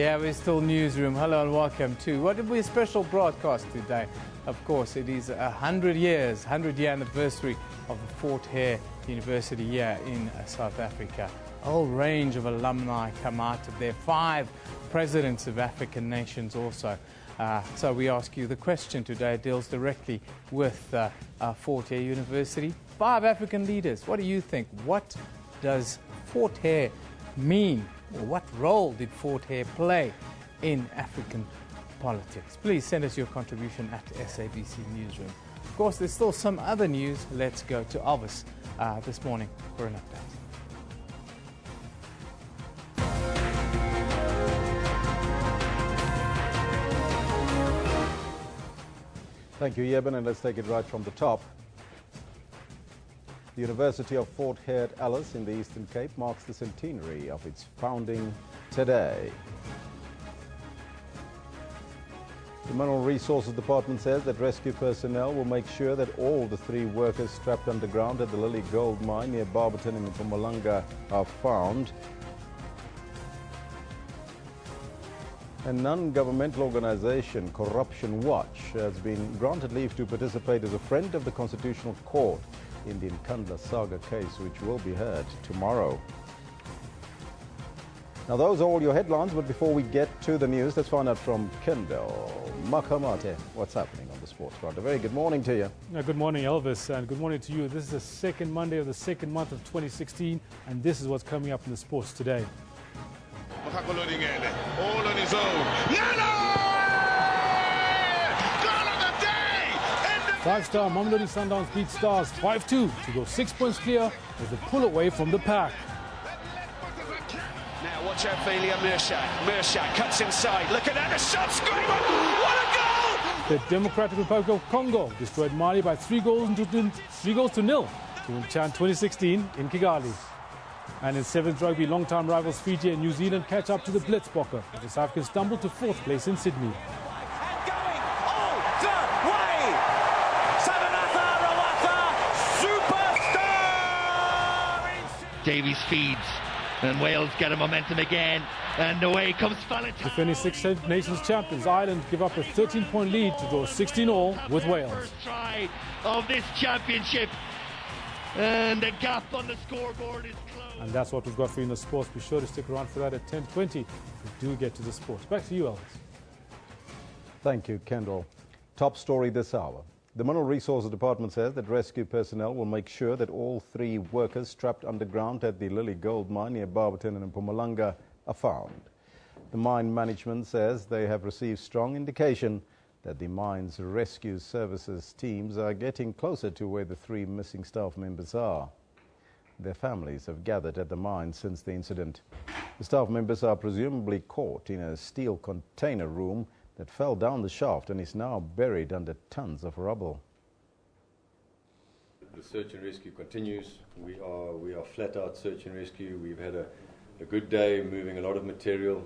Yeah, we're still Newsroom. Hello and welcome to what will be a special broadcast today. Of course, it is 100 year anniversary of the Fort Hare University here in South Africa. A whole range of alumni come out of there. 5 presidents of African nations also. So we ask you the question today deals directly with Fort Hare University. 5 African leaders. What do you think? What does Fort Hare mean? Or what role did Fort Hare play in African politics? Please send us your contribution at SABC Newsroom. Of course, there's still some other news. Let's go to Elvis this morning for an update. Thank you, Yeben, and let's take it right from the top. The University of Fort Hare Alice in the Eastern Cape marks the centenary of its founding today. The Mineral Resources Department says that rescue personnel will make sure that all the 3 workers trapped underground at the Lily Gold Mine near Barberton in Mpumalanga are found. A non-governmental organization, Corruption Watch, has been granted leave to participate as a friend of the Constitutional Court in the Indaba saga case, which will be heard tomorrow. Now, those are all your headlines, but before we get to the news, let's find out from Kendall Makanya what's happening on the sports front. A very good morning to you. Good morning, Elvis, and good morning to you. This is the second Monday of the second month of 2016, and this is what's coming up in the sports today. All on his own. Goal of the day! 5-star Mamelodi Sundowns beat Stars 5-2 to go 6 points clear as a pull away from the pack. Now watch out for Elia Mersha cuts inside. Look at that, the shot's going on. What a goal! The Democratic Republic of Congo destroyed Mali by 3 goals to nil during CHAN 2016 in Kigali. And in 7th rugby, long-time rivals Fiji and New Zealand catch up to the Blitzbokker as the South Africans stumble to 4th place in Sydney. And going all the way! Sabanatha Rawata, superstar! Davies feeds, and Wales get a momentum again, and away comes Valentine. Defending 6 Nations champions, Ireland give up a 13-point lead to go 16-all with Wales. First try of this championship, and the gap on the scoreboard is closed. And that's what we've got for you in the sports. Be sure to stick around for that at 10:20. We do get to the sports. Back to you, Elvis. Thank you, Kendall. Top story this hour. The Mineral Resources Department says that rescue personnel will make sure that all 3 workers trapped underground at the Lily Gold Mine near Barberton and Mpumalanga are found. The mine management says they have received strong indication that the mine's rescue services teams are getting closer to where the 3 missing staff members are. Their families have gathered at the mine since the incident. The staff members are presumably caught in a steel container room that fell down the shaft and is now buried under tons of rubble. The search and rescue continues. We are flat out search and rescue. We've had a good day moving a lot of material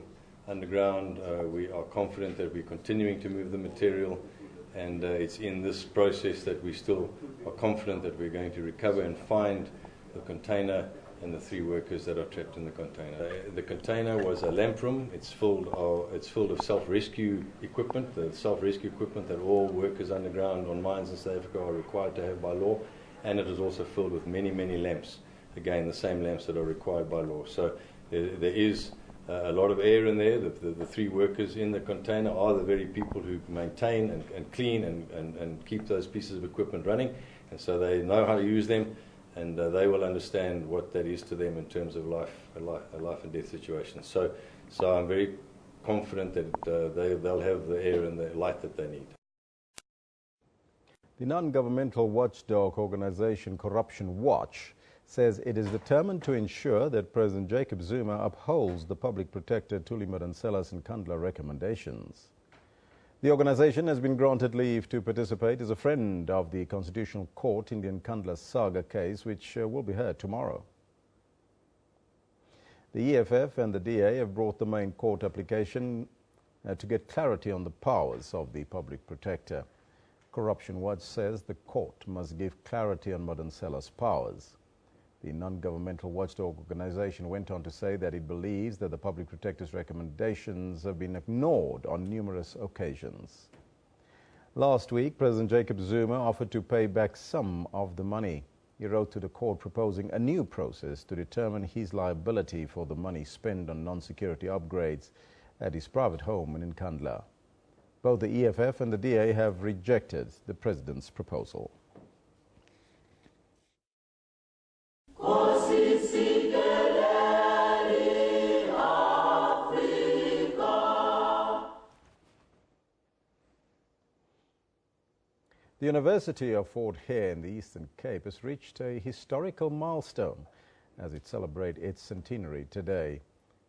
underground. We are confident that we're continuing to move the material, and it's in this process that we still are confident that we're going to recover and find the container and the 3 workers that are trapped in the container. The container was a lamp room. It's filled of self-rescue equipment, the self-rescue equipment that all workers underground on mines in South Africa are required to have by law, and it was also filled with many, many lamps, again the same lamps that are required by law. So there is a lot of air in there. The 3 workers in the container are the very people who maintain and clean and keep those pieces of equipment running, and so they know how to use them, and they will understand what that is to them in terms of a life and death situation. So I'm very confident that they'll have the air and the light that they need. The non-governmental watchdog organization Corruption Watch says it is determined to ensure that President Jacob Zuma upholds the Public Protector Thuli Madonsela's Nkandla recommendations. The organization has been granted leave to participate as a friend of the Constitutional Court in the Nkandla saga case, which will be heard tomorrow. The EFF and the DA have brought the main court application to get clarity on the powers of the Public Protector. Corruption Watch says the court must give clarity on Madonsela's powers. The non-governmental watchdog organization went on to say that it believes that the public protector's recommendations have been ignored on numerous occasions. Last week, President Jacob Zuma offered to pay back some of the money. He wrote to the court proposing a new process to determine his liability for the money spent on non-security upgrades at his private home in Nkandla. Both the EFF and the DA have rejected the president's proposal. The University of Fort Hare in the Eastern Cape has reached a historical milestone as it celebrates its centenary today.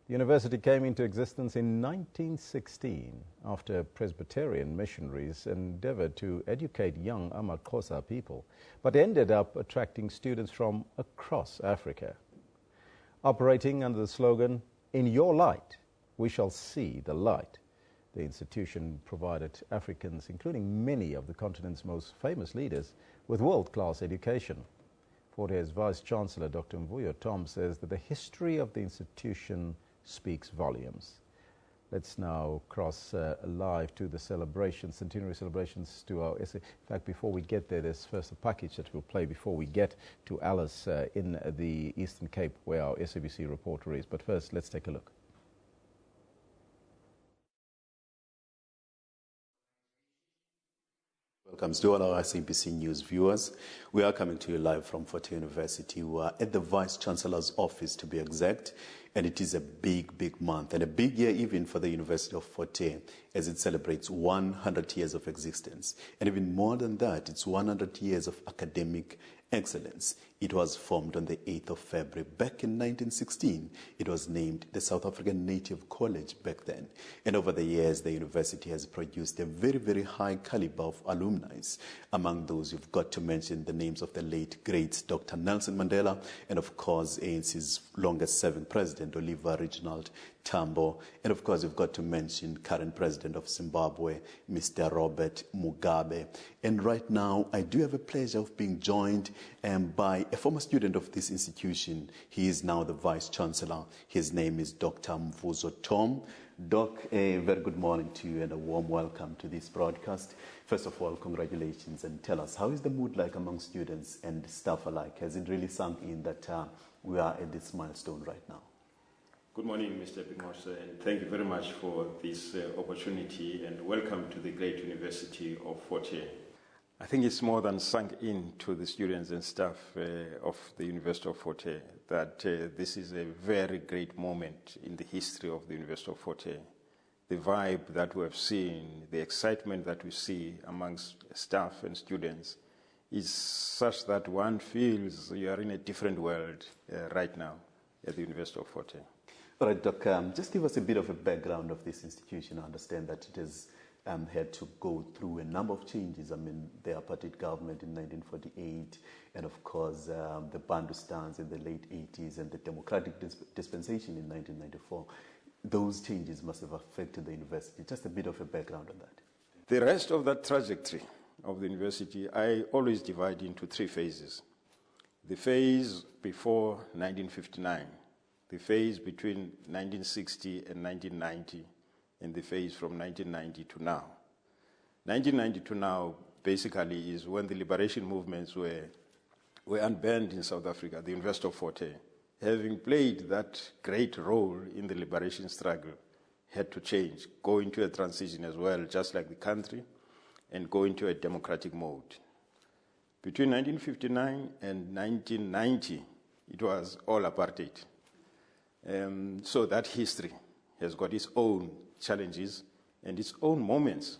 The university came into existence in 1916 after Presbyterian missionaries endeavored to educate young Amaxhosa people, but ended up attracting students from across Africa. Operating under the slogan, "In your light, we shall see the light," the institution provided Africans, including many of the continent's most famous leaders, with world-class education. Fort Hare's Vice-Chancellor, Dr. Mvuyo Tom, says that the history of the institution speaks volumes. Let's now cross live to the celebrations, centenary celebrations, to our essay. In fact, before we get there, there's first a package that we'll play before we get to Alice in the Eastern Cape, where our SABC reporter is. But first, let's take a look. Welcome to all our SABC News viewers. We are coming to you live from Fort Hare University. We are at the Vice-Chancellor's office, to be exact, and it is a big month and a big year even for the University of Fort Hare as it celebrates 100 years of existence. And even more than that, it's 100 years of academic excellence. It was formed on the 8th of February. Back in 1916, it was named the South African Native College back then. And over the years, the university has produced a very high caliber of alumni. Among those, you've got to mention the names of the late, great Dr. Nelson Mandela, and of course, ANC's longest-serving president, Oliver Reginald Tambo. And of course, you've got to mention current president of Zimbabwe, Mr. Robert Mugabe. And right now, I do have a pleasure of being joined by a former student of this institution. He is now the Vice-Chancellor. His name is Dr. Mvuyo Tom. Doc, a very good morning to you and a warm welcome to this broadcast. First of all, congratulations, and tell us, how is the mood like among students and staff alike? Has it really sunk in that we are at this milestone right now? Good morning, Mr. Pikitup, and thank you very much for this opportunity, and welcome to the great University of Fort Hare. I think it's more than sunk in to the students and staff of the University of Fort Hare that this is a very great moment in the history of the University of Fort Hare. The vibe that we have seen, the excitement that we see amongst staff and students is such that one feels you are in a different world right now at the University of Fort Hare. All right, Doc, just give us a bit of a background of this institution. I understand that it has had to go through a number of changes. I mean, the apartheid government in 1948, and of course, the Bandustans in the late 80s, and the democratic dispensation in 1994. Those changes must have affected the university. Just a bit of a background on that. The rest of that trajectory of the university, I always divide into three phases. The phase before 1959, the phase between 1960 and 1990, and the phase from 1990 to now. 1990 to now basically is when the liberation movements were unbanned in South Africa. The University of Fort Hare, having played that great role in the liberation struggle, had to change, go into a transition as well, just like the country, and go into a democratic mode. Between 1959 and 1990, it was all apartheid. So that history has got its own challenges and its own moments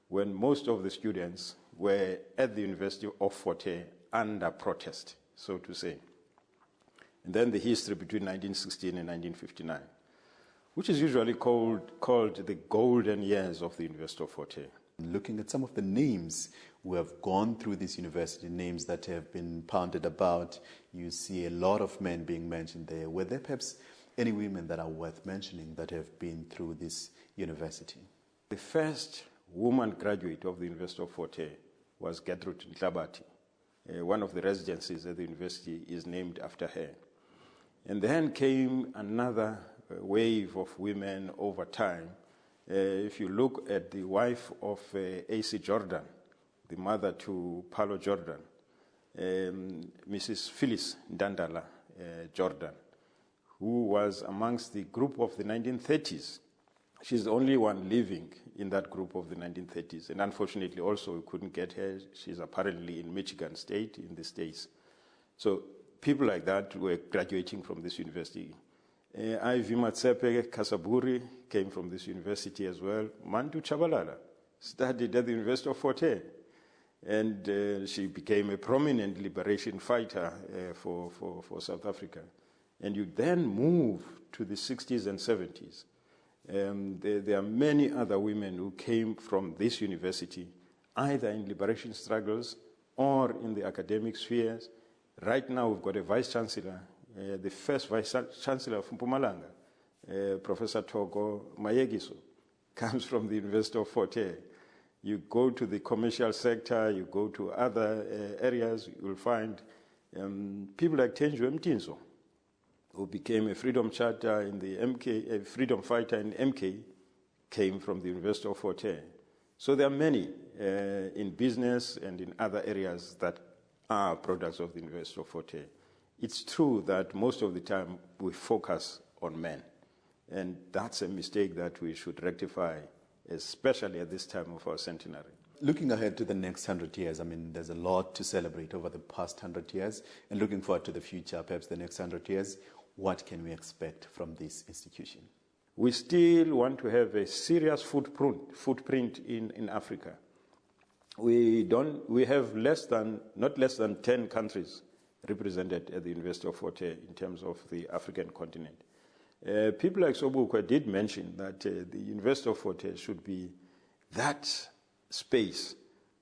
when most of the students were at the University of Fort Hare under protest, so to say. And then the history between 1916 and 1959, which is usually called the golden years of the University of Fort Hare. Looking at some of the names who have gone through this university, names that have been pounded about, you see a lot of men being mentioned there. Were there perhaps any women that are worth mentioning that have been through this university? The first woman graduate of the University of Fort Hare was Gertrude Ntlabati, One of the residences at the university is named after her. And then came another wave of women over time. If you look at the wife of A.C. Jordan, the mother to Paulo Jordan, Mrs. Phyllis Ndandala Jordan, who was amongst the group of the 1930s. She's the only one living in that group of the 1930s. And unfortunately, also, we couldn't get her. She's apparently in Michigan State, in the States. So people like that were graduating from this university. Ivy Matsepe Kasaburi came from this university as well. Mantu Chabalala studied at the University of Fort Hare. And she became a prominent liberation fighter for South Africa. And you then move to the 60s and 70s. There are many other women who came from this university, either in liberation struggles or in the academic spheres. Right now, we've got a vice-chancellor, the first vice-chancellor of Mpumalanga, Professor Togo Mayegiso, comes from the University of Fort Hare. You go to the commercial sector, you go to other areas, you will find people like Tenjwe Mtinso, who became a freedom charter in the MK, a freedom fighter in MK, came from the University of Fort Hare. So there are many in business and in other areas that are products of the University of Fort Hare. It's true that most of the time we focus on men, and that's a mistake that we should rectify, especially at this time of our centenary. Looking ahead to the next 100 years, I mean, there's a lot to celebrate over the past 100 years, and looking forward to the future, perhaps the next 100 years, what can we expect from this institution? We still want to have a serious footprint in Africa. We have not less than 10 countries represented at the University of Fort Hare in terms of the African continent. People like Sobukwe did mention that the University of Fort Hare should be that space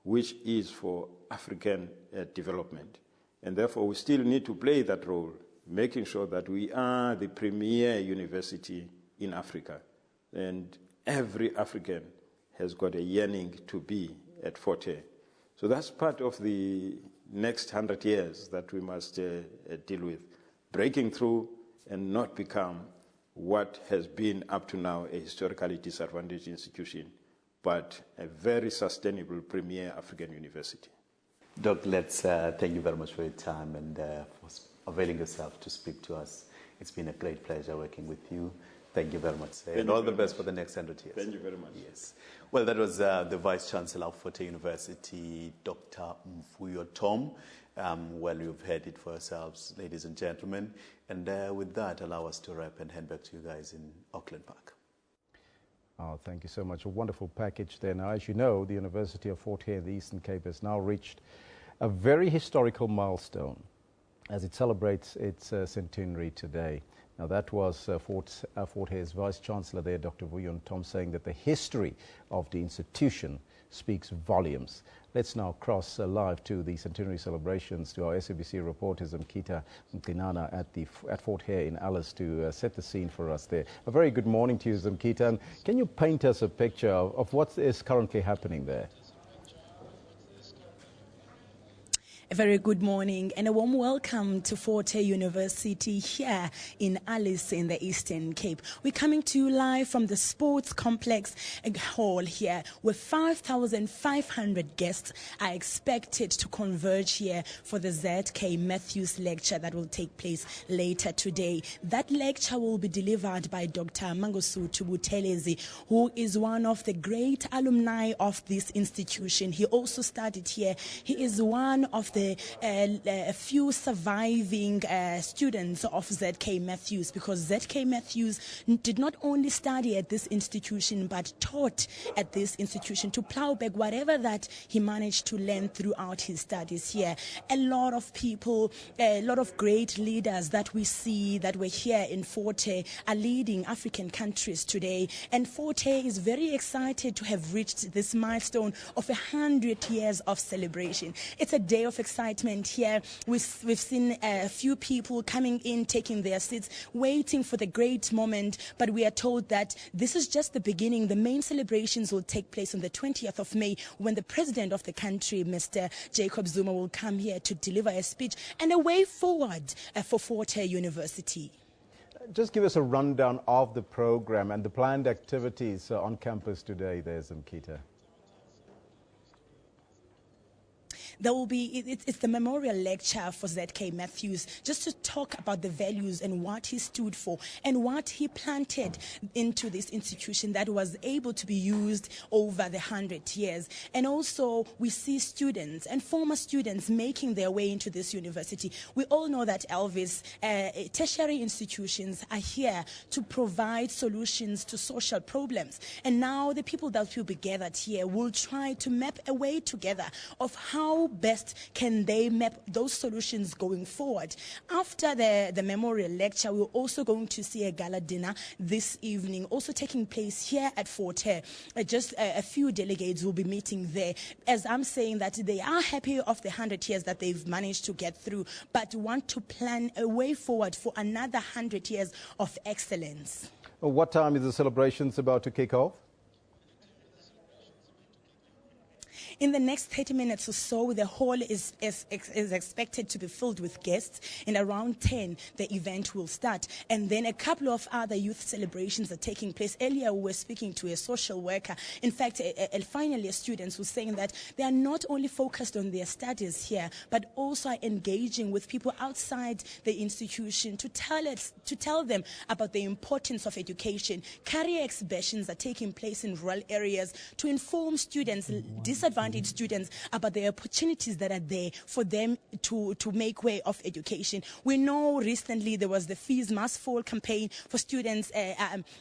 which is for African development. And therefore, we still need to play that role, making sure that we are the premier university in Africa. And every African has got a yearning to be at Fort Hare. So that's part of the next 100 years that we must deal with, breaking through and not become what has been up to now a historically disadvantaged institution, but a very sustainable premier African university. Doc, let's thank you very much for your time and for availing yourself to speak to us. It's been a great pleasure working with you. Thank you very much, sir. And all the best for the next 100 years. Thank you very much. Yes. Well, that was the Vice-Chancellor of Fort Hare University, Dr. Mfuyo Tom. Well, you've heard it for yourselves, ladies and gentlemen. And with that, allow us to wrap and hand back to you guys in Auckland Park. Oh, thank you so much. A wonderful package there. Now, as you know, the University of Fort Hare in the Eastern Cape has now reached a very historical milestone as it celebrates its centenary today. Now, that was Fort Hare's Vice-Chancellor there, Dr. Vuyon Tom, saying that the history of the institution speaks volumes. Let's now cross live to the centenary celebrations to our SABC reporter Zumkita Mkinana at Fort Hare in Alice to set the scene for us there. A very good morning to you, Zumkita. And can you paint us a picture of what is currently happening there? A very good morning and a warm welcome to Fort Hare University here in Alice in the Eastern Cape. We're coming to you live from the Sports Complex Hall here, where 5,500 guests are expected to converge here for the ZK Matthews lecture that will take place later today. That lecture will be delivered by Dr. Mangosuthu Buthelezi, who is one of the great alumni of this institution. He also studied here. He is one of the few surviving students of ZK Matthews, because ZK Matthews did not only study at this institution but taught at this institution to plow back whatever that he managed to learn throughout his studies here. A lot of people, a lot of great leaders that we see that were here in Fort Hare are leading African countries today, and Fort Hare is very excited to have reached this milestone of 100 years of celebration. It's a day of excitement here. We've seen a few people coming in, taking their seats, waiting for the great moment. But we are told that this is just the beginning. The main celebrations will take place on the 20th of May when the president of the country, Mr. Jacob Zuma, will come here to deliver a speech and a way forward for Fort Hare University. Just give us a rundown of the program and the planned activities on campus today there, Zumkita. There will be, it's the memorial lecture for ZK Matthews, just to talk about the values and what he stood for and what he planted into this institution that was able to be used over the 100 years. And also we see students and former students making their way into this university. We all know that, Elvis, tertiary institutions are here to provide solutions to social problems. And now the people that will be gathered here will try to map a way together of how best can they map those solutions going forward. After the memorial lecture, we're also going to see a gala dinner this evening, also taking place here at Fort Hare. Just a few delegates will be meeting there. As I'm saying that they are happy of the 100 years that they've managed to get through, but want to plan a way forward for another 100 years of excellence. What time is the celebrations about to kick off? In the next 30 minutes or so, the hall is expected to be filled with guests, and around 10, the event will start. And then a couple of other youth celebrations are taking place. Earlier, we were speaking to a social worker. In fact, a final year students were saying that they are not only focused on their studies here, but also are engaging with people outside the institution to tell them about the importance of education. Career exhibitions are taking place in rural areas to inform students, disadvantaged students, about the opportunities that are there for them to make way of education. We know recently there was the Fees Must Fall campaign for students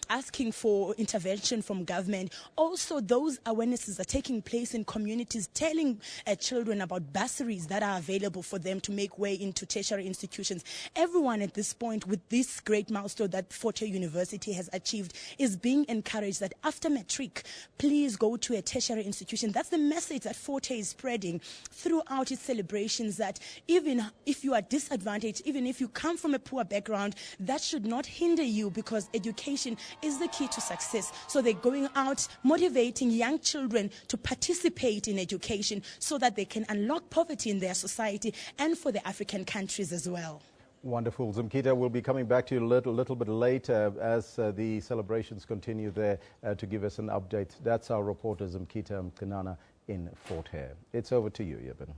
asking for intervention from government. Also, those awarenesses are taking place in communities, telling children about bursaries that are available for them to make way into tertiary institutions. Everyone at this point, with this great milestone that Fort Hare University has achieved, is being encouraged that after matric, please go to a tertiary institution. That's the message that Fort Hare is spreading throughout its celebrations, that even if you are disadvantaged, even if you come from a poor background, that should not hinder you, because education is the key to success. So they're going out motivating young children to participate in education so that they can unlock poverty in their society and for the African countries as well. Wonderful. Zumkita, we'll be coming back to you a little bit later as the celebrations continue there to give us an update. That's our reporter, Zumkita Mkanana, in Fort Hare. It's over to you, Yeben.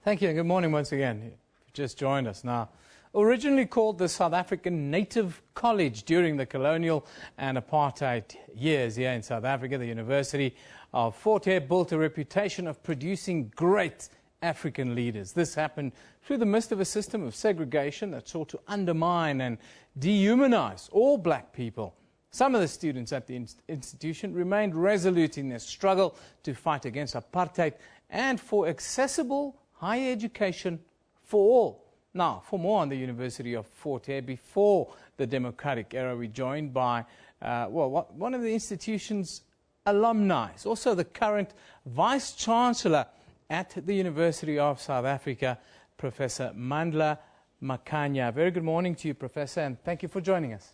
Thank you, and good morning once again. If you've just joined us now. Originally called the South African Native College during the colonial and apartheid years here in South Africa, the University of Fort Hare built a reputation of producing great African leaders. This happened through the midst of a system of segregation that sought to undermine and dehumanize all black people. Some of the students at the institution remained resolute in their struggle to fight against apartheid and for accessible higher education for all. Now, for more on the University of Fort Hare, before the democratic era, we're joined by one of the institution's alumni, also the current Vice-Chancellor at the University of South Africa, Professor Mandla Makanya. Very good morning to you, Professor, and thank you for joining us.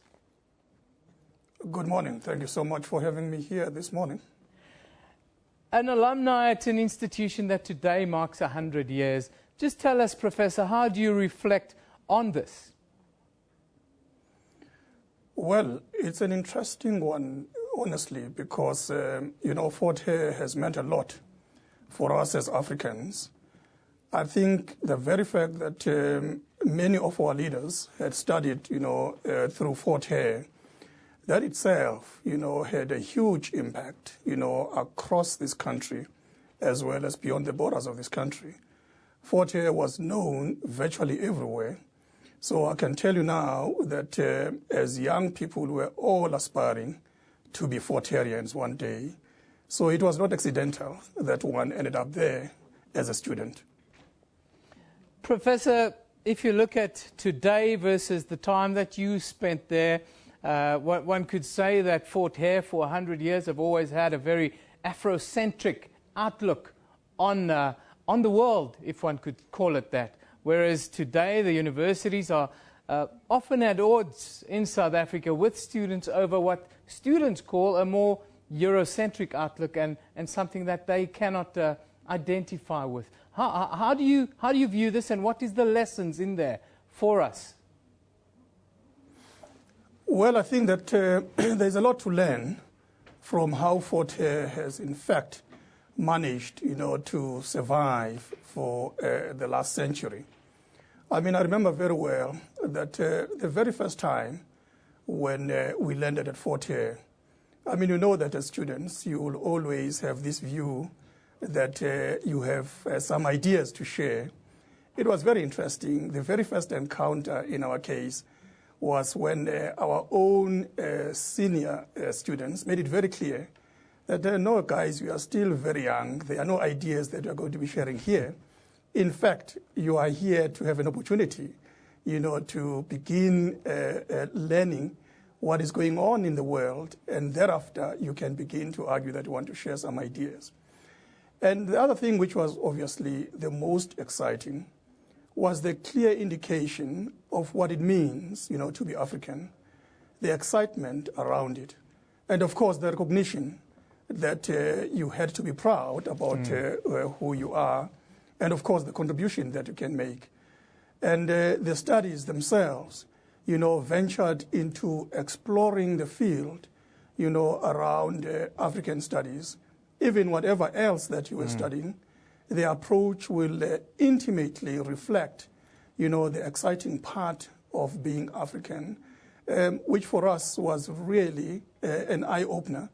Good morning. Thank you so much for having me here this morning. An alumni at an institution that today marks 100 years. Just tell us, Professor, how do you reflect on this? Well, it's an interesting one, honestly, because, Fort Hare has meant a lot for us as Africans. I think the very fact that many of our leaders had studied, through Fort Hare, that itself, had a huge impact, across this country, as well as beyond the borders of this country. Fort Hare was known virtually everywhere. So I can tell you now that as young people, we were all aspiring to be Fort Hareans one day. So it was not accidental that one ended up there as a student. Professor, if you look at today versus the time that you spent there, one could say that Fort Hare for 100 years have always had a very Afrocentric outlook on on the world, if one could call it that. Whereas today the universities are often at odds in South Africa with students over what students call a more Eurocentric outlook and something that they cannot identify with. How do you view this, and what is the lessons in there for us? Well, I think that there's a lot to learn from how Fort Hare has in fact managed, to survive for the last century. I mean, I remember very well that the very first time when we landed at Fort Hare, I mean, you know that as students, you will always have this view that you have some ideas to share. It was very interesting. The very first encounter in our case was when our own senior students made it very clear that no, guys, you are still very young. There are no ideas that you are going to be sharing here. In fact, you are here to have an opportunity, to begin learning what is going on in the world, and thereafter you can begin to argue that you want to share some ideas. And the other thing which was obviously the most exciting was the clear indication of what it means, to be African, the excitement around it, and of course the recognition that you had to be proud about who you are, and of course the contribution that you can make. And the studies themselves, ventured into exploring the field, around African studies. Even whatever else that you were studying, the approach will intimately reflect, the exciting part of being African, which for us was really an eye-opener.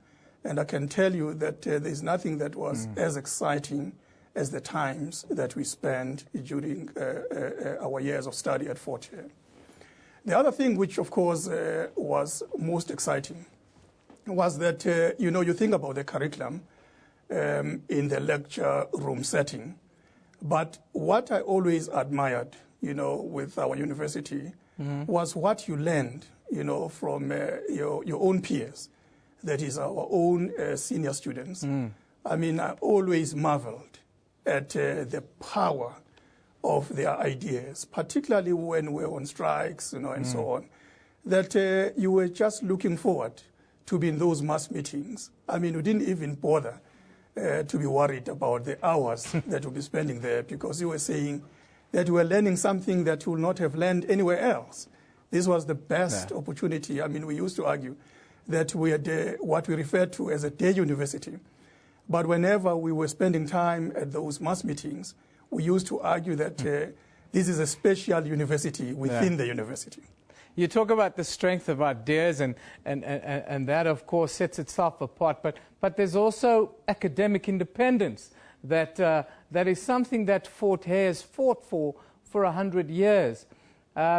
And I can tell you that there's nothing that was as exciting as the times that we spent during our years of study at Fort Hare. The other thing which, of course, was most exciting was that, you think about the curriculum in the lecture room setting. But what I always admired, with our university was what you learned, from your own peers. That is our own senior students. I mean, I always marveled at the power of their ideas, particularly when we were on strikes, and so on, that you were just looking forward to be in those mass meetings. I mean, we didn't even bother to be worried about the hours that we'll be spending there, because you were saying that we were learning something that you will not have learned anywhere else. This was the best opportunity. I mean, we used to argue that we had what we referred to as a day university. But whenever we were spending time at those mass meetings, we used to argue that this is a special university within the university. You talk about the strength of ideas, and that, of course, sets itself apart. But there's also academic independence that is something that Fort Hare has fought for 100 years.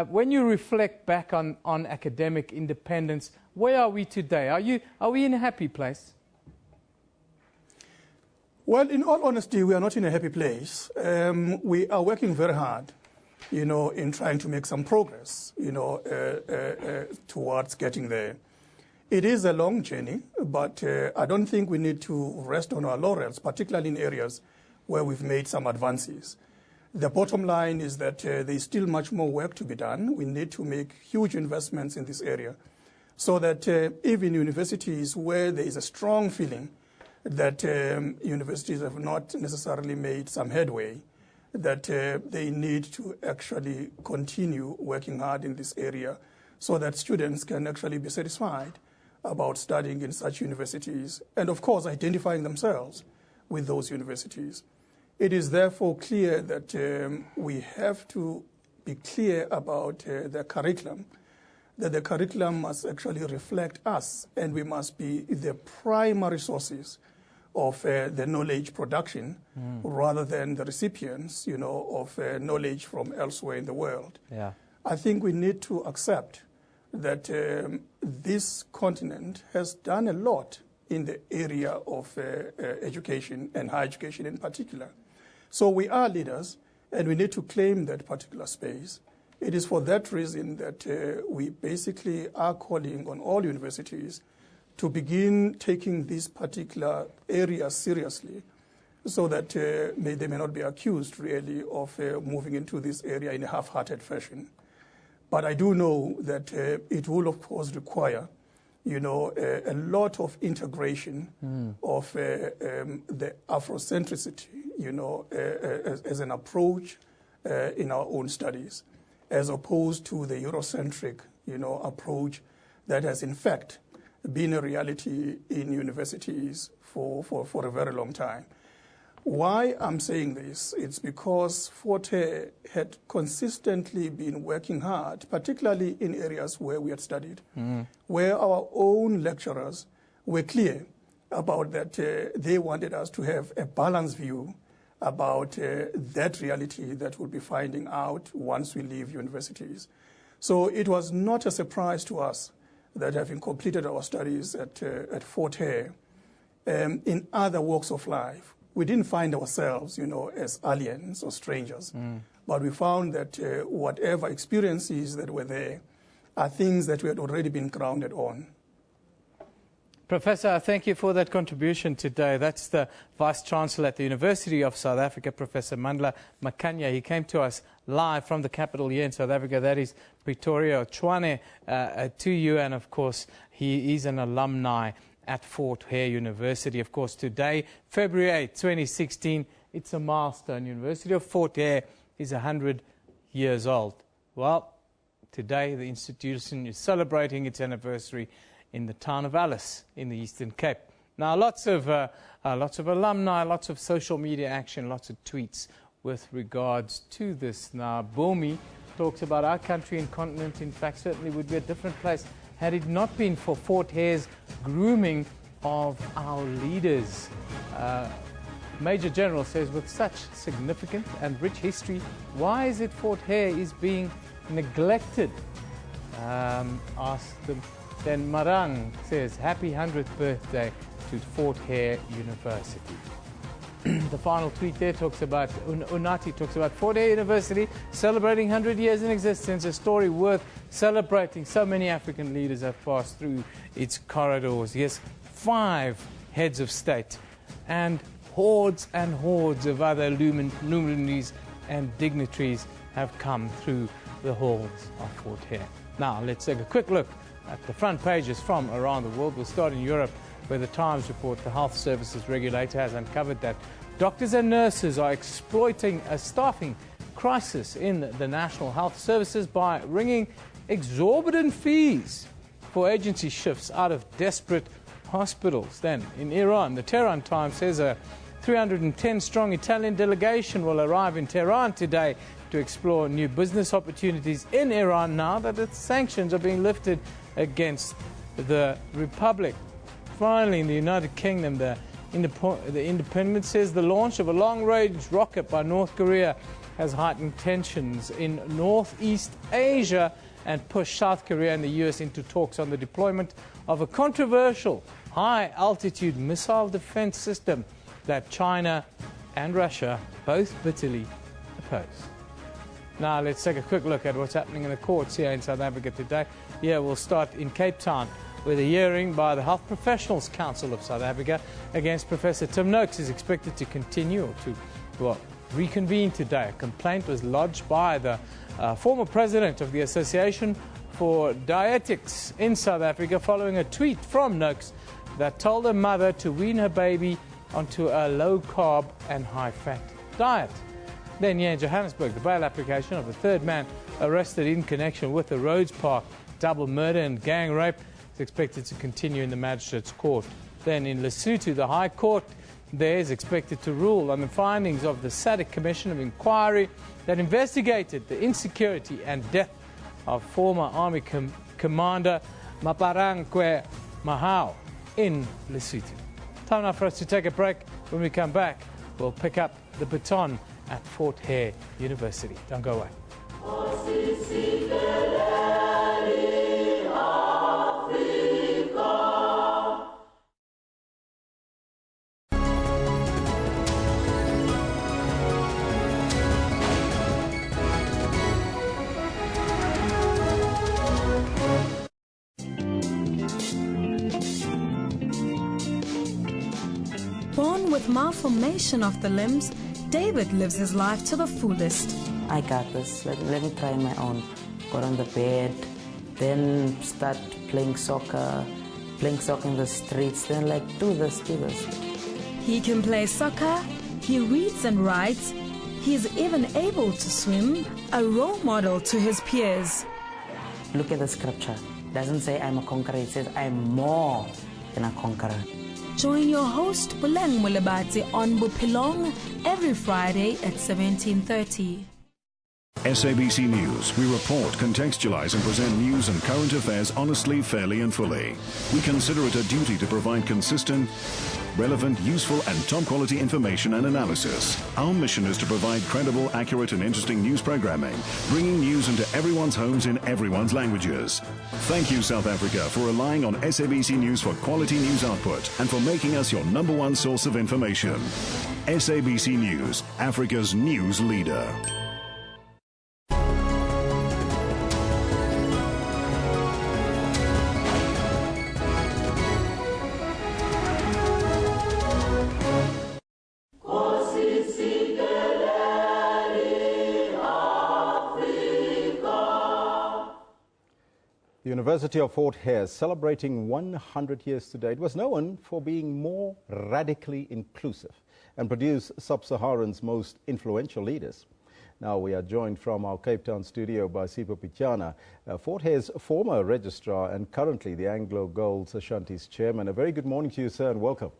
When you reflect back on academic independence, where are we today? Are we in a happy place? Well, in all honesty, we are not in a happy place. We are working very hard, in trying to make some progress, towards getting there. It is a long journey, but I don't think we need to rest on our laurels, particularly in areas where we've made some advances. The bottom line is that there's still much more work to be done. We need to make huge investments in this area so that even universities where there is a strong feeling that universities have not necessarily made some headway, that they need to actually continue working hard in this area so that students can actually be satisfied about studying in such universities and, of course, identifying themselves with those universities. It is therefore clear that we have to be clear about the curriculum, that the curriculum must actually reflect us, and we must be the primary sources of the knowledge production rather than the recipients, of knowledge from elsewhere in the world. Yeah. I think we need to accept that this continent has done a lot in the area of education and higher education in particular. So we are leaders, and we need to claim that particular space. It is for that reason that we basically are calling on all universities to begin taking this particular area seriously, so that they may not be accused really of moving into this area in a half-hearted fashion. But I do know that it will, of course, require, a lot of integration of the Afrocentricity, as an approach in our own studies, as opposed to the Eurocentric, approach that has, in fact, been a reality in universities for a very long time. Why I'm saying this, it's because Fort Hare had consistently been working hard, particularly in areas where we had studied, where our own lecturers were clear about that they wanted us to have a balanced view about that reality that we'll be finding out once we leave universities. So it was not a surprise to us that having completed our studies at Fort Hare, in other walks of life, we didn't find ourselves, as aliens or strangers, but we found that whatever experiences that were there are things that we had already been grounded on. Professor, thank you for that contribution today. That's the Vice-Chancellor at the University of South Africa, Professor Mandla Makanya. He came to us live from the capital here in South Africa, that is Pretoria. Tshwane to you, and of course, he is an alumni at Fort Hare University. Of course, today, February 8, 2016, it's a milestone. University of Fort Hare is 100 years old. Well, today the institution is celebrating its anniversary in the town of Alice in the Eastern Cape. Now, lots of alumni, lots of social media action, lots of tweets with regards to this. Now, Bumi talks about our country and continent, in fact, certainly would be a different place had it not been for Fort Hare's grooming of our leaders. Major General says, with such significant and rich history, why is it Fort Hare is being neglected? Asked them. Then Marang says, happy 100th birthday to Fort Hare University. The final tweet there talks about, Unati talks about Fort Hare University celebrating 100 years in existence, a story worth celebrating. So many African leaders have passed through its corridors. Yes, 5 heads of state and hordes of other luminaries and dignitaries have come through the halls of Fort Hare. Now, let's take a quick look at the front pages from around the world. We'll start in Europe, where the Times report the health services regulator has uncovered that doctors and nurses are exploiting a staffing crisis in the National Health Services by ringing exorbitant fees for agency shifts out of desperate hospitals. Then in Iran, the Tehran Times says a 310-strong Italian delegation will arrive in Tehran today to explore new business opportunities in Iran now that its sanctions are being lifted against the Republic. Finally, in the United Kingdom, the Independent says the launch of a long-range rocket by North Korea has heightened tensions in Northeast Asia and pushed South Korea and the US into talks on the deployment of a controversial high-altitude missile defense system that China and Russia both bitterly oppose. Now let's take a quick look at what's happening in the courts here in South Africa today. Here we'll start in Cape Town, where the hearing by the Health Professionals Council of South Africa against Professor Tim Noakes is expected to continue or to reconvene today. A complaint was lodged by the former president of the Association for Dietetics in South Africa following a tweet from Noakes that told her mother to wean her baby onto a low-carb and high-fat diet. Then here in Johannesburg, the bail application of a third man arrested in connection with the Rhodes Park double murder and gang rape is expected to continue in the Magistrates Court. Then in Lesotho, the High Court there is expected to rule on the findings of the SADC Commission of Inquiry that investigated the insecurity and death of former Army Commander Maparankwe Mahao in Lesotho. Time now for us to take a break. When we come back, we'll pick up the baton at Fort Hare University. Don't go away. Born with malformation of the limbs, David lives his life to the fullest. I got this. Let me try my own. Got on the bed, then start playing soccer in the streets, then like, do this. He can play soccer, he reads and writes, he's even able to swim, a role model to his peers. Look at the scripture. It doesn't say I'm a conqueror, it says I'm more than a conqueror. Join your host Buleng Mulebati on Bupilong every Friday at 17:30. SABC News. We report, contextualize and present news and current affairs honestly, fairly and fully. We consider it a duty to provide consistent, relevant, useful and top-quality information and analysis. Our mission is to provide credible, accurate and interesting news programming, bringing news into everyone's homes in everyone's languages. Thank you, South Africa, for relying on SABC News for quality news output and for making us your #1 source of information. SABC News, Africa's news leader. The University of Fort Hare is celebrating 100 years today. It was known for being more radically inclusive and produce Sub-Saharan's most influential leaders. Now we are joined from our Cape Town studio by Sipho Pichana, Fort Hare's former registrar and currently the Anglo Gold Ashanti's chairman. A very good morning to you, sir, and welcome.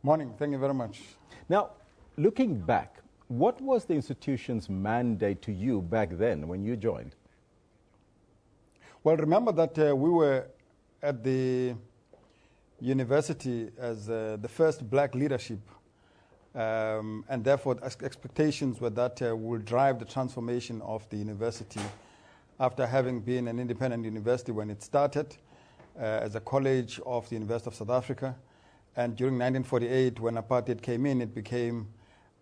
Morning. Thank you very much. Now, looking back, what was the institution's mandate to you back then when you joined? Well, remember that we were at the university as the first black leadership, and therefore expectations were that we would drive the transformation of the university after having been an independent university when it started as a college of the University of South Africa. And during 1948, when apartheid came in, it became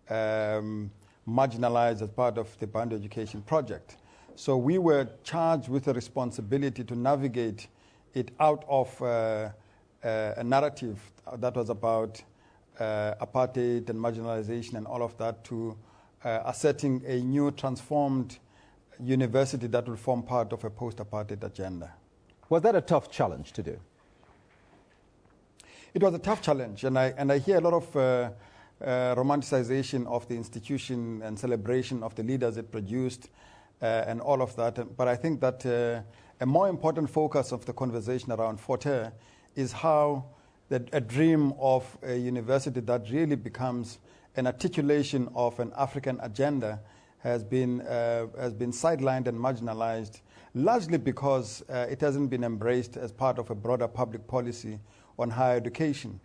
marginalized as part of the Bantu Education Project. So we were charged with the responsibility to navigate it out of a narrative that was about apartheid and marginalization and all of that to asserting a new transformed university that will form part of a post-apartheid agenda. Was that a tough challenge to do? It was a tough challenge, and I hear a lot of romanticization of the institution and celebration of the leaders it produced. And all of that. But I think that a more important focus of the conversation around Fort Hare is how a dream of a university that really becomes an articulation of an African agenda has been sidelined and marginalized, largely because it hasn't been embraced as part of a broader public policy on higher education.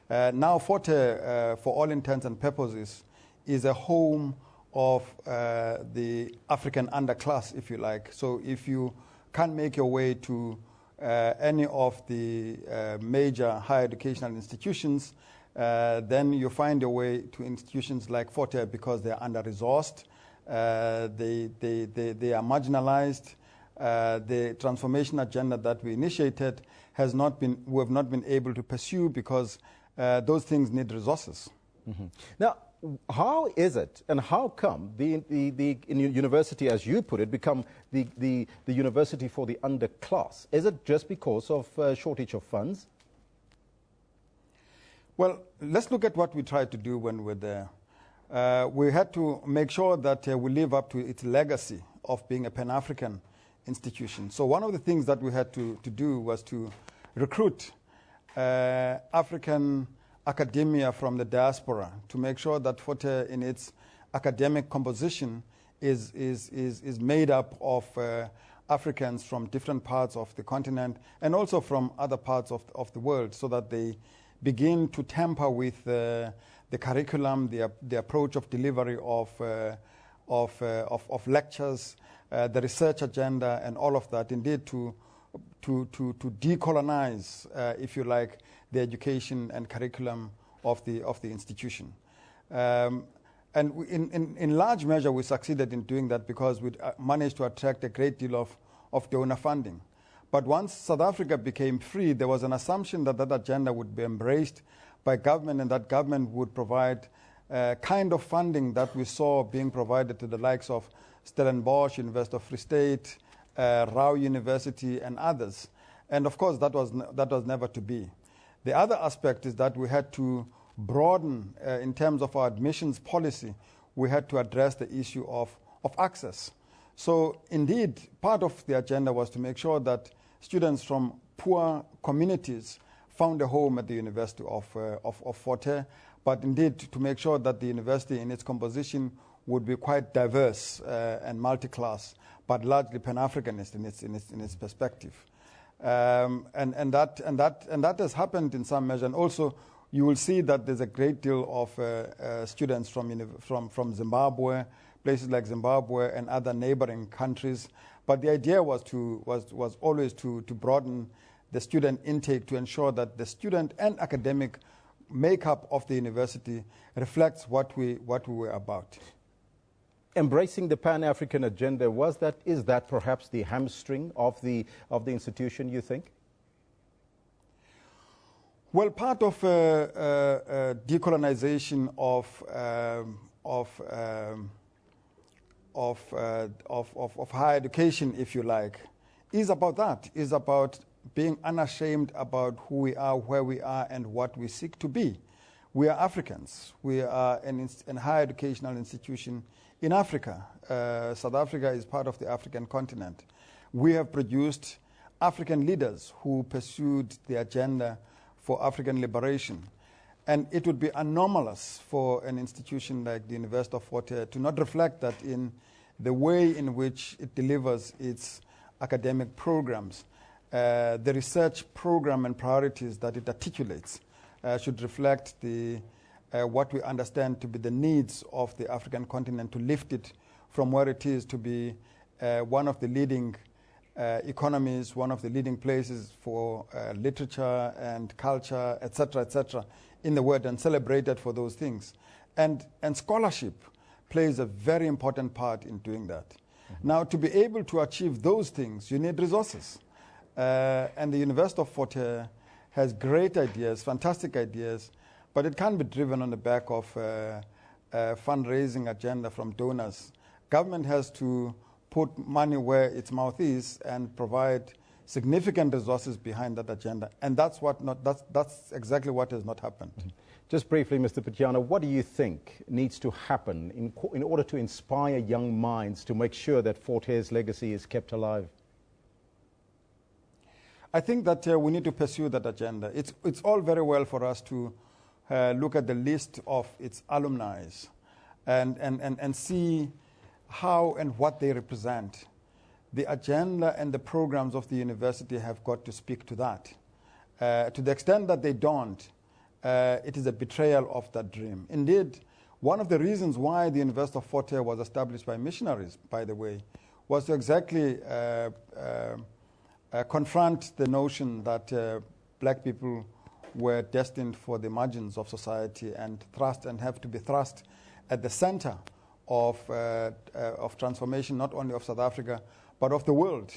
Now Fort Hare, for all intents and purposes, is a home of the African underclass, if you like. So if you can't make your way to any of the major higher educational institutions, then you find your way to institutions like Fort Hare because they are under-resourced, they are marginalized. The transformation agenda that we initiated we have not been able to pursue because those things need resources. Mm-hmm. Now, how is it and how come the university, as you put it, become the university for the underclass? Is it just because of shortage of funds? Well, let's look at what we tried to do when we were there. We had to make sure that we live up to its legacy of being a Pan-African institution. So one of the things that we had to do was to recruit African academia from the diaspora to make sure that Fort Hare in its academic composition is made up of Africans from different parts of the continent and also from other parts of the world, so that they begin to tamper with the curriculum, the approach of delivery of lectures, the research agenda and all of that, indeed to decolonize, if you like, the education and curriculum of the institution. And in large measure, we succeeded in doing that because we managed to attract a great deal of donor funding. But once South Africa became free, there was an assumption that that agenda would be embraced by government, and that government would provide kind of funding that we saw being provided to the likes of Stellenbosch, University of Free State, Rau University, and others. And of course, that was never to be. The other aspect is that we had to broaden, in terms of our admissions policy, we had to address the issue of access. So indeed, part of the agenda was to make sure that students from poor communities found a home at the University of Fort Hare, but indeed to make sure that the university in its composition would be quite diverse and multi-class, but largely Pan-Africanist in its perspective. And that has happened in some measure. And also, you will see that there's a great deal of students from Zimbabwe, places like Zimbabwe and other neighboring countries. But the idea was always to broaden the student intake to ensure that the student and academic makeup of the university reflects what we were about. Embracing the Pan-African agenda, is that perhaps the hamstring of the institution, you think? Well, part of decolonization of higher education, if you like, is about that. Is about being unashamed about who we are, where we are, and what we seek to be. We are Africans. We are an higher educational institution in Africa. South Africa is part of the African continent. We have produced African leaders who pursued the agenda for African liberation. And it would be anomalous for an institution like the University of Fort Hare to not reflect that in the way in which it delivers its academic programs. The research program and priorities that it articulates should reflect what we understand to be the needs of the African continent, to lift it from where it is to be one of the leading economies, one of the leading places for literature and culture, etc., in the world, and celebrated for those things. And scholarship plays a very important part in doing that. Mm-hmm. Now, to be able to achieve those things, you need resources. And the University of Fort Hare has great ideas, fantastic ideas, but it can't be driven on the back of a fundraising agenda from donors. Government has to put money where its mouth is and provide significant resources behind that agenda. And that's exactly what has not happened. Mm-hmm. Just briefly, Mr. Pikitup, what do you think needs to happen in order to inspire young minds to make sure that Fort Hare's legacy is kept alive? I think that we need to pursue that agenda. It's all very well for us to look at the list of its alumni and see how and what they represent. The agenda and the programs of the university have got to speak to that. To the extent that they don't, it is a betrayal of that dream. Indeed, one of the reasons why the University of Fort Hare was established by missionaries, by the way, was to exactly confront the notion that black people were destined for the margins of society and have to be thrust at the center of transformation, not only of South Africa, but of the world.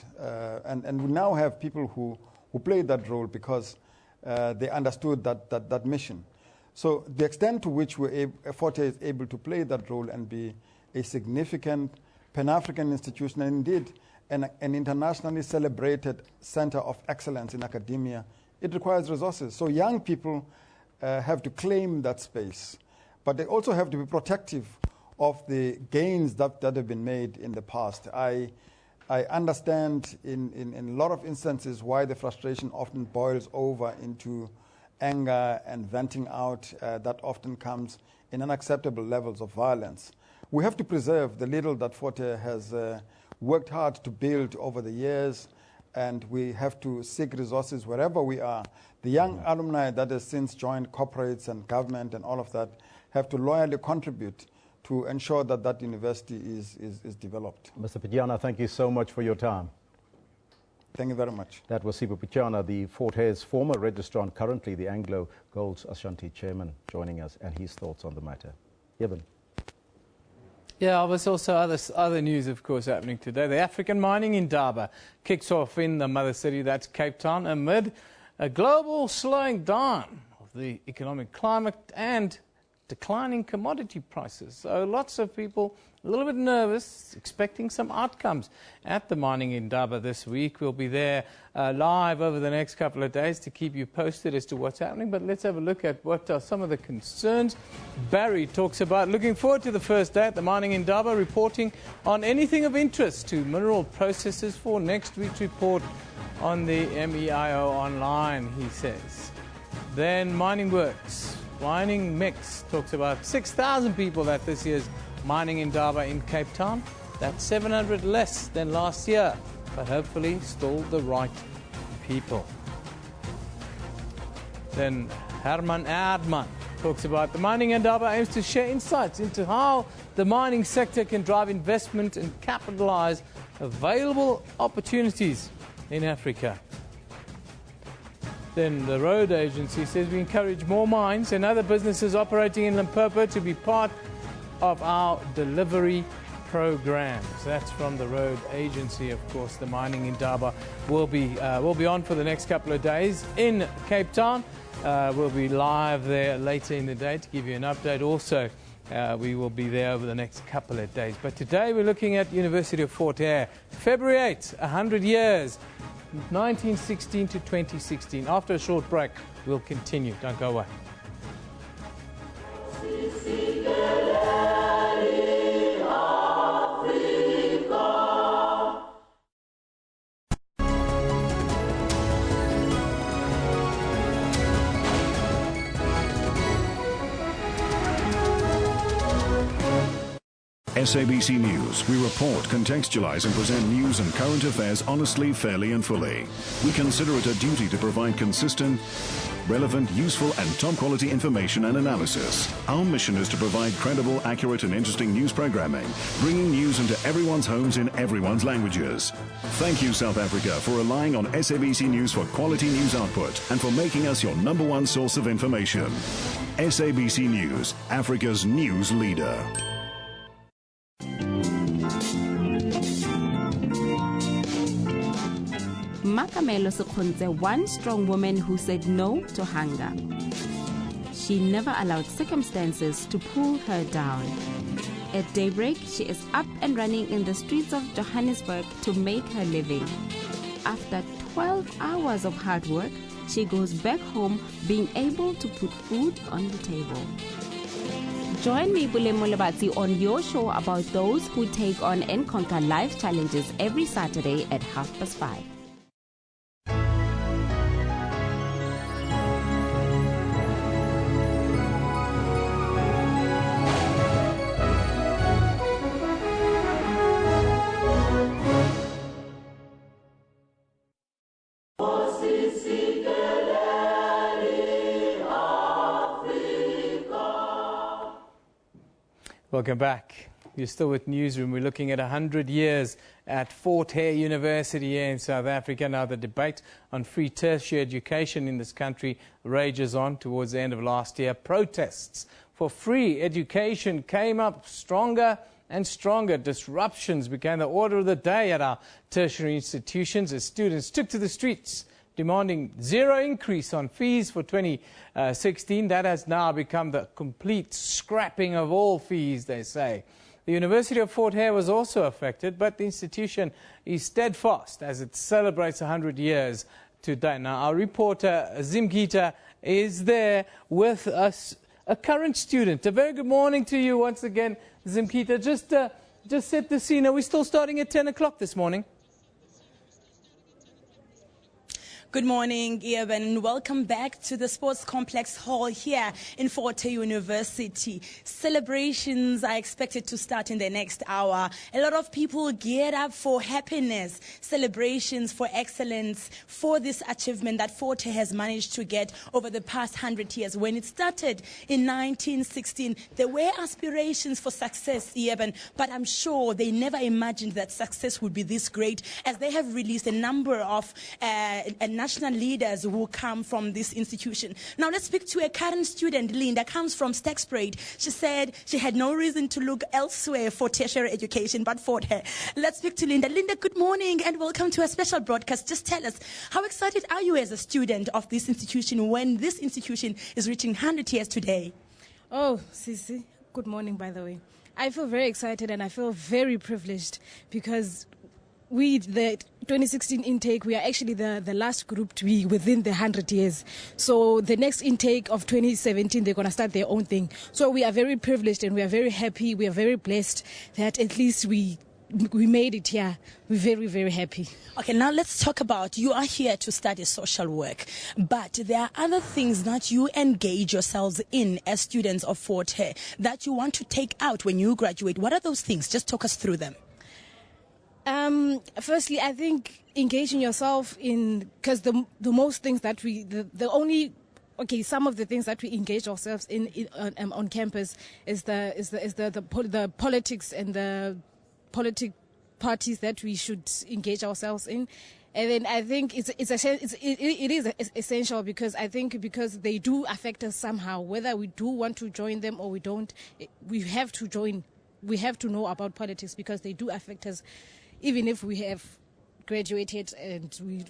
And we now have people who played that role because they understood that mission. So the extent to which Fort Hare is able to play that role and be a significant Pan-African institution, and indeed an internationally celebrated center of excellence in academia, it requires resources. So young people have to claim that space, but they also have to be protective of the gains that have been made in the past. I understand in a lot of instances why the frustration often boils over into anger and venting out that often comes in unacceptable levels of violence. We have to preserve the little that Fort Hare has worked hard to build over the years, and we have to seek resources wherever we are. The young alumni that has since joined corporates and government and all of that have to loyally contribute to ensure that that university is developed. Mr. Pikitup, thank you so much for your time. Thank you very much. That was Sipho Pikitup, the Fort Hare's former registrar and currently the Anglo Golds Ashanti chairman, joining us, and his thoughts on the matter. Yevon. Yeah, there's also other news, of course, happening today. The African mining Indaba kicks off in the mother city, that's Cape Town, amid a global slowing down of the economic climate and declining commodity prices. So lots of people a little bit nervous, expecting some outcomes at the mining Indaba this week. We'll be there live over the next couple of days to keep you posted as to what's happening. But let's have a look at what are some of the concerns Barry talks about. Looking forward to the first day at the mining Indaba, reporting on anything of interest to mineral processors for next week's report on the MEIO online, he says. Then Mining Works. Mining Mix talks about 6,000 people at this year's mining Indaba in Cape Town. That's 700 less than last year, but hopefully still the right people. Then Herman Erdmann talks about the mining Indaba aims to share insights into how the mining sector can drive investment and capitalize available opportunities in Africa. Then the road agency says we encourage more mines and other businesses operating in Limpopo to be part of our delivery programs. That's from the road agency. Of course, the mining Indaba will be on for the next couple of days in Cape Town. We'll be live there later in the day to give you an update. Also, we will be there over the next couple of days. But today we're looking at University of Fort Hare. February 8th, 100 years. 1916 to 2016. After a short break, we'll continue. Don't go away. SABC News. We report, contextualize and present news and current affairs honestly, fairly and fully. We consider it a duty to provide consistent, relevant, useful and top-quality information and analysis. Our mission is to provide credible, accurate and interesting news programming, bringing news into everyone's homes in everyone's languages. Thank you, South Africa, for relying on SABC News for quality news output and for making us your #1 source of information. SABC News, Africa's news leader. Makamelo Sekgonze, one strong woman who said no to hunger. She never allowed circumstances to pull her down. At daybreak, she is up and running in the streets of Johannesburg to make her living. After 12 hours of hard work, she goes back home being able to put food on the table. Join me, Bule Molebatsi, on your show about those who take on and conquer life challenges every Saturday at 5:30. Welcome back. You're still with Newsroom. We're looking at 100 years at Fort Hare University here in South Africa. Now, the debate on free tertiary education in this country rages on. Towards the end of last year, protests for free education came up stronger and stronger. Disruptions became the order of the day at our tertiary institutions as students took to the streets demanding zero increase on fees for 2016. That has now become the complete scrapping of all fees, they say. The University of Fort Hare was also affected, but the institution is steadfast as it celebrates 100 years today. Now, our reporter, Zimkita, is there with us, a current student. A very good morning to you once again, Zimkita. Just set the scene. Are we still starting at 10 o'clock this morning? Good morning, Ian, and welcome back to the Sports Complex Hall here in Fort Hare University. Celebrations are expected to start in the next hour. A lot of people geared up for happiness, celebrations for excellence, for this achievement that Fort Hare has managed to get over the past 100 years. When it started in 1916, there were aspirations for success, Ian, but I'm sure they never imagined that success would be this great, as they have released a number of national leaders who come from this institution. Now let's speak to a current student, Linda, comes from Stakesparade. She said she had no reason to look elsewhere for tertiary education but Fort Hare. Let's speak to Linda. Linda, good morning and welcome to a special broadcast. Just tell us, how excited are you as a student of this institution when this institution is reaching 100 years today? Oh, Sisi, good morning, by the way. I feel very excited and I feel very privileged because the 2016 intake, we are actually the last group to be within the 100 years. So the next intake of 2017, they're going to start their own thing. So we are very privileged and we are very happy. We are very blessed that at least we made it here. We're very, very happy. Okay, now let's talk about, you are here to study social work, but there are other things that you engage yourselves in as students of Fort Hare that you want to take out when you graduate. What are those things? Just talk us through them. Firstly, I think engaging yourself in, because the most things that some of the things that we engage ourselves in on campus is the politics and the politic parties that we should engage ourselves in. And then I think it is essential because I think because they do affect us somehow, whether we do want to join them or we don't, we have to join. We have to know about politics because they do affect us, even if we have graduated and we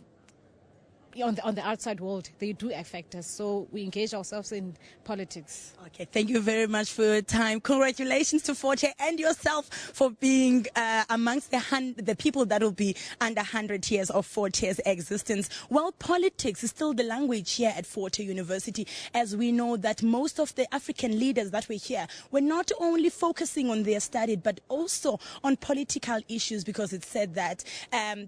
on the outside world, they do affect us. So we engage ourselves in politics. Okay, thank you very much for your time. Congratulations to Fort Hare and yourself for being amongst the people that will be under 100 years of Fort Hare's existence. Well, politics is still the language here at Fort Hare University, as we know that most of the African leaders that were here were not only focusing on their study, but also on political issues, because it said that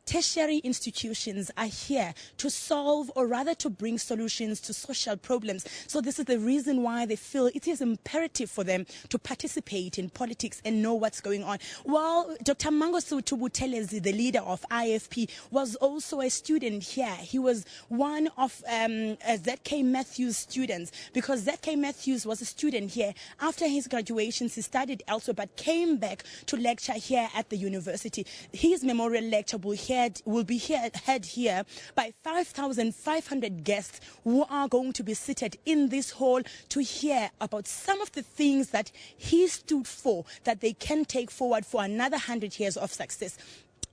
tertiary institutions are here to solve or rather to bring solutions to social problems. So this is the reason why they feel it is imperative for them to participate in politics and know what's going on. Well, Dr. Mangosuthu Buthelezi, the leader of IFP, was also a student here. He was one of ZK Matthews' students, because ZK Matthews was a student here. After his graduation, he studied elsewhere but came back to lecture here at the university. His memorial lecture will be held here by 5,500 guests who are going to be seated in this hall to hear about some of the things that he stood for, that they can take forward for another 100 years of success.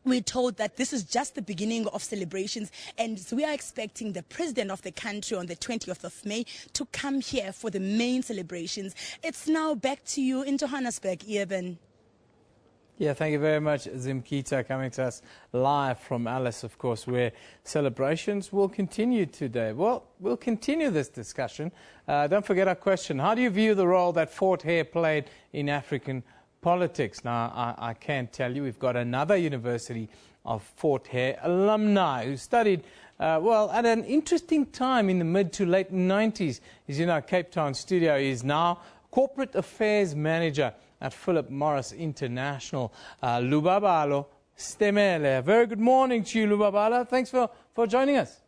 We're told that this is just the beginning of celebrations, and so we are expecting the president of the country on the 20th of May to come here for the main celebrations. It's now back to you in Johannesburg, Eben. Yeah, thank you very much, Zimkita, coming to us live from Alice, of course, where celebrations will continue today. Well, we'll continue this discussion. Don't forget our question. How do you view the role that Fort Hare played in African politics? Now, I can tell you we've got another University of Fort Hare alumni who studied, at an interesting time in the mid to late 90s. He's in our Cape Town studio. He's now Corporate Affairs Manager at Philip Morris International. Lubabalo Stemele. Very good morning to you, Lubabalo. Thanks for joining us.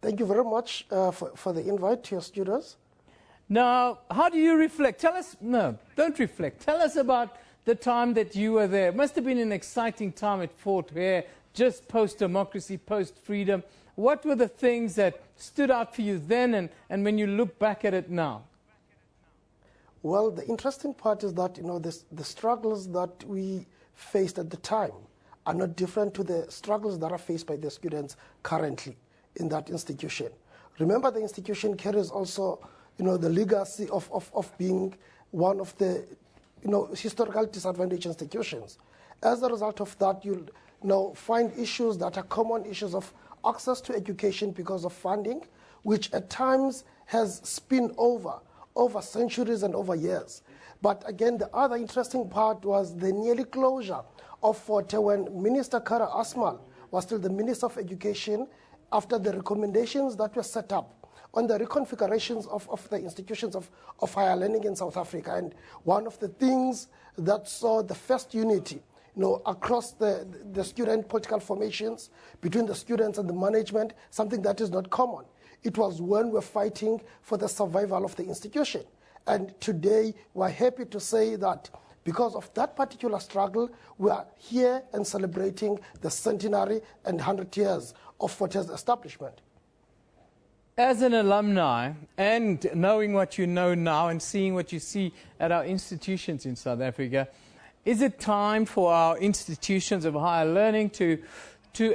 Thank you very much for the invite to your students. Now, how do you reflect? Tell us, no, don't reflect. Tell us about the time that you were there. It must have been an exciting time at Fort Hare, just post-democracy, post-freedom. What were the things that stood out for you then and when you look back at it now? Well, the interesting part is that, the struggles that we faced at the time are not different to the struggles that are faced by the students currently in that institution. Remember, the institution carries also, the legacy of being one of the, historical disadvantaged institutions. As a result of that, you'll find issues that are common issues of access to education because of funding, which at times has spun over centuries and over years. But again, the other interesting part was the nearly closure of Fort Hare when Minister Kara Asmal was still the Minister of Education, after the recommendations that were set up on the reconfigurations of the institutions of higher learning in South Africa. And one of the things that saw the first unity across the student political formations, between the students and the management, something that is not common. It was when we're fighting for the survival of the institution. And today, we're happy to say that Because of that particular struggle, we are here and celebrating the centenary and 100 years of Forte's establishment. As an alumni, and knowing what you know now and seeing what you see at our institutions in South Africa, is it time for our institutions of higher learning to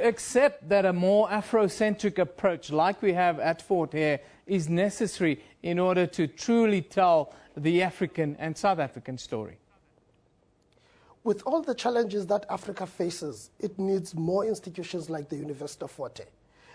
accept that a more Afrocentric approach like we have at Fort Hare is necessary in order to truly tell the African and South African story? With all the challenges that Africa faces, it needs more institutions like the University of Fort Hare.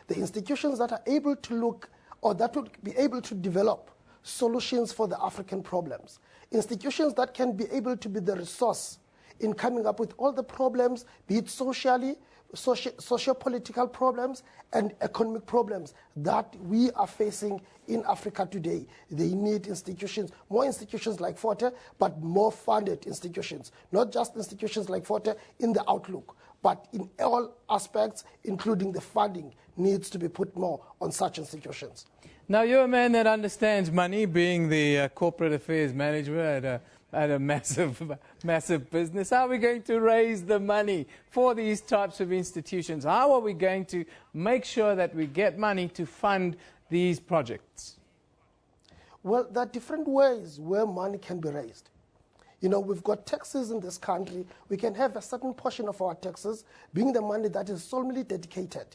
The institutions that are able to look, or that would be able to develop solutions for the African problems. Institutions that can be able to be the resource in coming up with all the problems, be it socio-political problems and economic problems that we are facing in Africa today. They need institutions, more institutions like Fort Hare, but more funded institutions. Not just institutions like Fort Hare in the outlook, but in all aspects, including the funding, needs to be put more on such institutions. Now, you're a man that understands money, being the corporate affairs manager at a massive business. How are we going to raise the money for these types of institutions? How are we going to make sure that we get money to fund these projects? Well, there are different ways where money can be raised. You know, we've got taxes in this country. We can have a certain portion of our taxes being the money that is solely dedicated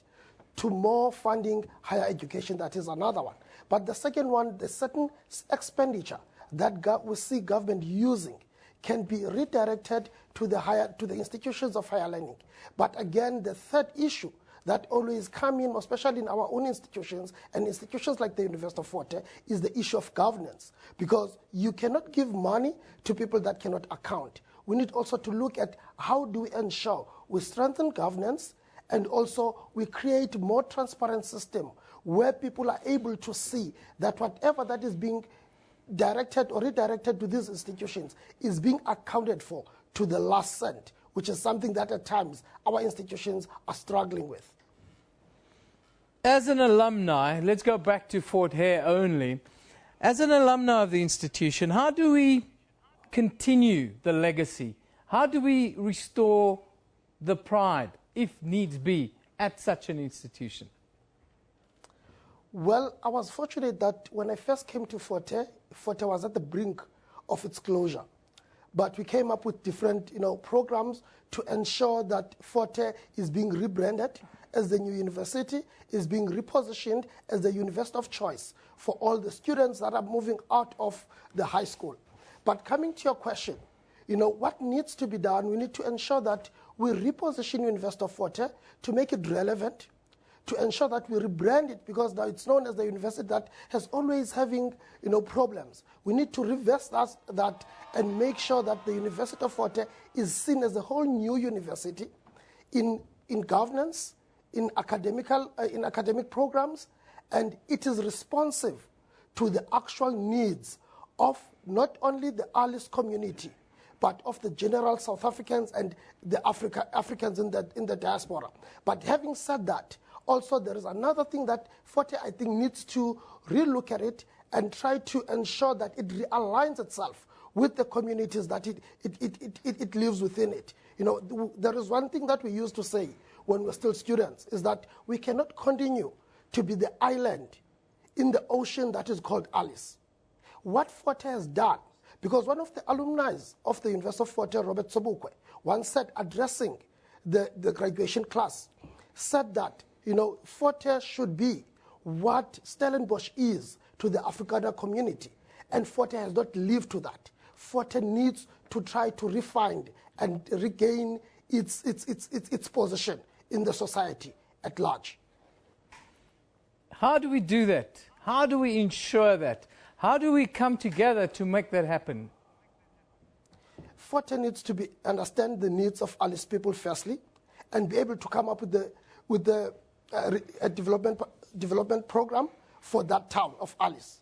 to more funding higher education. That is another one. But the second one, the certain expenditure that we see government using can be redirected to the institutions of higher learning. But again, the third issue that always come in, especially in our own institutions and institutions like the University of Fort Hare, is the issue of governance. Because you cannot give money to people that cannot account. We need also to look at how do we ensure we strengthen governance, and also we create more transparent system where people are able to see that whatever that is being directed or redirected to these institutions is being accounted for to the last cent, which is something that at times our institutions are struggling with. As an alumni, let's go back to Fort Hare only. As an alumni of the institution, how do we continue the legacy? How do we restore the pride, if needs be, at such an institution? Well, I was fortunate that when I first came to Fort Hare was at the brink of its closure. But we came up with different programs to ensure that Fort Hare is being rebranded as the new university, is being repositioned as the university of choice for all the students that are moving out of the high school. But coming to your question, what needs to be done, we need to ensure that we reposition University of Fort Hare to make it relevant, to ensure that we rebrand it, because now it's known as the university that has always having problems. We need to reverse that and make sure that the University of Fort Hare is seen as a whole new university in governance, in academic programs, and it is responsive to the actual needs of not only the Alice community, but of the general South Africans and the Africans in the diaspora. But having said that, also there is another thing that Fort Hare, I think, needs to relook at it and try to ensure that it realigns itself with the communities that it lives within it. There is one thing that we used to say when we were still students, is that we cannot continue to be the island in the ocean that is called Alice. What Fort Hare has done, because one of the alumni of the University of Fort Hare, Robert Sobukwe, once said, addressing the graduation class, said that Fort Hare should be what Stellenbosch is to the Afrikaner community, and Fort Hare has not lived to that. Fort Hare needs to try to refine and regain its position in the society at large. How do we do that? How do we ensure that? How do we come together to make that happen? Fort Hare needs to understand the needs of Alice people firstly, and be able to come up with a development program for that town of Alice.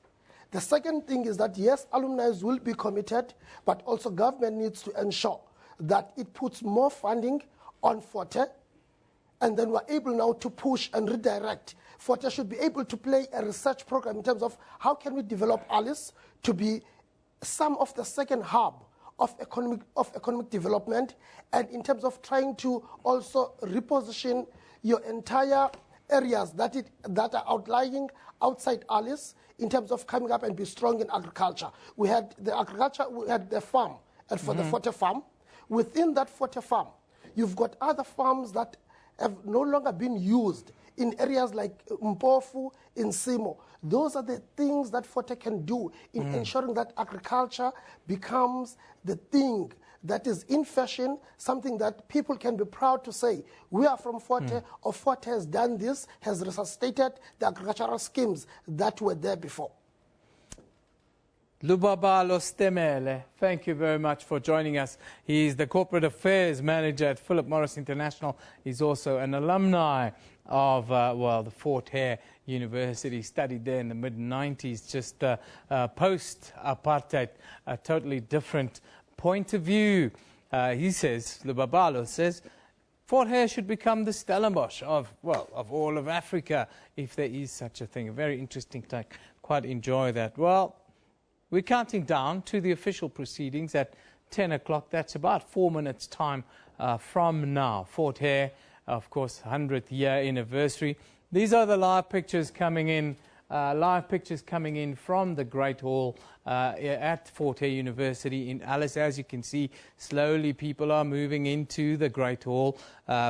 The second thing is that, yes, alumni will be committed, but also government needs to ensure that it puts more funding on Fort Hare, and then we're able now to push and redirect. Fort Hare should be able to play a research program in terms of how can we develop Alice to be some of the second hub of economic development, and in terms of trying to also reposition your entire areas that are outlying outside Alice in terms of coming up and be strong in agriculture. We had the agriculture, we had the farm, and for the Forte farm. Within that Forte farm, you've got other farms that have no longer been used in areas like Mpofu, in Simo. Those are the things that Forte can do in ensuring that agriculture becomes the thing that is in fashion, something that people can be proud to say, we are from Forte, or Forte has done this, has resuscitated the agricultural schemes that were there before. Lubabalo Stemele, thank you very much for joining us. He's the Corporate Affairs Manager at Philip Morris International. He's also an alumni of, the Fort Hare University, studied there in the mid-90s, just post-apartheid, a totally different point of view. He says, Lubabalo says, Fort Hare should become the Stellenbosch of all of Africa, if there is such a thing. A very interesting take. Quite enjoy that. Well, we're counting down to the official proceedings at 10 o'clock. That's about 4 minutes' time from now. Fort Hare, of course, 100th year anniversary. These are the live pictures coming in. From the Great Hall at Fort Hare University in Alice. As you can see, slowly people are moving into the Great Hall.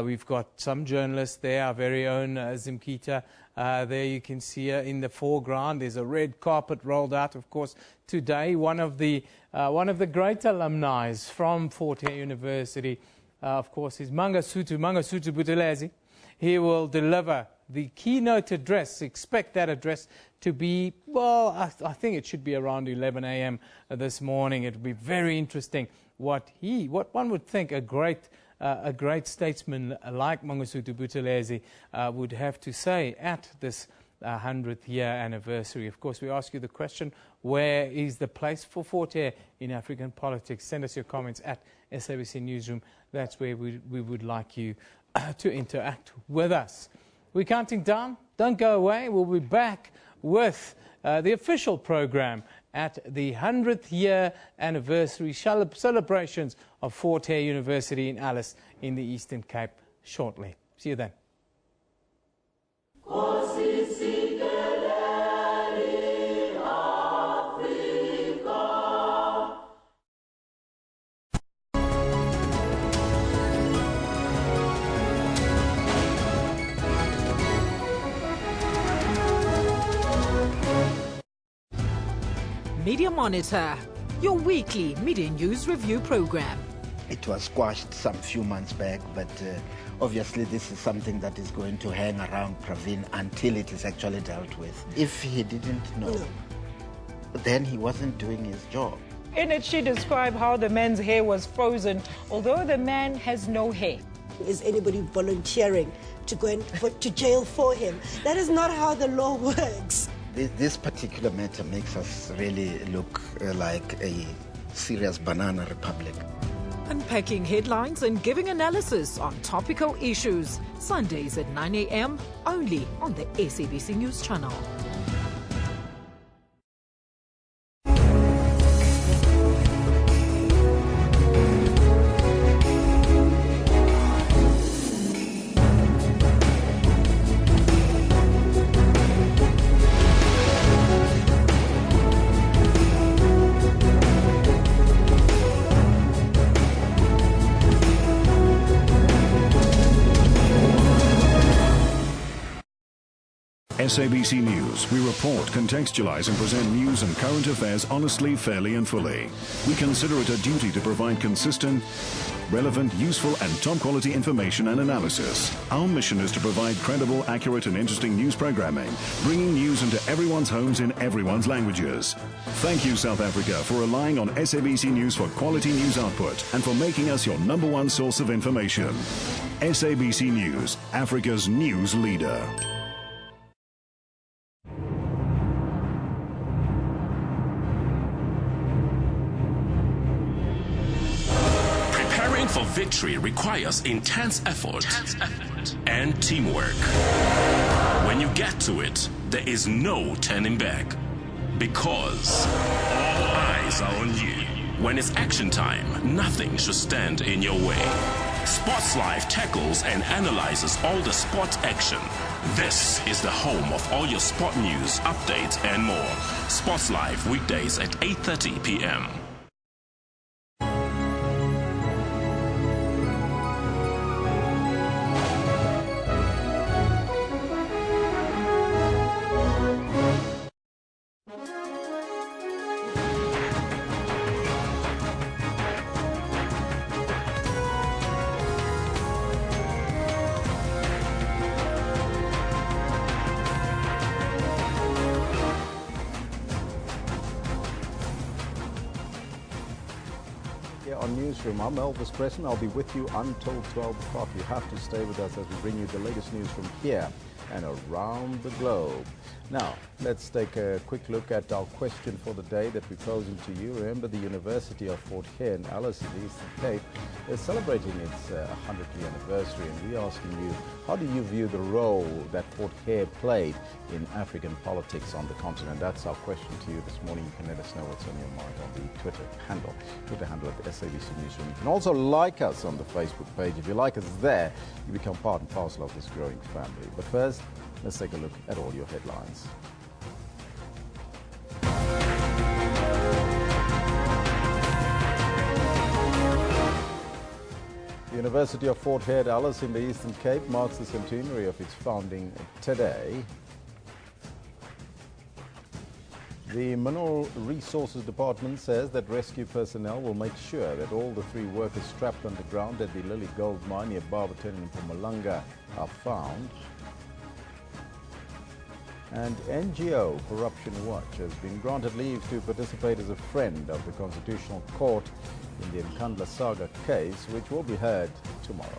We've got some journalists there, our very own Zimkita. There you can see her in the foreground. There's a red carpet rolled out, of course, today. One of the great alumni from Fort Hare University, of course, is Mangasutu Buthelezi. He will deliver the keynote address. Expect that address to be, I think it should be around 11 a.m. this morning. It will be very interesting what one would think a great statesman like Mangasutu Buthelezi would have to say at this 100th year anniversary. Of course, we ask you the question, where is the place for Fort Hare in African politics? Send us your comments at SABC Newsroom. That's where we would like you to interact with us. We're counting down. Don't go away. We'll be back with the official program at the 100th year anniversary celebrations of Fort Hare University in Alice in the Eastern Cape shortly. See you then. Media Monitor, your weekly media news review program. It was squashed some few months back, but obviously this is something that is going to hang around Pravin until it is actually dealt with. If he didn't know, then he wasn't doing his job. In it, she described how the man's hair was frozen, although the man has no hair. Is anybody volunteering to go to jail for him? That is not how the law works. This particular matter makes us really look like a serious banana republic. Unpacking headlines and giving analysis on topical issues. Sundays at 9 a.m. only on the SABC News channel. SABC News. We report, contextualize, and present news and current affairs honestly, fairly, and fully. We consider it a duty to provide consistent, relevant, useful, and top-quality information and analysis. Our mission is to provide credible, accurate, and interesting news programming, bringing news into everyone's homes in everyone's languages. Thank you, South Africa, for relying on SABC News for quality news output and for making us your #1 source of information. SABC News, Africa's news leader. For victory requires intense effort and teamwork. When you get to it, there is no turning back, because all eyes are on you. When it's action time, nothing should stand in your way. Sports Live tackles and analyzes all the sport action. This is the home of all your sport news, updates and more. Sports Live weekdays at 8:30 p.m. On Newsroom, I'm Elvis Preston. I'll be with you until 12 o'clock. You have to stay with us as we bring you the latest news from here and around the globe. Now, let's take a quick look at our question for the day that we're posing to you. Remember, the University of Fort Hare in Alice in the Eastern Cape is celebrating its 100th year anniversary, and we're asking you, how do you view the role that Fort Hare played in African politics on the continent? That's our question to you this morning. You can let us know what's on your mind on the Twitter handle at the SABC Newsroom. You can also like us on the Facebook page. If you like us there, you become part and parcel of this growing family. But first, let's take a look at all your headlines. The University of Fort Hare Alice in the Eastern Cape marks the centenary of its founding today. The Mineral Resources Department says that rescue personnel will make sure that all the 3 workers trapped underground at the Lily Gold Mine near Barberton in Mpumalanga are found. And NGO Corruption Watch has been granted leave to participate as a friend of the Constitutional Court in the Nkandla Saga case, which will be heard tomorrow.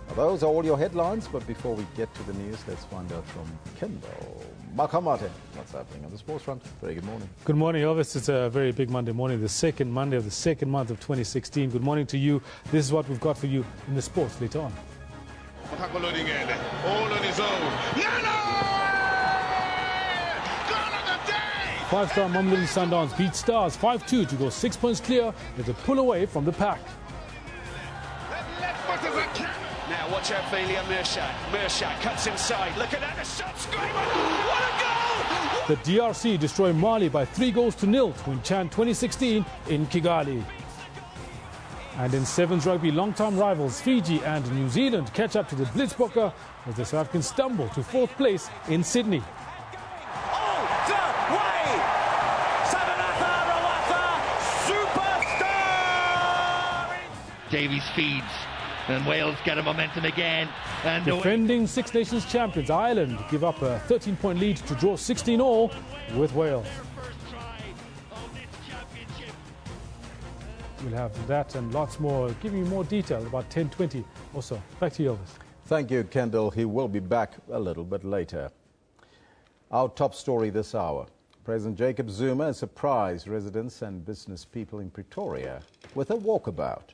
Now, those are all your headlines, but before we get to the news, let's find out from Kendall Makanya what's happening on the sports front. Very good morning. Good morning, Elvis. It's a very big Monday morning, the second Monday of the second month of 2016. Good morning to you. This is what we've got for you in the sports later on. All on his own. Five-star Mamelodi Sundowns beat Stars 5-2 to go 6 points clear as a pull away from the pack. Now watch out for Ilya Mershak. Mershak cuts inside. Look at that, the shot screamer. What a goal! The DRC destroy Mali by 3-0 to win CHAN 2016 in Kigali. And in Sevens rugby, long-time rivals Fiji and New Zealand catch up to the Blitzbokke as the South Africans stumble to 4th place in Sydney. Davies feeds, and Wales get a momentum again. And defending Six Nations champions Ireland give up a 13-point lead to draw 16-all with Wales. We'll have that and lots more, giving you more detail about 10:20 or so. Back to you, Elvis. Thank you, Kendall. He will be back a little bit later. Our top story this hour. President Jacob Zuma has surprised residents and business people in Pretoria with a walkabout.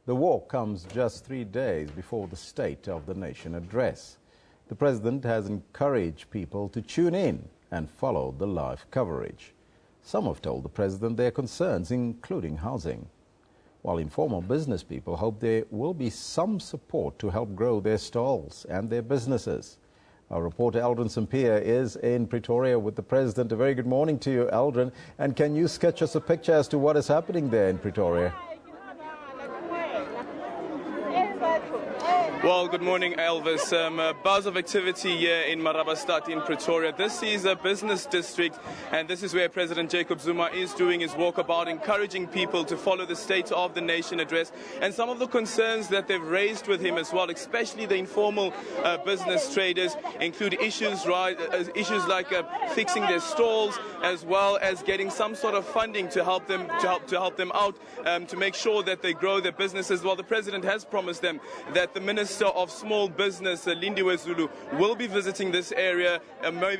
The walk comes just 3 days before the State of the Nation address. The president has encouraged people to tune in and follow the live coverage. Some have told the president their concerns, including housing, while informal business people hope there will be some support to help grow their stalls and their businesses. Our reporter Eldrin Sampear is in Pretoria with the president. A very good morning to you, Eldrin. And can you sketch us a picture as to what is happening there in Pretoria? Well, good morning, Elvis. A buzz of activity here in Marabastad in Pretoria. This is a business district, and this is where President Jacob Zuma is doing his walkabout, encouraging people to follow the State of the Nation address and some of the concerns that they've raised with him as well, especially the informal business traders, include issues like fixing their stalls, as well as getting some sort of funding to help them out, to make sure that they grow their businesses. Well, the president has promised them that the Minister of Small Business, Lindiwe Zulu, will be visiting this area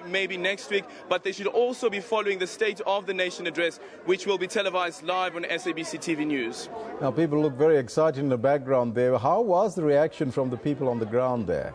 maybe next week, but they should also be following the State of the Nation address, which will be televised live on SABC TV News. Now, people look very excited in the background there. How was the reaction from the people on the ground there?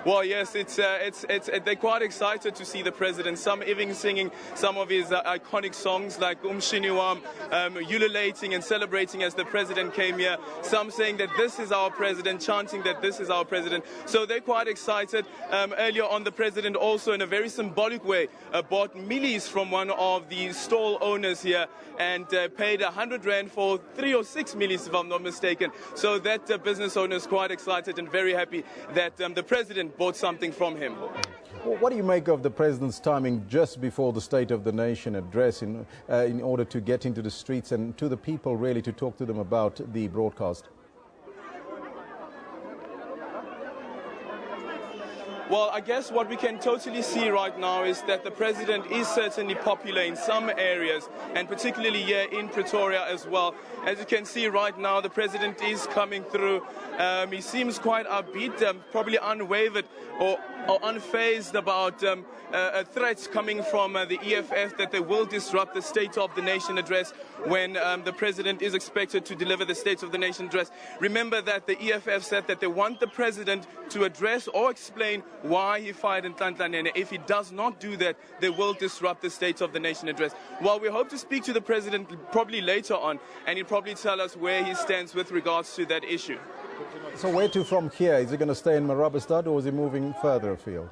Well, yes, they're quite excited to see the president. Some even singing some of his iconic songs like Umshiniwam, ululating and celebrating as the president came here. Some saying that this is our president, chanting that this is our president. So they're quite excited. Earlier on, the president also, in a very symbolic way, bought millies from one of the stall owners here and paid 100 Rand for 3 or 6 millies, if I'm not mistaken. So that business owner is quite excited and very happy that the president bought something from him. Well, what do you make of the president's timing just before the State of the Nation address in order to get into the streets and to the people, really, to talk to them about the broadcast? Well, I guess what we can totally see right now is that the president is certainly popular in some areas, and particularly here in Pretoria as well. As you can see right now, the president is coming through. He seems quite upbeat, probably unwavered or unfazed about threats coming from the EFF that they will disrupt the State of the Nation address when the president is expected to deliver the State of the Nation address. Remember that the EFF said that they want the president to address or explain why he fired in Nhlanhla. If he does not do that, they will disrupt the State of the Nation address. Well, we hope to speak to the president probably later on, and he'll probably tell us where he stands with regards to that issue. So where to from here? Is he going to stay in Marabastad or is he moving further afield?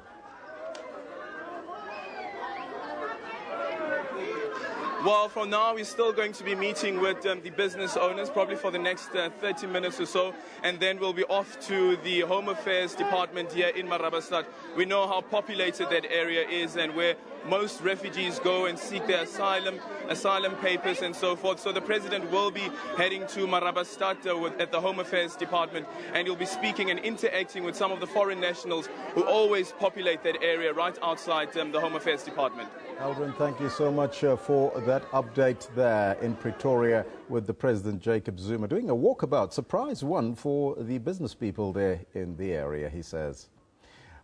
Well, for now, we're still going to be meeting with the business owners, probably for the next 30 minutes or so, and then we'll be off to the Home Affairs Department here in Marabastad. We know how populated that area is and where most refugees go and seek their asylum papers and so forth. So the president will be heading to Marabastad at the Home Affairs Department, and he'll be speaking and interacting with some of the foreign nationals who always populate that area right outside the Home Affairs Department. Aldrin, thank you so much for that update there in Pretoria with the President Jacob Zuma doing a walkabout. Surprise one for the business people there in the area, he says.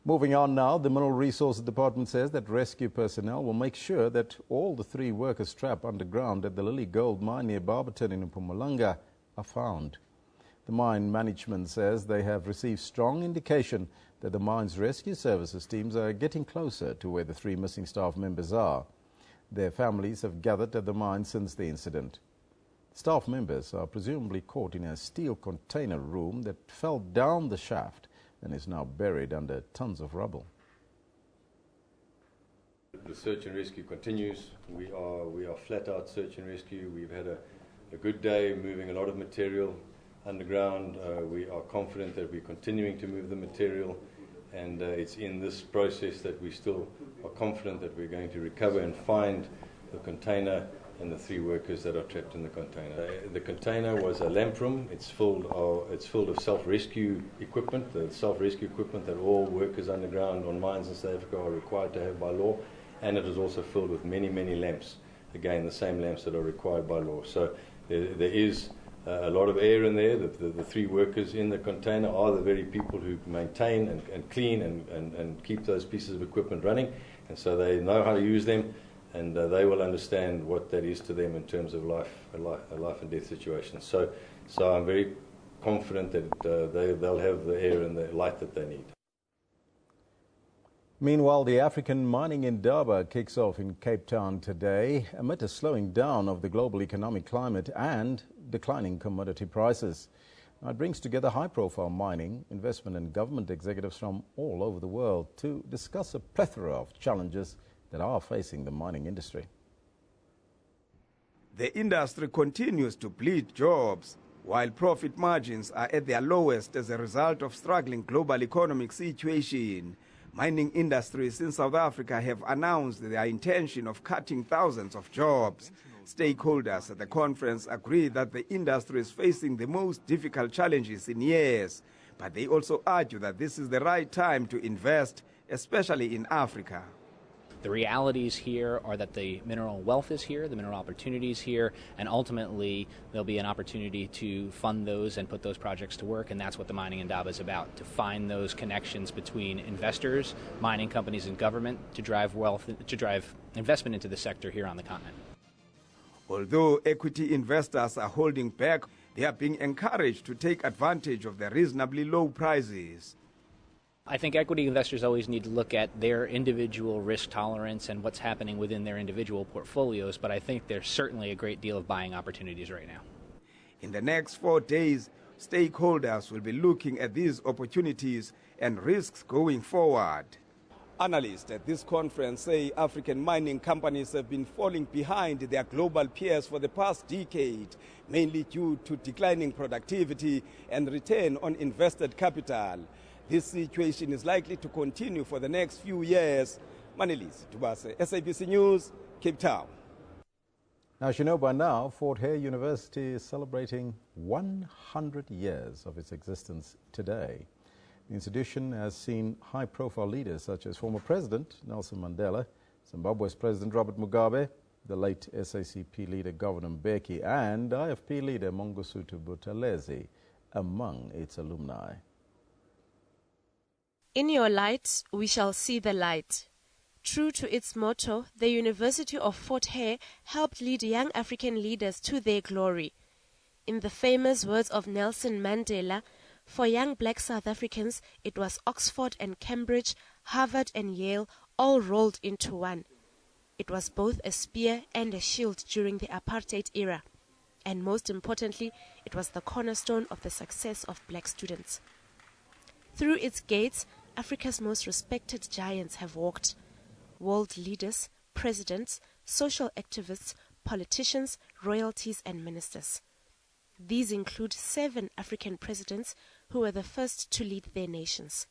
Moving on now, the Mineral Resources Department says that rescue personnel will make sure that all the 3 workers trapped underground at the Lily Gold mine near Barberton in Mpumalanga are found. The mine management says they have received strong indication that the mine's rescue services teams are getting closer to where the 3 missing staff members are. Their families have gathered at the mine since the incident. Staff members are presumably caught in a steel container room that fell down the shaft and is now buried under tons of rubble. The search and rescue continues. We are flat out search and rescue. We've had a good day moving a lot of material underground. We are confident that we're continuing to move the material, and it's in this process that we still are confident that we're going to recover and find the container and the 3 workers that are trapped in the container. The container was a lamp room. It's filled of self-rescue equipment, the self-rescue equipment that all workers underground on mines in South Africa are required to have by law, and it is also filled with many, many lamps, again the same lamps that are required by law. So there is a lot of air in there. The 3 workers in the container are the very people who maintain and clean and keep those pieces of equipment running, and so they know how to use them, and they will understand what that is to them in terms of a life and death situation. So I'm very confident that they'll have the air and the light that they need. Meanwhile, the African mining Indaba kicks off in Cape Town today amid a slowing down of the global economic climate and declining commodity prices. Now, it brings together high-profile mining, investment and government executives from all over the world to discuss a plethora of challenges that are facing the mining industry. The industry continues to bleed jobs, while profit margins are at their lowest as a result of struggling global economic situation. Mining industries in South Africa have announced their intention of cutting thousands of jobs. Stakeholders at the conference agree that the industry is facing the most difficult challenges in years, but they also argue that this is the right time to invest, especially in Africa. The realities here are that the mineral wealth is here, the mineral opportunity is here, and ultimately there'll be an opportunity to fund those and put those projects to work, and that's what the Mining Indaba is about, to find those connections between investors, mining companies, and government to drive wealth, to drive investment into the sector here on the continent. Although equity investors are holding back, they are being encouraged to take advantage of the reasonably low prices. I think equity investors always need to look at their individual risk tolerance and what's happening within their individual portfolios, but I think there's certainly a great deal of buying opportunities right now. In the next 4 days, stakeholders will be looking at these opportunities and risks going forward. Analysts at this conference say African mining companies have been falling behind their global peers for the past decade, mainly due to declining productivity and return on invested capital. This situation is likely to continue for the next few years. Manelisi Dubase, SABC News, Cape Town. Now, as you know by now, Fort Hare University is celebrating 100 years of its existence today. The institution has seen high-profile leaders such as former President Nelson Mandela, Zimbabwe's President Robert Mugabe, the late SACP leader Governor Mbeki, and IFP leader Mangosuthu Buthelezi among its alumni. In your light, we shall see the light. True to its motto, the University of Fort Hare helped lead young African leaders to their glory. In the famous words of Nelson Mandela, for young black South Africans, it was Oxford and Cambridge, Harvard and Yale, all rolled into one. It was both a spear and a shield during the apartheid era. And most importantly, it was the cornerstone of the success of black students. Through its gates, Africa's most respected giants have walked. World leaders, presidents, social activists, politicians, royalties and ministers. These include 7 African presidents who were the first to lead their nations.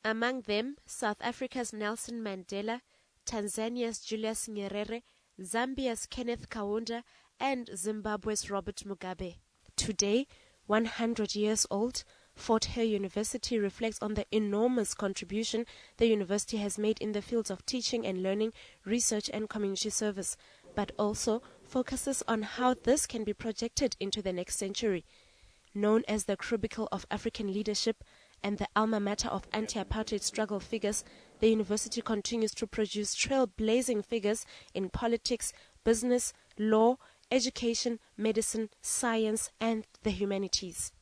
Among them, South Africa's Nelson Mandela, Tanzania's Julius Nyerere, Zambia's Kenneth Kaunda, and Zimbabwe's Robert Mugabe. Today, 100 years old, Fort Hare University reflects on the enormous contribution the university has made in the fields of teaching and learning, research and community service, but also focuses on how this can be projected into the next century. Known as the Crucible of African Leadership and the alma mater of anti-apartheid struggle figures, the university continues to produce trailblazing figures in politics, business, law, education, medicine, science, and the humanities.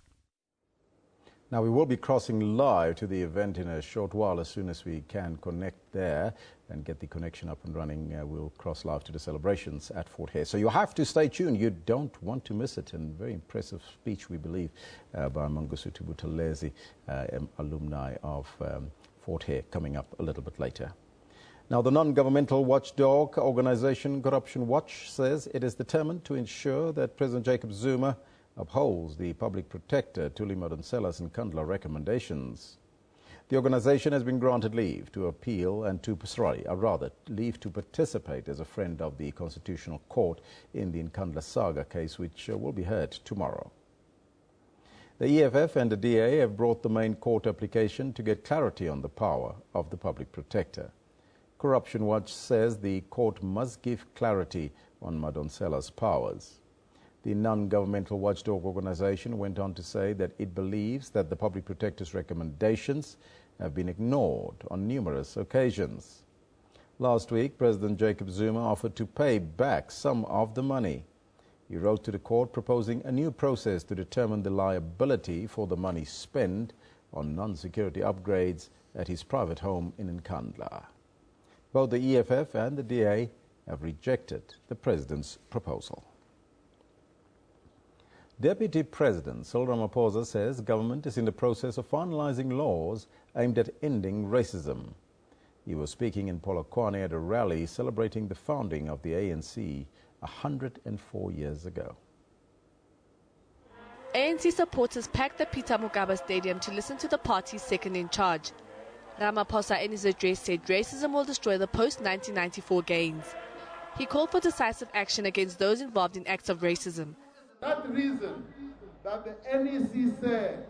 Now, we will be crossing live to the event in a short while. As soon as we can connect there and get the connection up and running, we'll cross live to the celebrations at Fort Hare. So you have to stay tuned. You don't want to miss it. And very impressive speech, we believe, by Mangosuthu Buthelezi, alumni of Fort Hare, coming up a little bit later. Now, the non-governmental watchdog organization Corruption Watch says it is determined to ensure that President Jacob Zuma upholds the public protector Thuli Madonsela's Nkandla recommendations. The organization has been granted leave to appeal and leave to participate as a friend of the Constitutional Court in the Nkandla saga case, which will be heard tomorrow. The EFF and the DA have brought the main court application to get clarity on the power of the public protector. Corruption Watch says the court must give clarity on Madonsela's powers. The non-governmental watchdog organization went on to say that it believes that the public protector's recommendations have been ignored on numerous occasions. Last week, President Jacob Zuma offered to pay back some of the money. He wrote to the court proposing a new process to determine the liability for the money spent on non-security upgrades at his private home in Nkandla. Both the EFF and the DA have rejected the president's proposal. Deputy President Cyril Ramaphosa says government is in the process of finalizing laws aimed at ending racism. He was speaking in Polokwane at a rally celebrating the founding of the ANC 104 years ago. ANC supporters packed the Peter Mokaba Stadium to listen to the party's second in charge. Ramaphosa in his address said racism will destroy the post-1994 gains. He called for decisive action against those involved in acts of racism. That reason that the NEC said,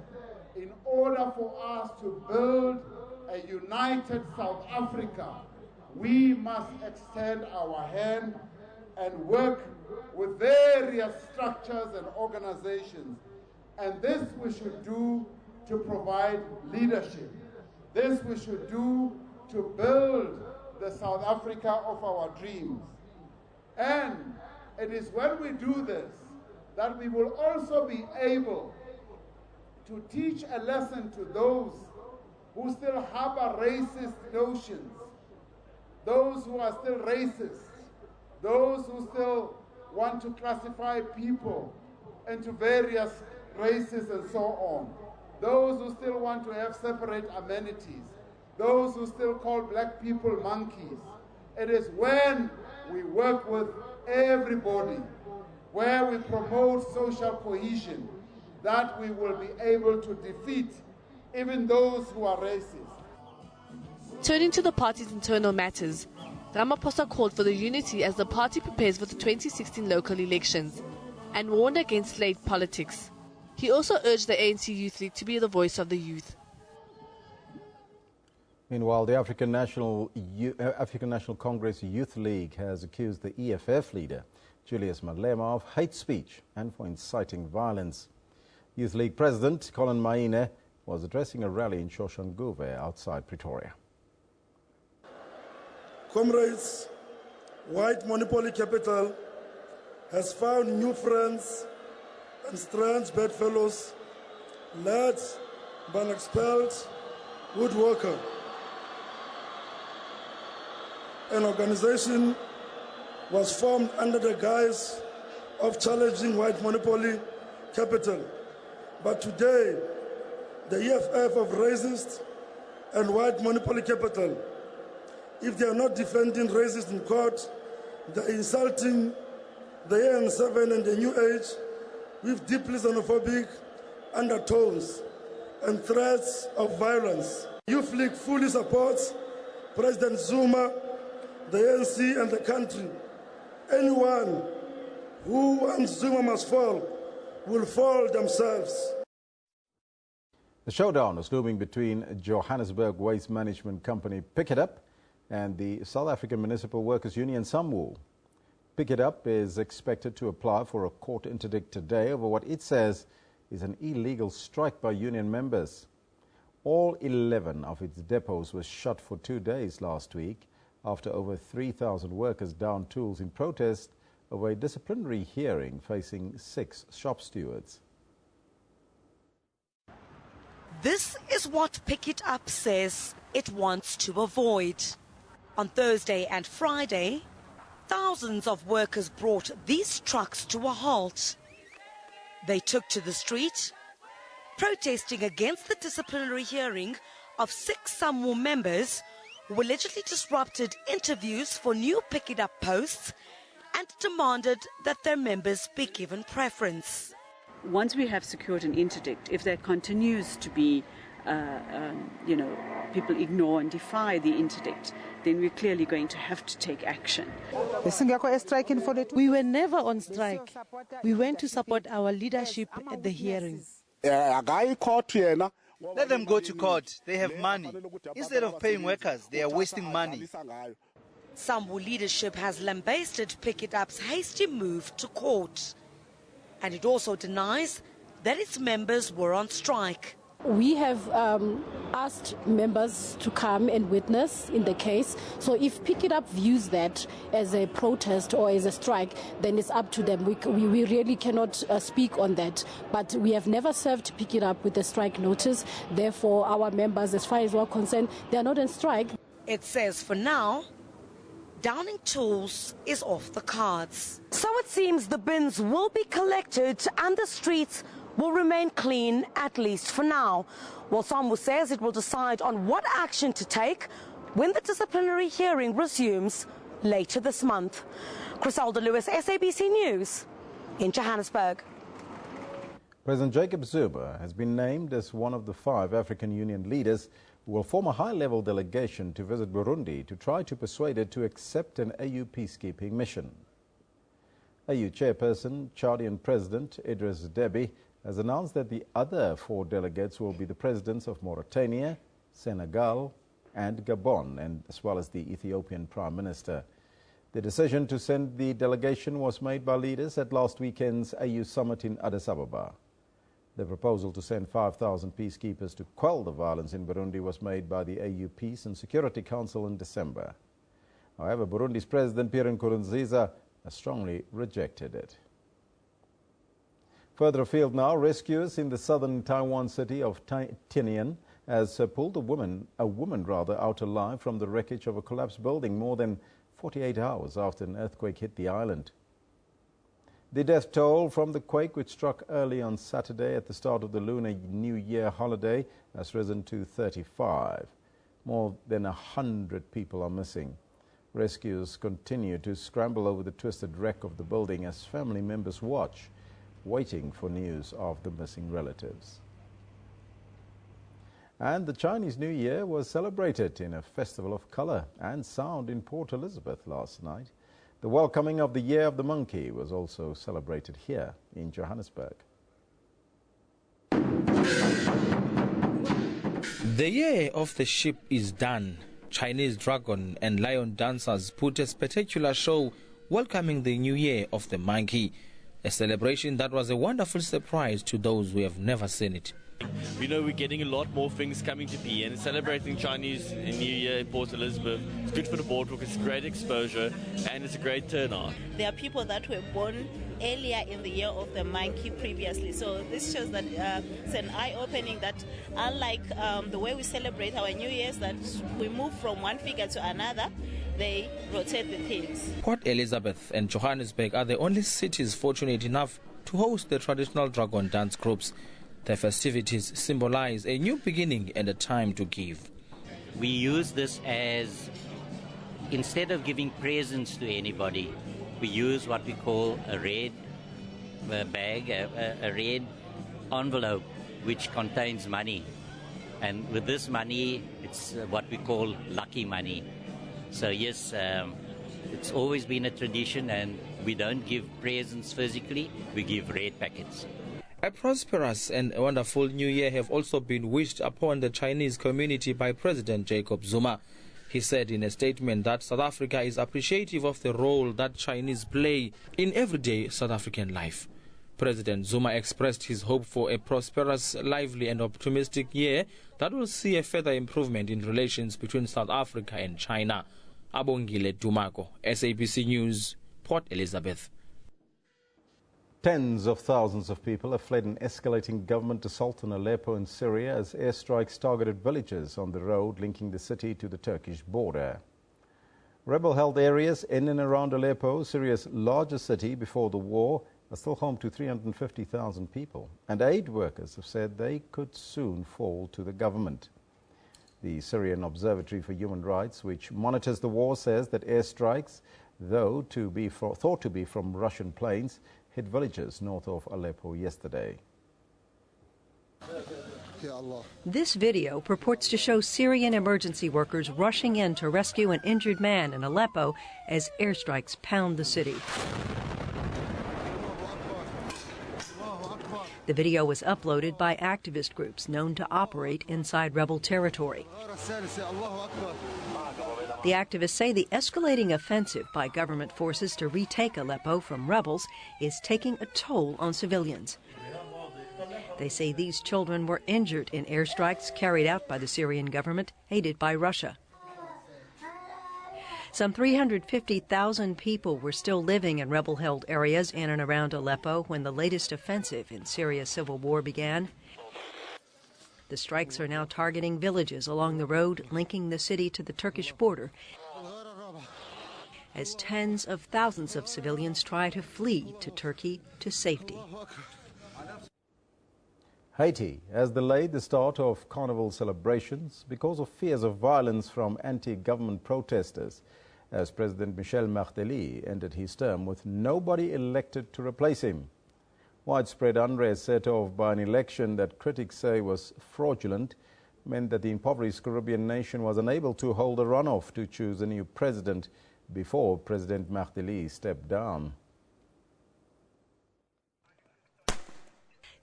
in order for us to build a united South Africa, we must extend our hand and work with various structures and organizations. And this we should do to provide leadership. This we should do to build the South Africa of our dreams. And it is when we do this that we will also be able to teach a lesson to those who still harbor racist notions, those who are still racist, those who still want to classify people into various races and so on, those who still want to have separate amenities, those who still call black people monkeys. It is when we work with everybody, where we promote social cohesion, that we will be able to defeat even those who are racist. Turning to the party's internal matters, Ramaphosa called for the unity as the party prepares for the 2016 local elections and warned against late politics. He also urged the ANC Youth League to be the voice of the youth. Meanwhile, the African National Congress Youth League has accused the EFF leader, Julius Malema, of hate speech and for inciting violence. Youth League President Colin Maine was addressing a rally in Shoshanguve outside Pretoria. Comrades, white monopoly capital has found new friends and strange bedfellows led by an expelled woodworker. An organization was formed under the guise of challenging white monopoly capital. But today, the EFF of racist and white monopoly capital, if they are not defending racists in court, they are insulting the AN7 and the New Age with deeply xenophobic undertones and threats of violence. Youth League fully supports President Zuma, the ANC and the country. Anyone who wants Zuma must fall will fall themselves. The showdown is looming between Johannesburg waste management company Pikitup and the South African Municipal Workers Union SAMWU. Pikitup is expected to apply for a court interdict today over what it says is an illegal strike by union members. All 11 of its depots were shut for 2 days last week after over 3,000 workers downed tools in protest over a disciplinary hearing facing 6 shop stewards. This is what Pikitup says it wants to avoid. On Thursday and Friday, thousands of workers brought these trucks to a halt. They took to the street, protesting against the disciplinary hearing of 6 SAMWU members who allegedly disrupted interviews for new Pikitup posts and demanded that their members be given preference. Once we have secured an interdict, if there continues to be, people ignore and defy the interdict, then we're clearly going to have to take action. We were never on strike. We went to support our leadership at the hearing. Let them go to court. They have money. Instead of paying workers, they are wasting money. SAMWU leadership has lambasted Pikitup's hasty move to court. And it also denies that its members were on strike. We have asked members to come and witness in the case. So if Pikitup views that as a protest or as a strike, then it's up to them. We really cannot speak on that. But we have never served Pikitup with a strike notice. Therefore, our members, as far as we're concerned, they are not on strike. It says for now, downing tools is off the cards. So it seems the bins will be collected and the streets will remain clean, at least for now. Well, SAMWU says it will decide on what action to take when the disciplinary hearing resumes later this month. Criselda Lewis, SABC News in Johannesburg. President Jacob Zuma has been named as one of the 5 African Union leaders who will form a high-level delegation to visit Burundi to try to persuade it to accept an AU peacekeeping mission. AU chairperson, Chadian President Idris Deby has announced that the other 4 delegates will be the presidents of Mauritania, Senegal and Gabon, and as well as the Ethiopian Prime Minister. The decision to send the delegation was made by leaders at last weekend's AU summit in Addis Ababa. The proposal to send 5,000 peacekeepers to quell the violence in Burundi was made by the AU Peace and Security Council in December. However, Burundi's President Pierre Nkurunziza has strongly rejected it. Further afield now, rescuers in the southern Taiwan city of Tinian has pulled a woman out alive from the wreckage of a collapsed building more than 48 hours after an earthquake hit the island. The death toll from the quake, which struck early on Saturday at the start of the Lunar New Year holiday, has risen to 35. More than 100 people are missing. Rescuers continue to scramble over the twisted wreck of the building as family members watch, waiting for news of the missing relatives. And the Chinese New Year was celebrated in a festival of color and sound in Port Elizabeth last night. The welcoming of the Year of the Monkey was also celebrated here in Johannesburg. The Year of the Sheep is done. Chinese dragon and lion dancers put a spectacular show welcoming the New Year of the Monkey, a celebration that was a wonderful surprise to those who have never seen it. We know we're getting a lot more things coming to be, and celebrating Chinese New Year in Port Elizabeth, it's good for the boardwalk, it's great exposure, and it's a great turnout. There are people that were born earlier in the Year of the Monkey previously, so this shows that it's an eye-opening that unlike the way we celebrate our New Year's, that we move from one figure to another, they rotate the themes. Port Elizabeth and Johannesburg are the only cities fortunate enough to host the traditional dragon dance groups. The festivities symbolize a new beginning and a time to give. We use this as, instead of giving presents to anybody, we use what we call a red bag, a red envelope, which contains money. And with this money, it's what we call lucky money. So yes, it's always been a tradition, and we don't give presents physically, we give red packets. A prosperous and wonderful New Year have also been wished upon the Chinese community by President Jacob Zuma. He said in a statement that South Africa is appreciative of the role that Chinese play in everyday South African life. President Zuma expressed his hope for a prosperous, lively and optimistic year that will see a further improvement in relations between South Africa and China. Abongile Dumako, SABC News, Port Elizabeth. Tens of thousands of people have fled an escalating government assault on Aleppo in Syria as airstrikes targeted villages on the road linking the city to the Turkish border. Rebel-held areas in and around Aleppo, Syria's largest city before the war, are still home to 350,000 people, and aid workers have said they could soon fall to the government. The Syrian Observatory for Human Rights, which monitors the war, says that airstrikes, though thought to be from Russian planes, hit villages north of Aleppo yesterday. This video purports to show Syrian emergency workers rushing in to rescue an injured man in Aleppo as airstrikes pound the city. The video was uploaded by activist groups known to operate inside rebel territory. The activists say the escalating offensive by government forces to retake Aleppo from rebels is taking a toll on civilians. They say these children were injured in airstrikes carried out by the Syrian government, aided by Russia. Some 350,000 people were still living in rebel-held areas in and around Aleppo when the latest offensive in Syria's civil war began. The strikes are now targeting villages along the road linking the city to the Turkish border, as tens of thousands of civilians try to flee to Turkey to safety. Haiti has delayed the start of carnival celebrations because of fears of violence from anti-government protesters, as President Michel Martelly ended his term with nobody elected to replace him. Widespread unrest set off by an election that critics say was fraudulent meant that the impoverished Caribbean nation was unable to hold a runoff to choose a new president before President Martelly stepped down.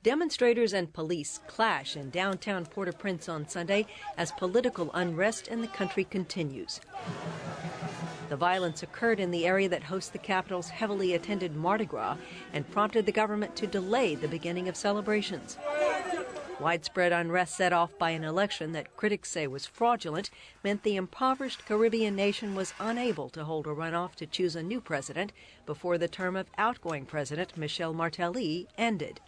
Demonstrators and police clash in downtown Port-au-Prince on Sunday as political unrest in the country continues. The violence occurred in the area that hosts the capital's heavily attended Mardi Gras and prompted the government to delay the beginning of celebrations. Widespread unrest set off by an election that critics say was fraudulent meant the impoverished Caribbean nation was unable to hold a runoff to choose a new president before the term of outgoing President Michel Martelly ended.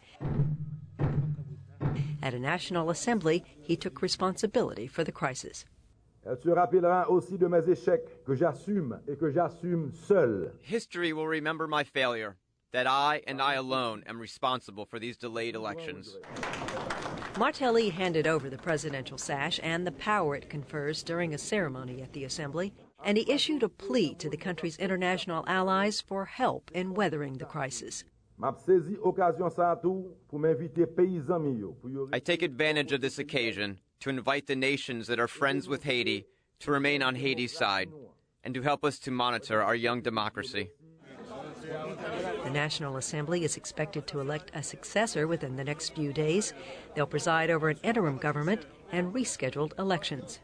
At a National Assembly, he took responsibility for the crisis. Elle se rappellera aussi de mes échecs que j'assume et que j'assume seul. History will remember my failure, that I and I alone am responsible for these delayed elections. Martelly handed over the presidential sash and the power it confers during a ceremony at the Assembly, and he issued a plea to the country's international allies for help in weathering the crisis. I take advantage of this occasion to invite the nations that are friends with Haiti to remain on Haiti's side and to help us to monitor our young democracy. The National Assembly is expected to elect a successor within the next few days. They'll preside over an interim government and rescheduled elections.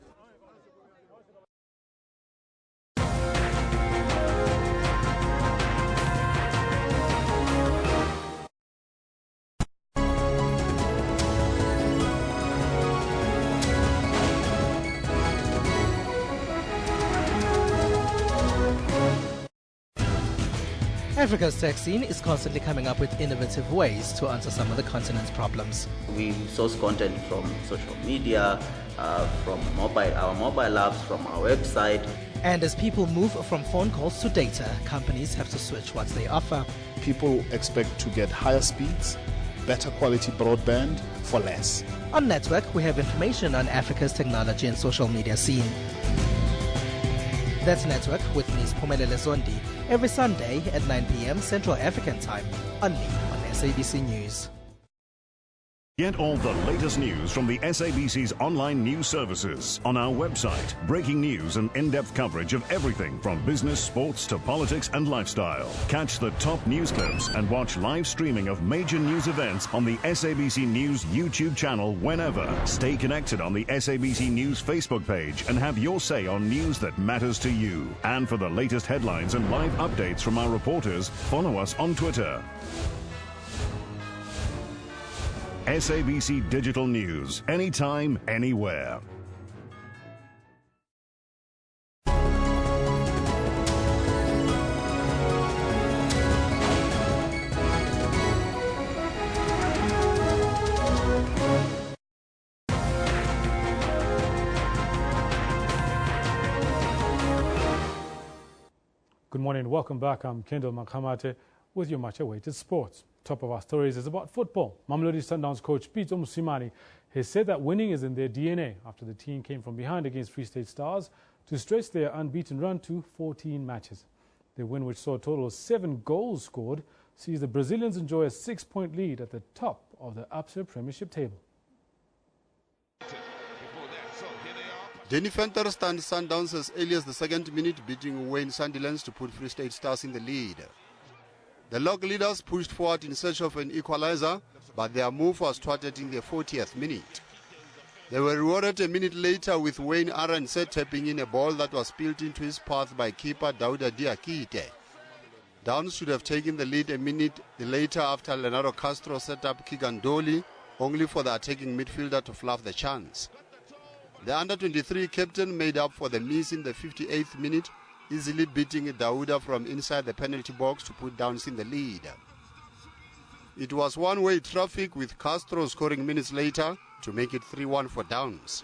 Africa's tech scene is constantly coming up with innovative ways to answer some of the continent's problems. We source content from social media, from our mobile apps, from our website. And as people move from phone calls to data, companies have to switch what they offer. People expect to get higher speeds, better quality broadband for less. On Network, we have information on Africa's technology and social media scene. That's Network with me, Phumelele Zondi, every Sunday at 9 p.m. Central African Time, only on SABC News. Get all the latest news from the SABC's online news services on our website. Breaking news and in-depth coverage of everything from business, sports to politics and lifestyle. Catch the top news clips and watch live streaming of major news events on the SABC News YouTube channel whenever. Stay connected on the SABC News Facebook page and have your say on news that matters to you. And for the latest headlines and live updates from our reporters, follow us on Twitter. SABC Digital News, anytime, anywhere. Good morning and welcome back. I'm Kendall Makamate with your much-awaited sports. Top of our stories is about football. Mamelodi Sundowns coach Peter Musimani has said that winning is in their DNA after the team came from behind against Free State Stars to stretch their unbeaten run to 14 matches. The win, which saw a total of 7 goals scored, sees the Brazilians enjoy a 6-point lead at the top of the Absa Premiership table. Danny Fenter stands Sundowns as early as the second minute, beating Wayne Sunderlands to put Free State Stars in the lead. The log leaders pushed forward in search of an equalizer, but their move was thwarted in the 40th minute. They were rewarded a minute later with Wayne Arendse tapping in a ball that was spilled into his path by keeper Dauda Diakite. Downs should have taken the lead a minute later after Leonardo Castro set up Kigandoli, only for the attacking midfielder to fluff the chance. The under-23 captain made up for the miss in the 58th minute, easily beating Dauda from inside the penalty box to put Downs in the lead. It was one-way traffic, with Castro scoring minutes later to make it 3-1 for Downs.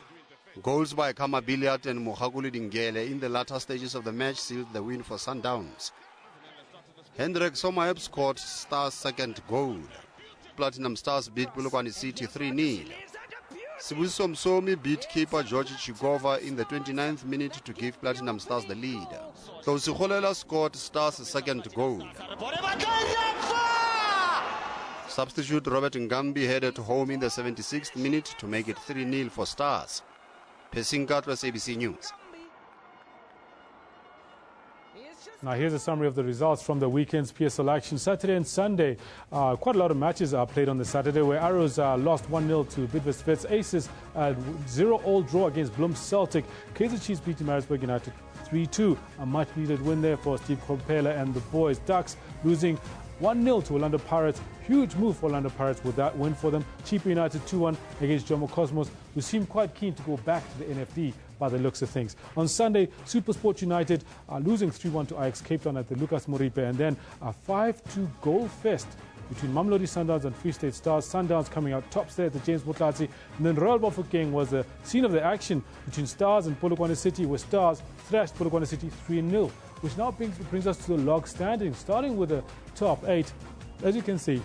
Goals by Kama Billiard and Mohagulu Dingele in the latter stages of the match sealed the win for Sundowns. Hendrik Somaeb scored Stars' second goal. Platinum Stars beat Polokwane City 3-0. Sibusiso Msomi beat keeper George Chigova in the 29th minute to give Platinum Stars the lead. Kausikholela scored Stars' second goal. Substitute Robert Ngambi headed home in the 76th minute to make it 3-0 for Stars. Pesinkat, SABC News. Now here's a summary of the results from the weekend's PSL action. Saturday and Sunday, quite a lot of matches are played on the Saturday, where Arrows lost 1-0 to Bidvest Vets. Aces 0-0 draw against Bloem Celtic. Kaizer Chiefs beat Maritzburg United 3-2. A much-needed win there for Steve Kopela and the boys. Ducks losing 1-0 to Orlando Pirates. Huge move for Orlando Pirates with that win for them. Chipa United 2-1 against Jomo Cosmos, who seem quite keen to go back to the NFD by the looks of things. On Sunday, SuperSport United are losing 3-1 to Ajax Cape Town at the Lucas Moripe, and then a 5-2 goal fest between Mamelodi Sundowns and Free State Stars. Sundowns coming out tops there at the James Motlatsi. And then Royal Bafokeng was the scene of the action between Stars and Polokwane City, where Stars thrashed Polokwane City 3-0, which now brings us to the log standing, starting with the top 8. As you can see,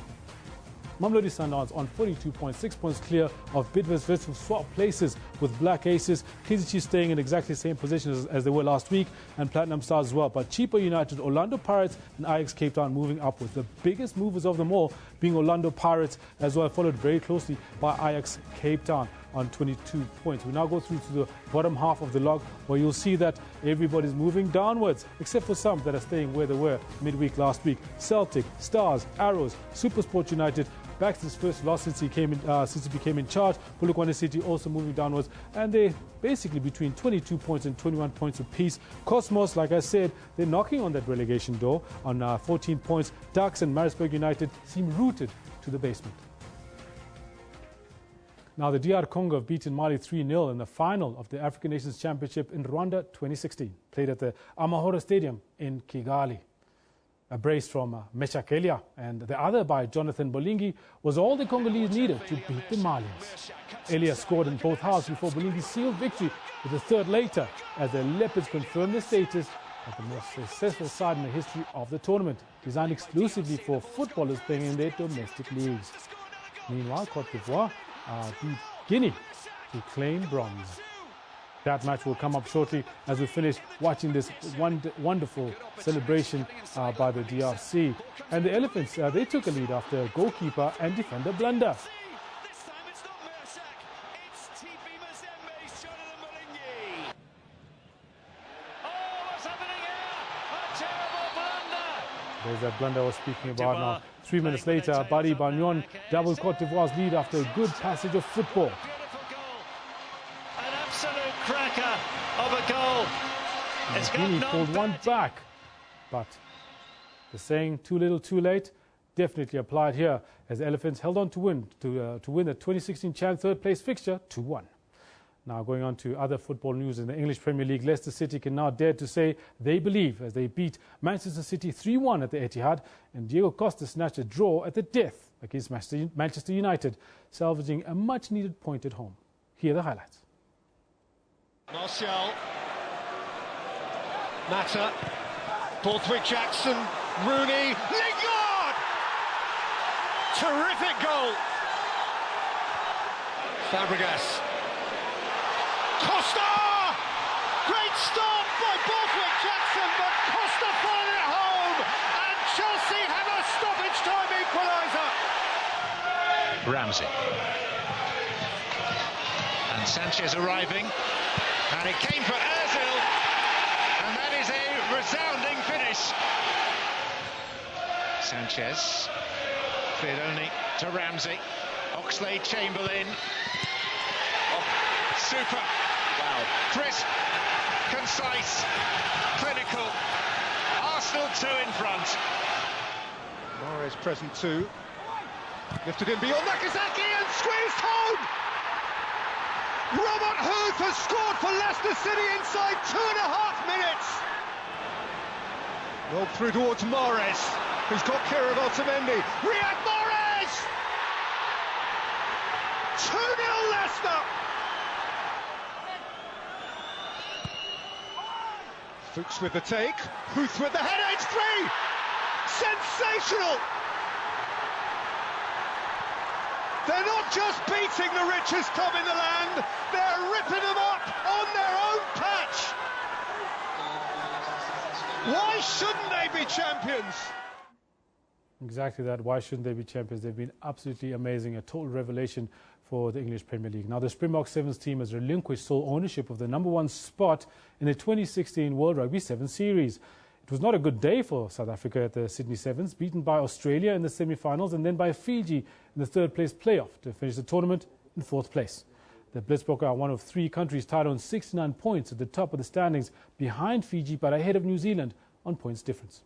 Mamelodi Sundowns on 42 points, 6 points clear of Bidvest, who swap places with Black Aces. KZG staying in exactly the same position as they were last week, and Platinum Stars as well. But Chipa United, Orlando Pirates and Ajax Cape Town moving upwards. The biggest movers of them all being Orlando Pirates as well, followed very closely by Ajax Cape Town on 22 points. We now go through to the bottom half of the log, where you'll see that everybody's moving downwards, except for some that are staying where they were midweek last week. Celtic, Stars, Arrows, Supersport United, back to his first loss since he became in charge. Polokwane City also moving downwards, and they're basically between 22 points and 21 points apiece. Cosmos, like I said, they're knocking on that relegation door on 14 points. Ducks and Maritzburg United seem rooted to the basement. Now, the DR Congo have beaten Mali 3-0 in the final of the African Nations Championship in Rwanda 2016, played at the Amahoro Stadium in Kigali. A brace from Meshakelia and the other by Jonathan Bolingi was all the Congolese needed to beat the Malians. Elia scored in both halves before Bolingi sealed victory with a third later, as the Leopards confirmed their status as the most successful side in the history of the tournament, designed exclusively for footballers playing in their domestic leagues. Meanwhile, Cote d'Ivoire beat Guinea to claim bronze. That match will come up shortly as we finish watching this wonderful celebration by the DRC. And the Elephants, they took a lead after a goalkeeper and defender blunder. There's that blunder I was speaking about now. 3 minutes later, Bari Bagnon doubled Cote d'Ivoire's lead after a good passage of football. Cracker of a goal. And Guinea pulled one back, but the saying "too little, too late" definitely applied here, as the Elephants held on to win the 2016 Champ third place fixture 2-1. Now, going on to other football news in the English Premier League, Leicester City can now dare to say they believe, as they beat Manchester City 3-1 at the Etihad, and Diego Costa snatched a draw at the death against Manchester United, salvaging a much-needed point at home. Here are the highlights. Martial, Mata, Borthwick Jackson, Rooney, Lingard! Terrific goal! Fabregas, Costa! Great start by Borthwick Jackson, but Costa followed it home, and Chelsea have a stoppage time equaliser. Ramsey. And Sanchez arriving. And it came for Ozil, and that is a resounding finish. Sanchez cleared only to Ramsey. Oxlade-Chamberlain. Oh, super. Wow. Crisp, concise, clinical. Arsenal 2 in front. Mahrez present too. Lifted in beyond Nakazaki and squeezed home. Robert Huth has scored for Leicester City inside 2.5 minutes. Rolled through towards Mahrez, who's got care of Otamendi. Riyad Mahrez! 2-0 Leicester! Fuchs with the take, Huth with the header, it's 3! Sensational! They're not just beating the richest club in the land, they're ripping them up on their own patch. Why shouldn't they be champions? Exactly that. Why shouldn't they be champions? They've been absolutely amazing, a total revelation for the English Premier League. Now, the Springbok Sevens team has relinquished sole ownership of the #1 spot in the 2016 World Rugby Sevens series. It was not a good day for South Africa at the Sydney Sevens, beaten by Australia in the semi-finals and then by Fiji in the third-place playoff to finish the tournament in 4th place. The Blitzbokke are one of 3 countries tied on 69 points at the top of the standings, behind Fiji but ahead of New Zealand on points difference.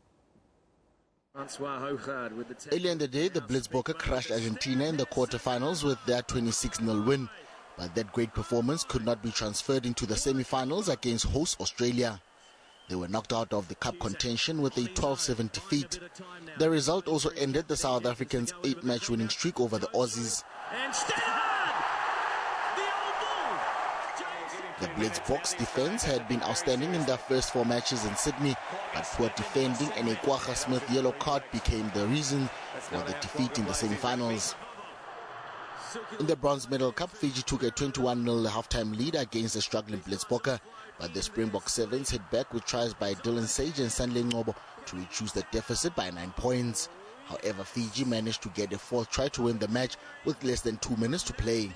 Earlier in the day, the Blitzbokke crushed Argentina in the quarterfinals with their 26-0 win. But that great performance could not be transferred into the semi-finals against host Australia. They were knocked out of the cup contention with a 12-7 defeat. The result also ended the South Africans' 8-match winning streak over the Aussies. The Blitzboks defense had been outstanding in their first 4 matches in Sydney, but poor defending and a Kwagga Smith yellow card became the reason for the defeat in the semi-finals. In the Bronze Medal Cup, Fiji took a 21-0 halftime lead against the struggling Blitzbokke, but the Springbok Sevens hit back with tries by Dylan Sage and Sanle Ngobo to reduce the deficit by 9 points. However, Fiji managed to get a 4th try to win the match with less than 2 minutes to play.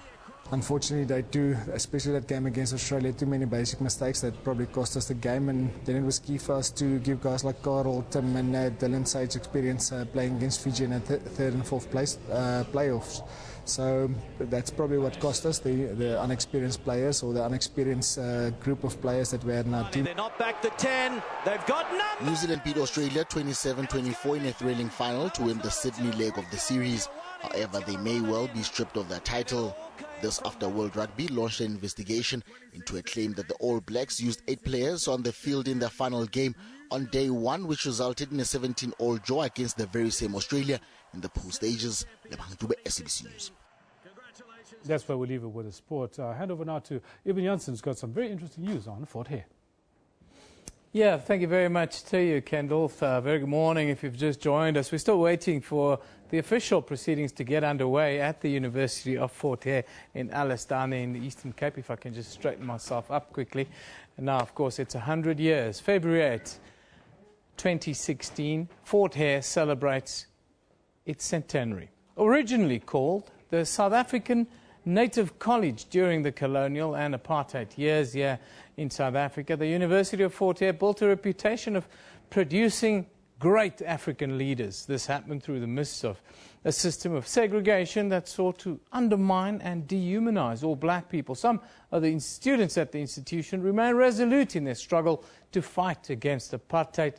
Unfortunately, they do, especially that game against Australia, too many basic mistakes that probably cost us the game, and then it was key for us to give guys like Carl, Tim and Dylan Sage experience playing against Fiji in a 3rd and 4th place playoffs. So that's probably what cost us, the unexperienced players or the unexperienced group of players that we had in our team. They're not back to 10, they've got none. New Zealand beat Australia 27-24 in a thrilling final to win the Sydney leg of the series. However, they may well be stripped of their title. This after World Rugby launched an investigation into a claim that the All Blacks used 8 players on the field in their final game on day 1, which resulted in a 17-all draw against the very same Australia in the pool stages. SABC News. That's where we leave it with the sport. Hand over now to Ibn Janssen's got some very interesting news on Fort Hare. Yeah, thank you very much to you, Kendall. Very good morning if you've just joined us. We're still waiting for the official proceedings to get underway at the University of Fort Hare in Alistana in the Eastern Cape, if I can just straighten myself up quickly. And now, of course, it's 100 years. February 8, 2016, Fort Hare celebrates its centenary. Originally called the South African Native College during the colonial and apartheid years here in South Africa, the University of Fort Hare built a reputation of producing great African leaders. This happened through the midst of a system of segregation that sought to undermine and dehumanize all black people. Some of the students at the institution remain resolute in their struggle to fight against apartheid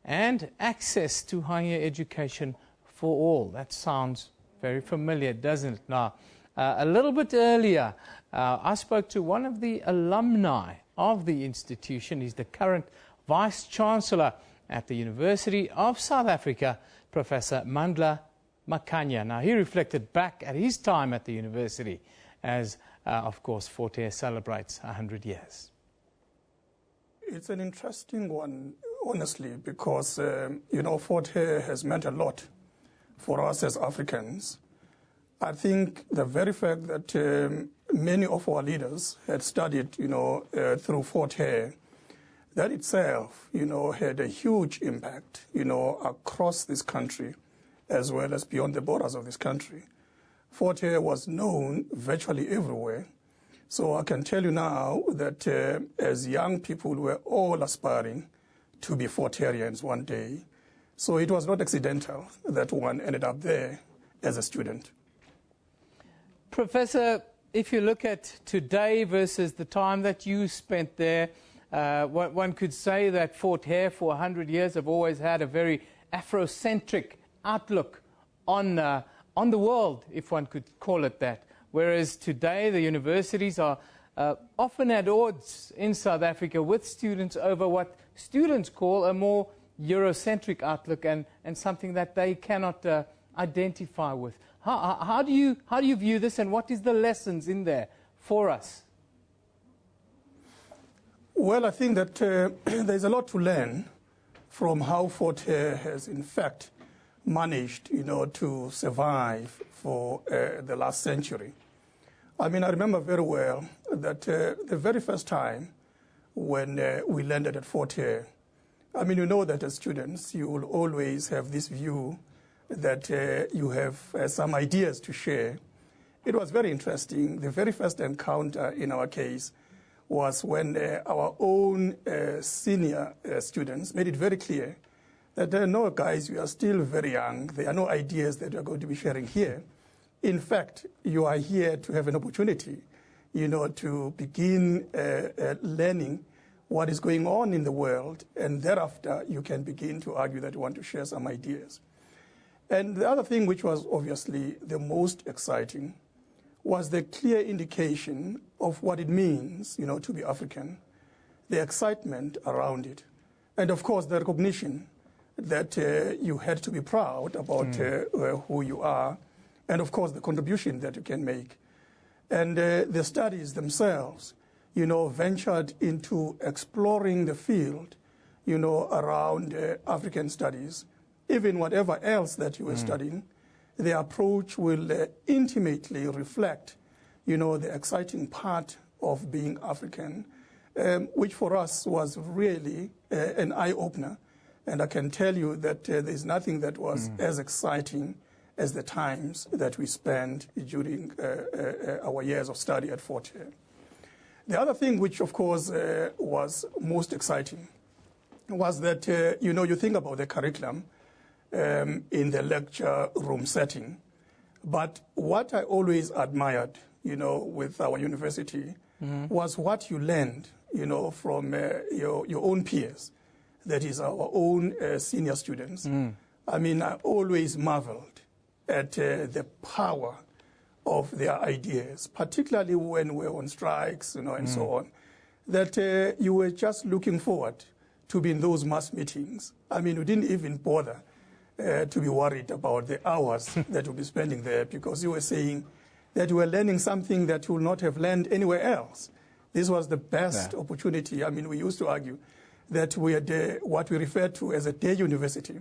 and access to higher education for all. That sounds very familiar, doesn't it? Now, a little bit earlier, I spoke to one of the alumni of the institution. He's the current Vice-Chancellor at the University of South Africa, Professor Mandla Makanya. Now, he reflected back at his time at the university as, of course, Fort Hare celebrates 100 years. It's an interesting one, honestly, because, Fort Hare has meant a lot for us as Africans. I think the very fact that many of our leaders had studied, through Fort Hare, that itself, had a huge impact, across this country, as well as beyond the borders of this country. Fort Hare was known virtually everywhere. So I can tell you now that as young people, we were all aspiring to be Fort Hareans one day. So it was not accidental that one ended up there as a student. Professor, if you look at today versus the time that you spent there, one could say that Fort Hare for 100 years have always had a very Afrocentric outlook on the world, if one could call it that. Whereas today the universities are often at odds in South Africa with students over what students call a more Eurocentric outlook and something that they cannot identify with. How do you view this, and what is the lessons in there for us? Well, I think that there's a lot to learn from how Fort Hare has, in fact, managed, to survive for the last century. I mean, I remember very well that the very first time when we landed at Fort Hare, I mean, you know that as students, you will always have this view that you have some ideas to share. It was very interesting. The very first encounter in our case was when our own senior students made it very clear that no, guys, you are still very young. There are no ideas that you are going to be sharing here. In fact, you are here to have an opportunity, to begin learning what is going on in the world, and thereafter you can begin to argue that you want to share some ideas. And the other thing which was obviously the most exciting was the clear indication of what it means, to be African, the excitement around it. And of course, the recognition that you had to be proud about who you are, and of course, the contribution that you can make. And the studies themselves, ventured into exploring the field, around African studies. Even whatever else that you were studying, the approach will intimately reflect, the exciting part of being African, which for us was really an eye-opener. And I can tell you that there's nothing that was as exciting as the times that we spent during our years of study at Fort Hare. The other thing which, of course, was most exciting was that, you think about the curriculum in the lecture room setting. But what I always admired, with our university was what you learned, from your own peers. That is our own senior students. I mean, I always marveled at the power of their ideas, particularly when we were on strikes, and so on, that you were just looking forward to be in those mass meetings. I mean, we didn't even bother to be worried about the hours that we'll be spending there, because you were saying that you were learning something that you would not have learned anywhere else. This was the best opportunity. I mean, we used to argue that we had what we refer to as a day university.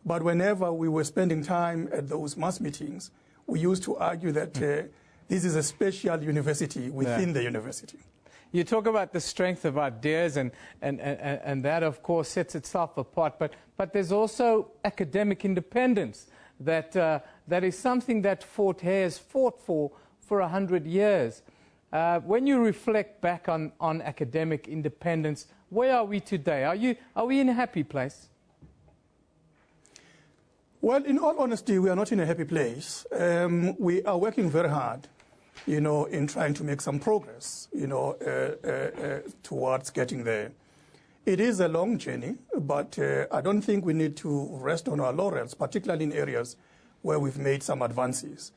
But whenever we were spending time at those mass meetings, we used to argue that this is a special university within the university. You talk about the strength of ideas, and that, of course, sets itself apart. But there's also academic independence that is something that Fort Hare has fought for 100 years. When you reflect back on academic independence, where are we today? Are we in a happy place? Well, in all honesty, we are not in a happy place. We are working very hard, in trying to make some progress, towards getting there. It is a long journey, but I don't think we need to rest on our laurels, particularly in areas where we've made some advances.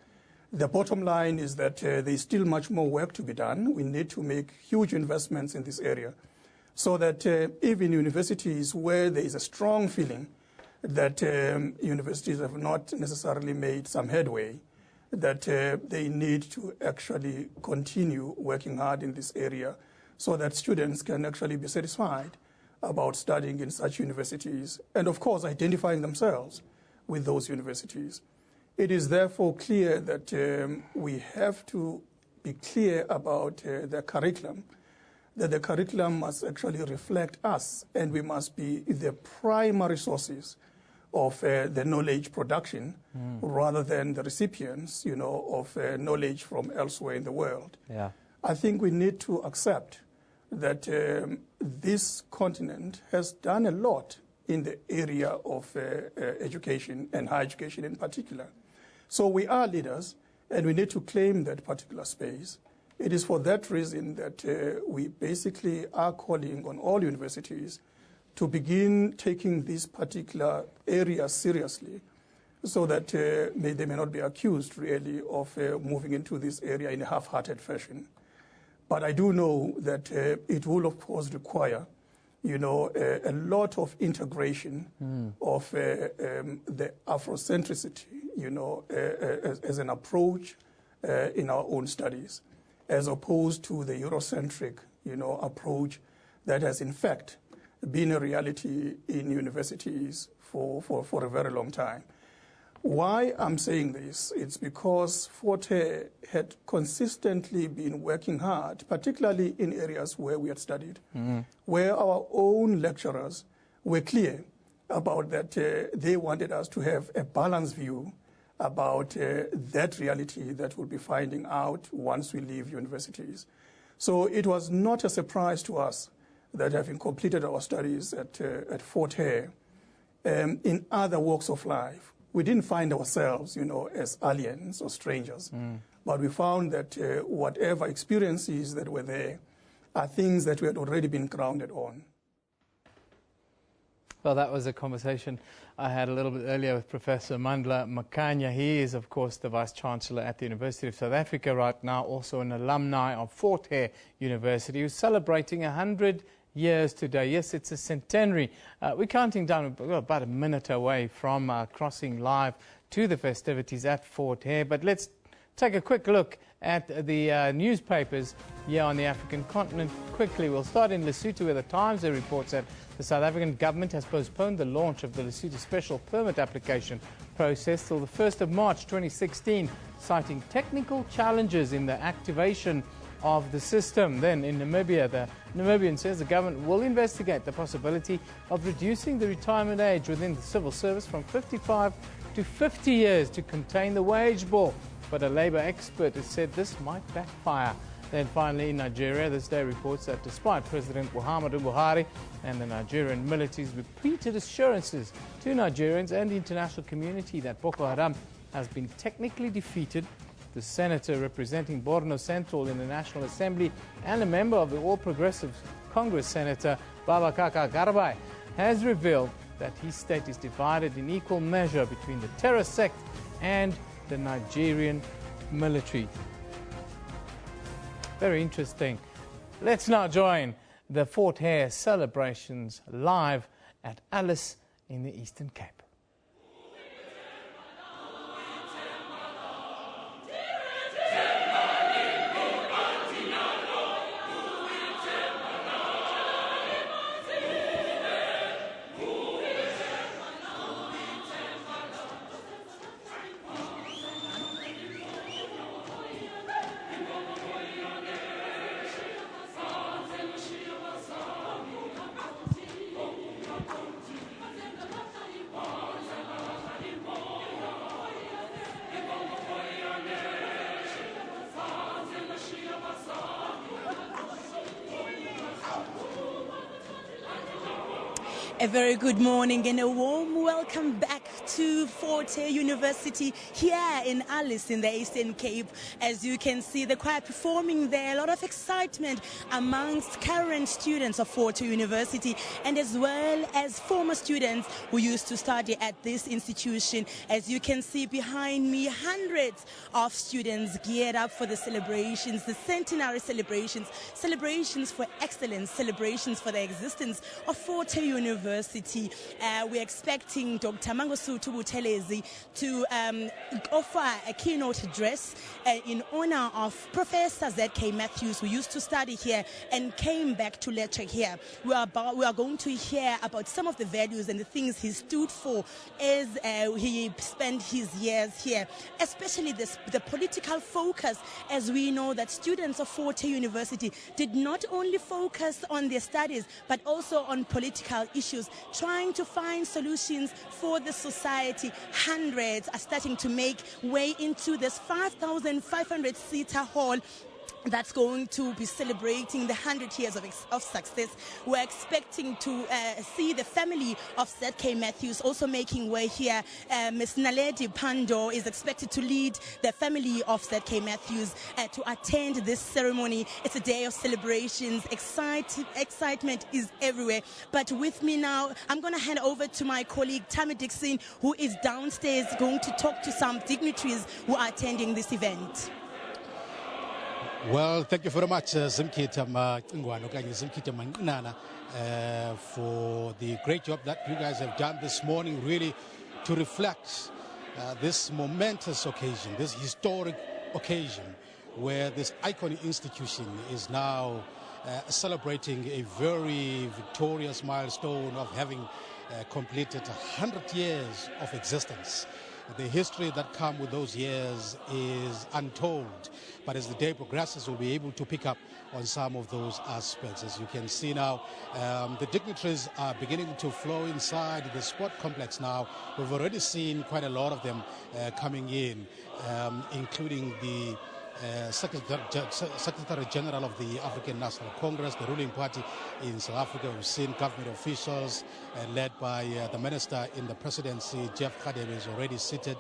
The bottom line is that there's still much more work to be done. We need to make huge investments in this area, so that even universities where there is a strong feeling that universities have not necessarily made some headway, that they need to actually continue working hard in this area, so that students can actually be satisfied about studying in such universities, and of course identifying themselves with those universities. It is therefore clear that we have to be clear about the curriculum, that the curriculum must actually reflect us, and we must be the primary sources of the knowledge production rather than the recipients, of knowledge from elsewhere in the world. Yeah. I think we need to accept that this continent has done a lot in the area of education, and higher education in particular. So we are leaders, and we need to claim that particular space. It is for that reason that we basically are calling on all universities to begin taking this particular area seriously, so that they may not be accused, really, of moving into this area in a half-hearted fashion. But I do know that it will, of course, require, a lot of integration of the Afrocentricity, as an approach in our own studies, as opposed to the Eurocentric, approach that has, in fact, been a reality in universities for a very long time. Why I'm saying this, it's because Fort Hare had consistently been working hard, particularly in areas where we had studied, where our own lecturers were clear about that they wanted us to have a balanced view about that reality that we'll be finding out once we leave universities. So it was not a surprise to us that, having completed our studies at Fort Hare, in other walks of life, we didn't find ourselves, as aliens or strangers, but we found that whatever experiences that were there are things that we had already been grounded on. Well, that was a conversation I had a little bit earlier with Professor Mandla Makanya. He is, of course, the Vice-Chancellor at the University of South Africa right now, also an alumni of Fort Hare University, who's celebrating 100 years today. Yes, it's a centenary. We're counting down, we're about a minute away from crossing live to the festivities at Fort Hare. But let's take a quick look at the newspapers here on the African continent. Quickly, we'll start in Lesotho, where the Times reports that the South African government has postponed the launch of the Lesotho special permit application process till the 1st of March 2016, citing technical challenges in the activation of the system. Then in Namibia, the Namibian says the government will investigate the possibility of reducing the retirement age within the civil service from 55 to 50 years to contain the wage bill. But a Labour expert has said this might backfire. Then finally in Nigeria, this day reports that despite President Muhammadu Buhari and the Nigerian military's repeated assurances to Nigerians and the international community that Boko Haram has been technically defeated, the senator representing Borno Central in the National Assembly and a member of the All Progressives Congress, Senator Babakaka Garbai, has revealed that his state is divided in equal measure between the terror sect and the Nigerian military. Very interesting. Let's now join the Fort Hare celebrations live at Alice in the Eastern Cape. A very good morning and a warm welcome back to Fort Hare University here in Alice in the Eastern Cape. As you can see, the choir performing there, a lot of excitement amongst current students of Fort Hare University and as well as former students who used to study at this institution. As you can see behind me, hundreds of students geared up for the celebrations, the Centenary celebrations, celebrations for excellence, celebrations for the existence of Fort Hare University. We're expecting Dr. Mangosuthu Buthelezi to offer a keynote address in honor of Professor Z.K. Matthews, who used to study here and came back to lecture here. We are going to hear about some of the values and the things he stood for as he spent his years here, especially the political focus, as we know that students of Fort Hare University did not only focus on their studies but also on political issues, trying to find solutions for the society. Hundreds are starting to make way into this 5,500-seater hall that's going to be celebrating the 100 years of success. We're expecting to see the family of Z.K. Matthews also making way here. Ms. Naledi Pando is expected to lead the family of Z.K. Matthews to attend this ceremony. It's a day of celebrations. Excitement is everywhere. But with me now, I'm going to hand over to my colleague Tammy Dixon, who is downstairs going to talk to some dignitaries who are attending this event. Well, thank you very much, Zimkita Manqinana, for the great job that you guys have done this morning, really to reflect this momentous occasion, this historic occasion, where this iconic institution is now celebrating a very victorious milestone of having completed 100 years of existence. The history that comes with those years is untold, but as the day progresses, we'll be able to pick up on some of those aspects. As you can see now, the dignitaries are beginning to flow inside the sport complex now. We've already seen quite a lot of them coming in, including the Secretary General of the African National Congress, the ruling party in South Africa. We've seen government officials led by the minister in the presidency, Jeff Hare, is already seated.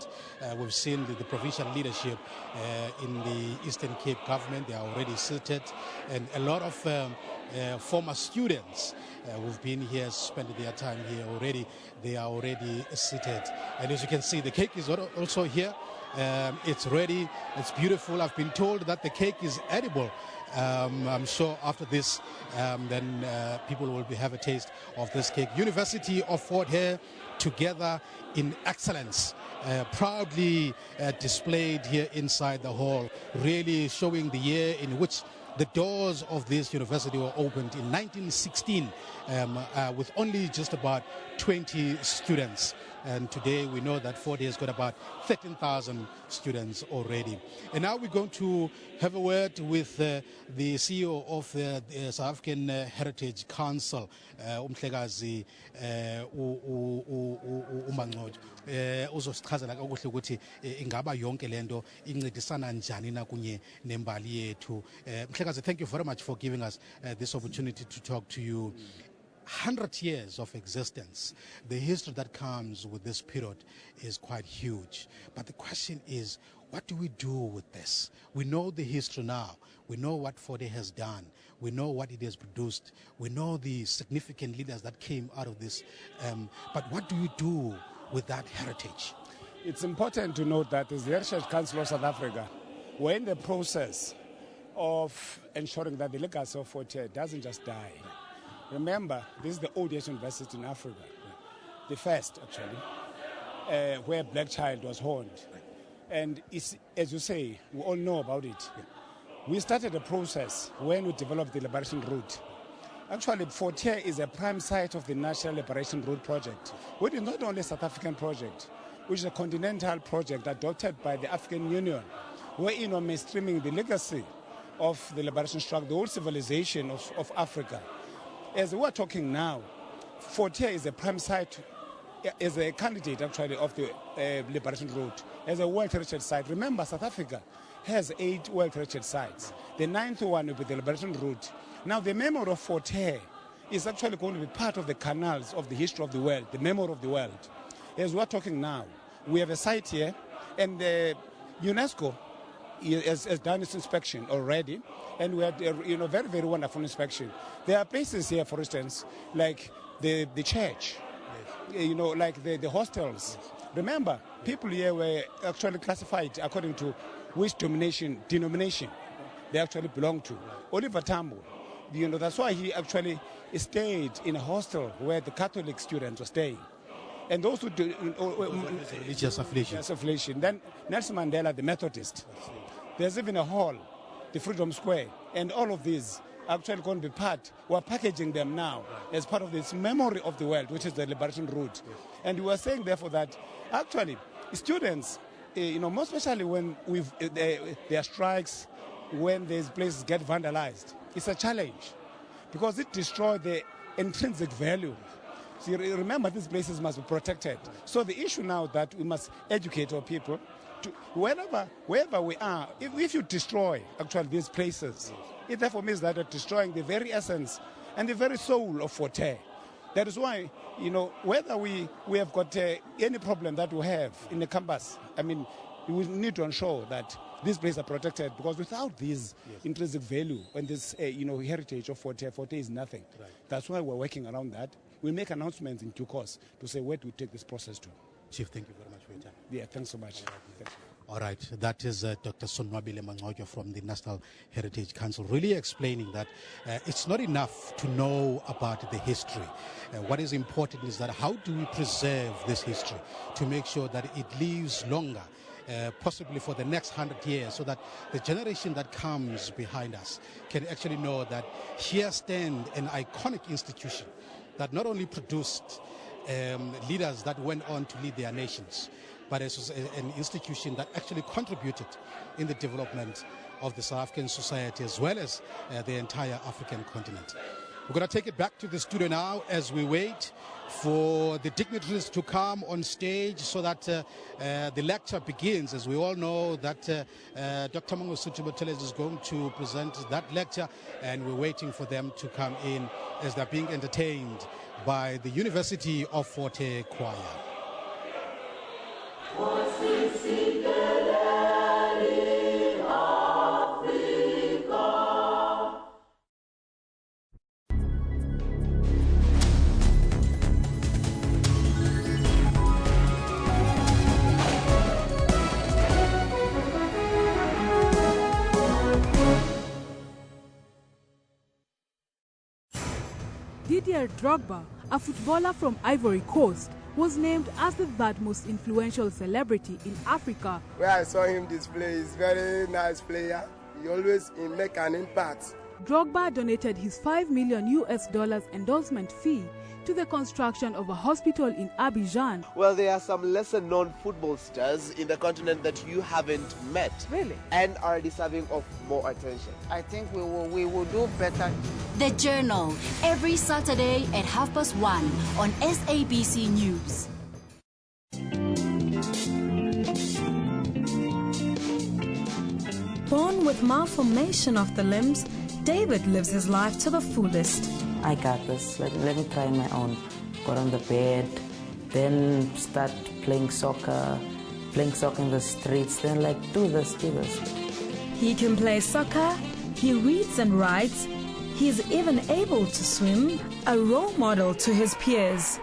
We've seen the provincial leadership in the Eastern Cape government. They are already seated. And a lot of former students who've been here, spent their time here already. They are already seated. And as you can see, the cake is also here. It's ready, it's beautiful. I've been told that the cake is edible I'm sure after this, then people will have a taste of this cake. University of Fort Hare, together in excellence, proudly displayed here inside the hall, really showing the year in which the doors of this university were opened in 1916 with only just about 20 students. And today we know that Fort Hare has got about 13,000 students already. And now we're going to have a word with the CEO of the South African Heritage Council, Umhlekazi uMangcojo. Uzosichazela kakuhle ukuthi ingaba yonke lento incedisana njani na kunye nembali yethu. Mhlekazi, thank you very much for giving us this opportunity to talk to you. 100 years of existence, the history that comes with this period is quite huge. But the question is, what do we do with this? We know the history now. We know what Fort Hare has done. We know what it has produced. We know the significant leaders that came out of this. But what do you do with that heritage? It's important to note that as the Heritage Council of South Africa, we're in the process of ensuring that the legacy of Fort Hare doesn't just die. Remember, this is the oldest university in Africa, the first actually, where black child was horned. And it's, as you say, we all know about it. We started a process when we developed the Liberation Route. Actually, Fort Hare is a prime site of the National Liberation Route project, which is not only a South African project, which is a continental project adopted by the African Union, wherein we're mainstreaming the legacy of the liberation struggle, the whole civilization of Africa. As we're talking now, Fort Hare is a prime site, as a candidate actually of the Liberation Route, as a World Heritage Site. Remember, South Africa has 8 World Heritage Sites. The 9th one will be the Liberation Route. Now, the memory of Fort Hare is actually going to be part of the canals of the history of the world, the memory of the world. As we're talking now, we have a site here, and UNESCO has done its inspection already, and we had very, very wonderful inspection. There are places here, for instance, like the church, yes. Like the hostels. Yes. Remember, people here were actually classified according to which denomination they actually belong to. Right. Oliver Tambo, that's why he actually stayed in a hostel where the Catholic students were staying. And those who do religious affiliation. Then Nelson Mandela, the Methodist. There's even a hall, the Freedom Square, and all of these are actually going to be part. We're packaging them now as part of this memory of the world, which is the Liberation Route. Yes. And we are saying, therefore, that actually students, most especially when there are strikes, when these places get vandalized, it's a challenge because it destroys the intrinsic value. So you remember, these places must be protected. So the issue now that we must educate our people to wherever we are. If you destroy actually these places, it therefore means that you're destroying the very essence and the very soul of Fort Hare. That is why, whether we have got any problem that we have in the campus, we need to ensure that these places are protected, because without this intrinsic value and this heritage of Fort Hare is nothing. Right. That's why we're working around that. We'll make announcements in due course to say where do we take this process to. Chief, thank you very much for your time. Yeah, thanks so much. All right, that is Dr. Sonwabile Mangcojo from the National Heritage Council, really explaining that it's not enough to know about the history. What is important is that how do we preserve this history to make sure that it lives longer, possibly for the next 100 years, so that the generation that comes behind us can actually know that here stands an iconic institution that not only produced leaders that went on to lead their nations, but it's an institution that actually contributed in the development of the South African society as well as the entire African continent. We're going to take it back to the studio now as we wait for the dignitaries to come on stage so that the lecture begins. As we all know that Dr. Mangosuthu Buthelezi is going to present that lecture, and we're waiting for them to come in as they're being entertained by the University of Fort Hare Choir. Didier Drogba, a footballer from Ivory Coast, was named as the third most influential celebrity in Africa. Where I saw him display, he's a very nice player. He always make an impact. Drogba donated his $5 million endorsement fee to the construction of a hospital in Abidjan. Well, there are some lesser-known football stars in the continent that you haven't met. Really? And are deserving of more attention. I think we will do better. The Journal, every Saturday at 1:30 on SABC News. Born with malformation of the limbs, David lives his life to the fullest. I got this. Let me try on my own. Got on the bed, then start playing soccer in the streets, then do this. He can play soccer, he reads and writes, he is even able to swim, a role model to his peers.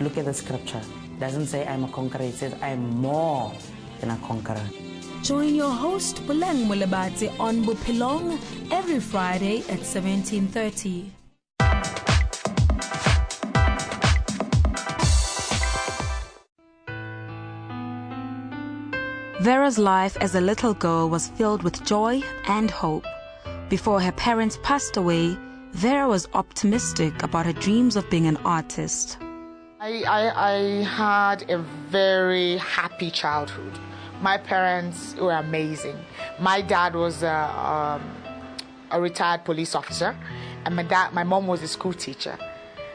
Look at the scripture. It doesn't say I'm a conqueror, it says I'm more than a conqueror. Join your host Buleng Mulebati on Bupilong every Friday at 17:30. Vera's life as a little girl was filled with joy and hope. Before her parents passed away, Vera was optimistic about her dreams of being an artist. I had a very happy childhood. My parents were amazing. My dad was a retired police officer, and my mom was a school teacher.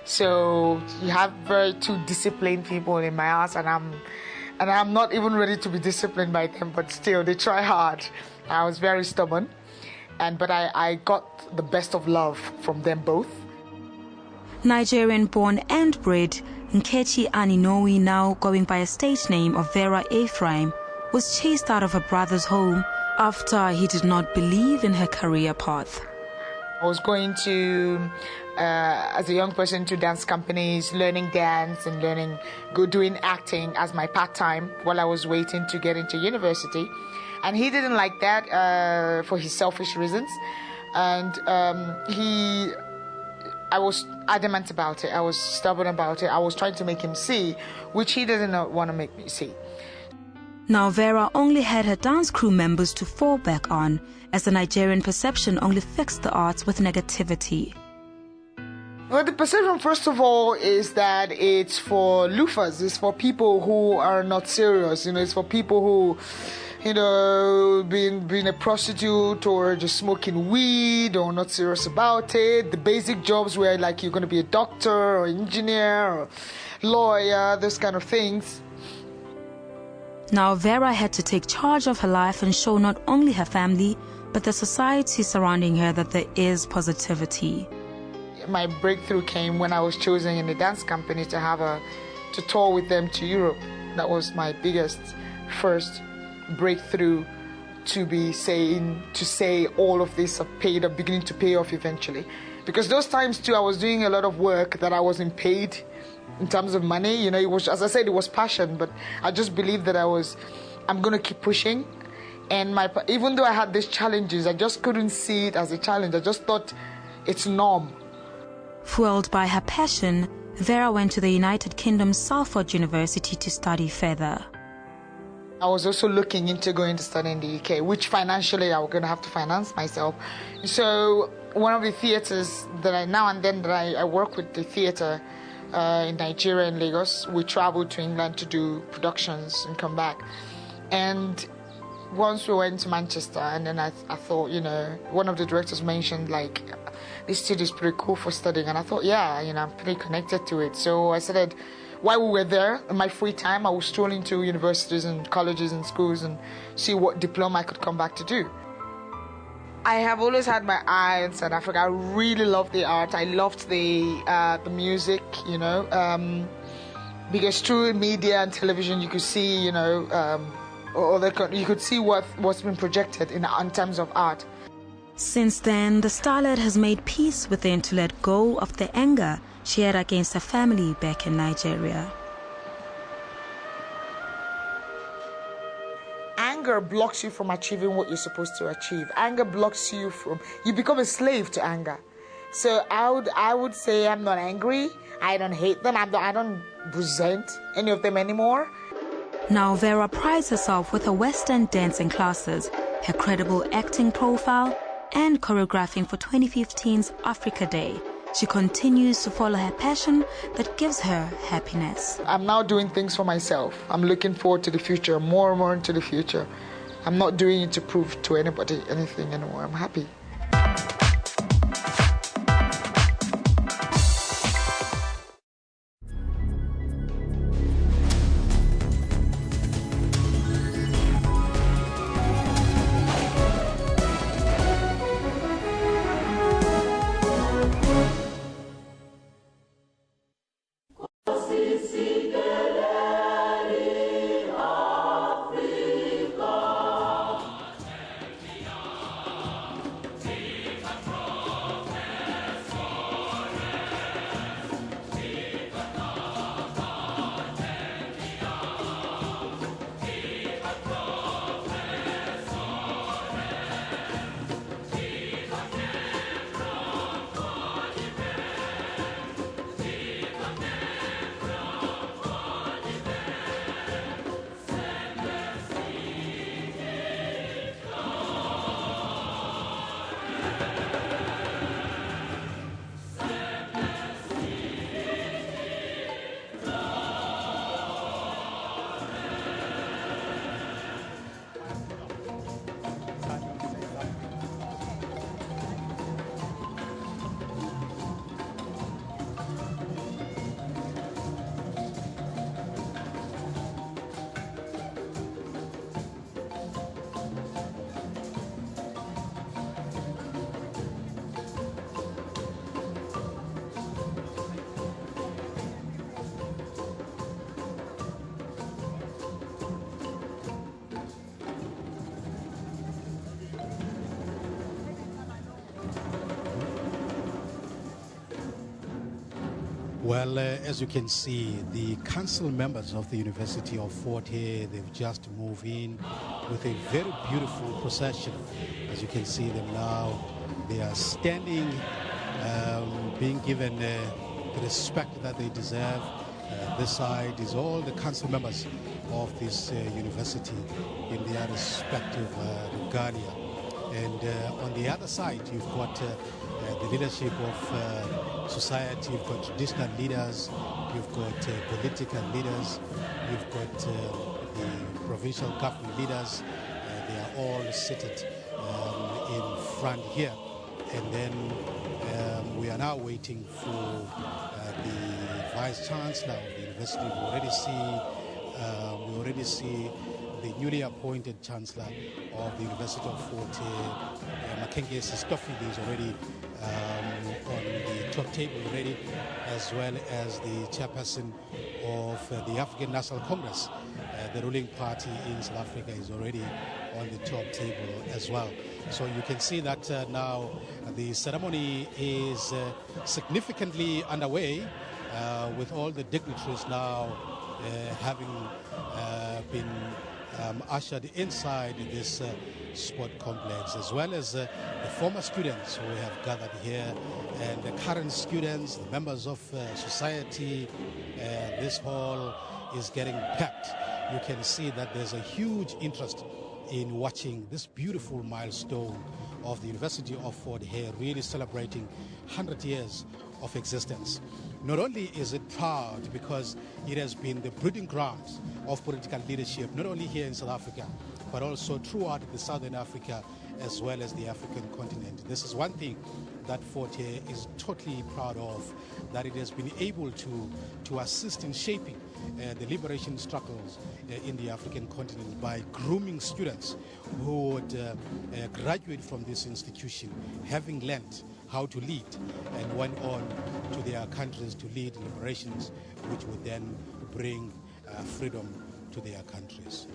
So you have two disciplined people in my house, and I'm not even ready to be disciplined by them, but still they try hard. I was very stubborn, but I got the best of love from them both. Nigerian-born and bred, Nkechi Aninowi, now going by a stage name of Vera Ephraim, was chased out of her brother's home after he did not believe in her career path. I was going to, as a young person, to dance companies, learning dance and doing acting as my part-time while I was waiting to get into university. And he didn't like that for his selfish reasons. And I was adamant about it. I was stubborn about it. I was trying to make him see, which he didn't want to make me see. Now Vera only had her dance crew members to fall back on, as the Nigerian perception only fixed the arts with negativity. Well, the perception, first of all, is that it's for loafers. It's for people who are not serious. It's for people who, being a prostitute or just smoking weed or not serious about it. The basic jobs where you're going to be a doctor or engineer or lawyer, those kind of things. Now Vera had to take charge of her life and show not only her family, but the society surrounding her that there is positivity. My breakthrough came when I was chosen in the dance company to tour with them to Europe. That was my first breakthrough to say all of this are beginning to pay off eventually. Because those times too, I was doing a lot of work that I wasn't paid in terms of money. It was, as I said, it was passion, but I just believed that I'm going to keep pushing. And even though I had these challenges, I just couldn't see it as a challenge. I just thought it's norm. Fueled by her passion, Vera went to the United Kingdom's Salford University to study further. I was also looking into going to study in the UK, which financially I was going to have to finance myself. So one of the theatres that I work with, the theatre in Nigeria and Lagos, we traveled to England to do productions and come back. And once we went to Manchester, and then I thought, one of the directors mentioned this studio is pretty cool for studying, and I thought, I'm pretty connected to it. So I started, while we were there, in my free time, I was strolling to universities and colleges and schools and see what diploma I could come back to do. I have always had my eye on South Africa. I really loved the art. I loved the music, because through media and television you could see, you could see what's been projected in terms of art. Since then, the starlet has made peace with them to let go of the anger she had against her family back in Nigeria. Anger blocks you from achieving what you're supposed to achieve. Anger blocks you you become a slave to anger. So I would say I'm not angry. I don't hate them. I don't resent any of them anymore. Now Vera prides herself with her Western dancing classes, her credible acting profile, and choreographing for 2015's Africa Day. She continues to follow her passion that gives her happiness. I'm now doing things for myself. I'm looking forward to the future, more and more into the future. I'm not doing it to prove to anybody anything anymore. I'm happy. Well, as you can see, the council members of the University of Fort Hare, they've just moved in with a very beautiful procession. As you can see them now, they are standing, being given the respect that they deserve. This side is all the council members of this university in their respective regalia. And on the other side, you've got the leadership of society, you've got traditional leaders, you've got political leaders, you've got the provincial government leaders. They are all seated in front here. And then we are now waiting for the Vice Chancellor of the university. We already see the newly appointed Chancellor of the University of Fort Hare, Makanya is already on the top table already, as well as the chairperson of the African National Congress. The ruling party in South Africa is already on the top table as well. So you can see that now the ceremony is significantly underway with all the dignitaries now having been ushered inside this sport complex, as well as the former students who have gathered here and the current students, the members of society. This hall is getting packed. You can see that there's a huge interest in watching this beautiful milestone of the University of Fort Hare really celebrating 100 years of existence. Not only is it proud because it has been the breeding ground of political leadership, not only here in South Africa, but also throughout the Southern Africa as well as the African continent. This is one thing that Fort Hare is totally proud of, that it has been able to assist in shaping the liberation struggles in the African continent by grooming students who would graduate from this institution having learned how to lead and went on to their countries to lead liberations, which would then bring freedom to their countries.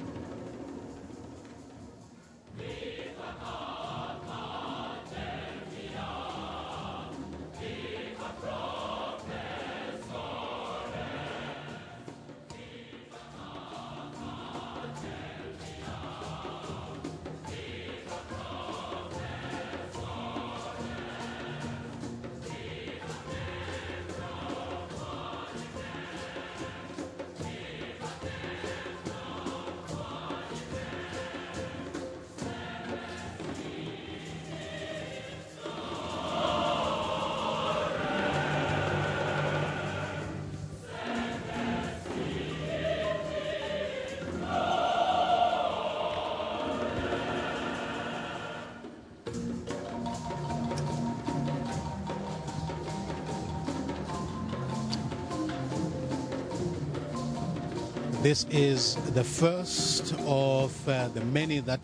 This is the first of the many that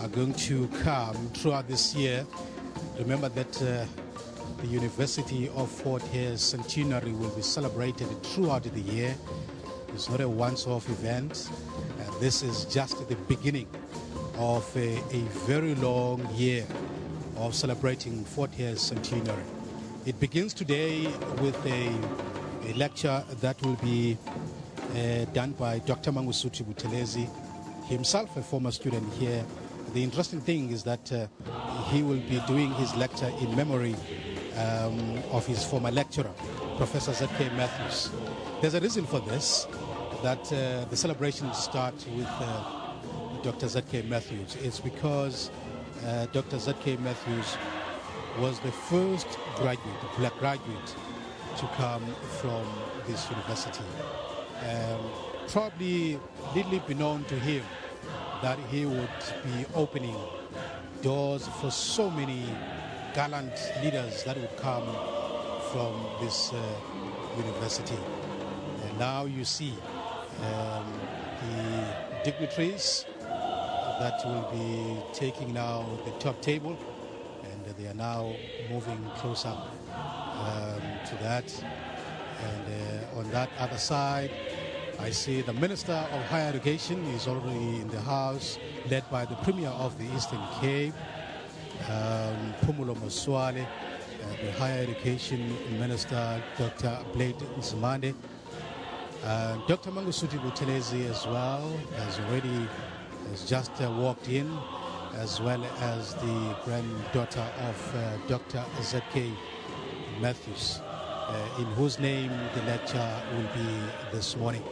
are going to come throughout this year. Remember that the University of Fort Hare Centenary will be celebrated throughout the year. It's not a once-off event. This is just the beginning of a very long year of celebrating Fort Hare Centenary. It begins today with a lecture that will be done by Dr. Mangosuthu Buthelezi, himself a former student here. The interesting thing is that he will be doing his lecture in memory of his former lecturer, Professor Z.K. Matthews. There's a reason for this, that the celebrations start with Dr. Z.K. Matthews. It's because Dr. Z.K. Matthews was the first graduate, black graduate, to come from this university. Probably little be known to him that he would be opening doors for so many gallant leaders that would come from this university. And now you see the dignitaries that will be taking now the top table, and they are now moving closer to that. And on that other side, I see the Minister of Higher Education is already in the house, led by the Premier of the Eastern Cape, Phumulo Moswale, the Higher Education Minister, Dr. Blade Nzimande. Dr. Mangosuthu Buthelezi as well has just walked in, as well as the granddaughter of Dr. Z.K. Matthews, in whose name the lecture will be this morning.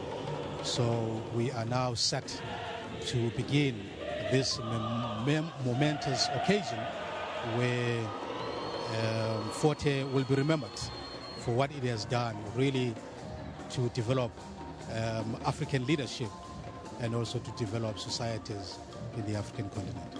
So we are now set to begin this momentous occasion where Fort Hare will be remembered for what it has done, really, to develop African leadership and also to develop societies in the African continent.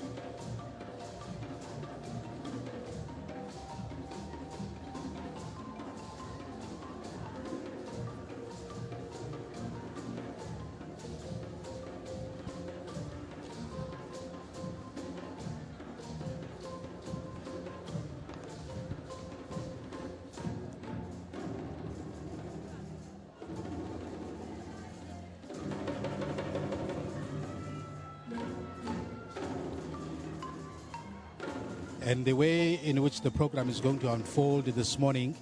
And the way in which the program is going to unfold this morning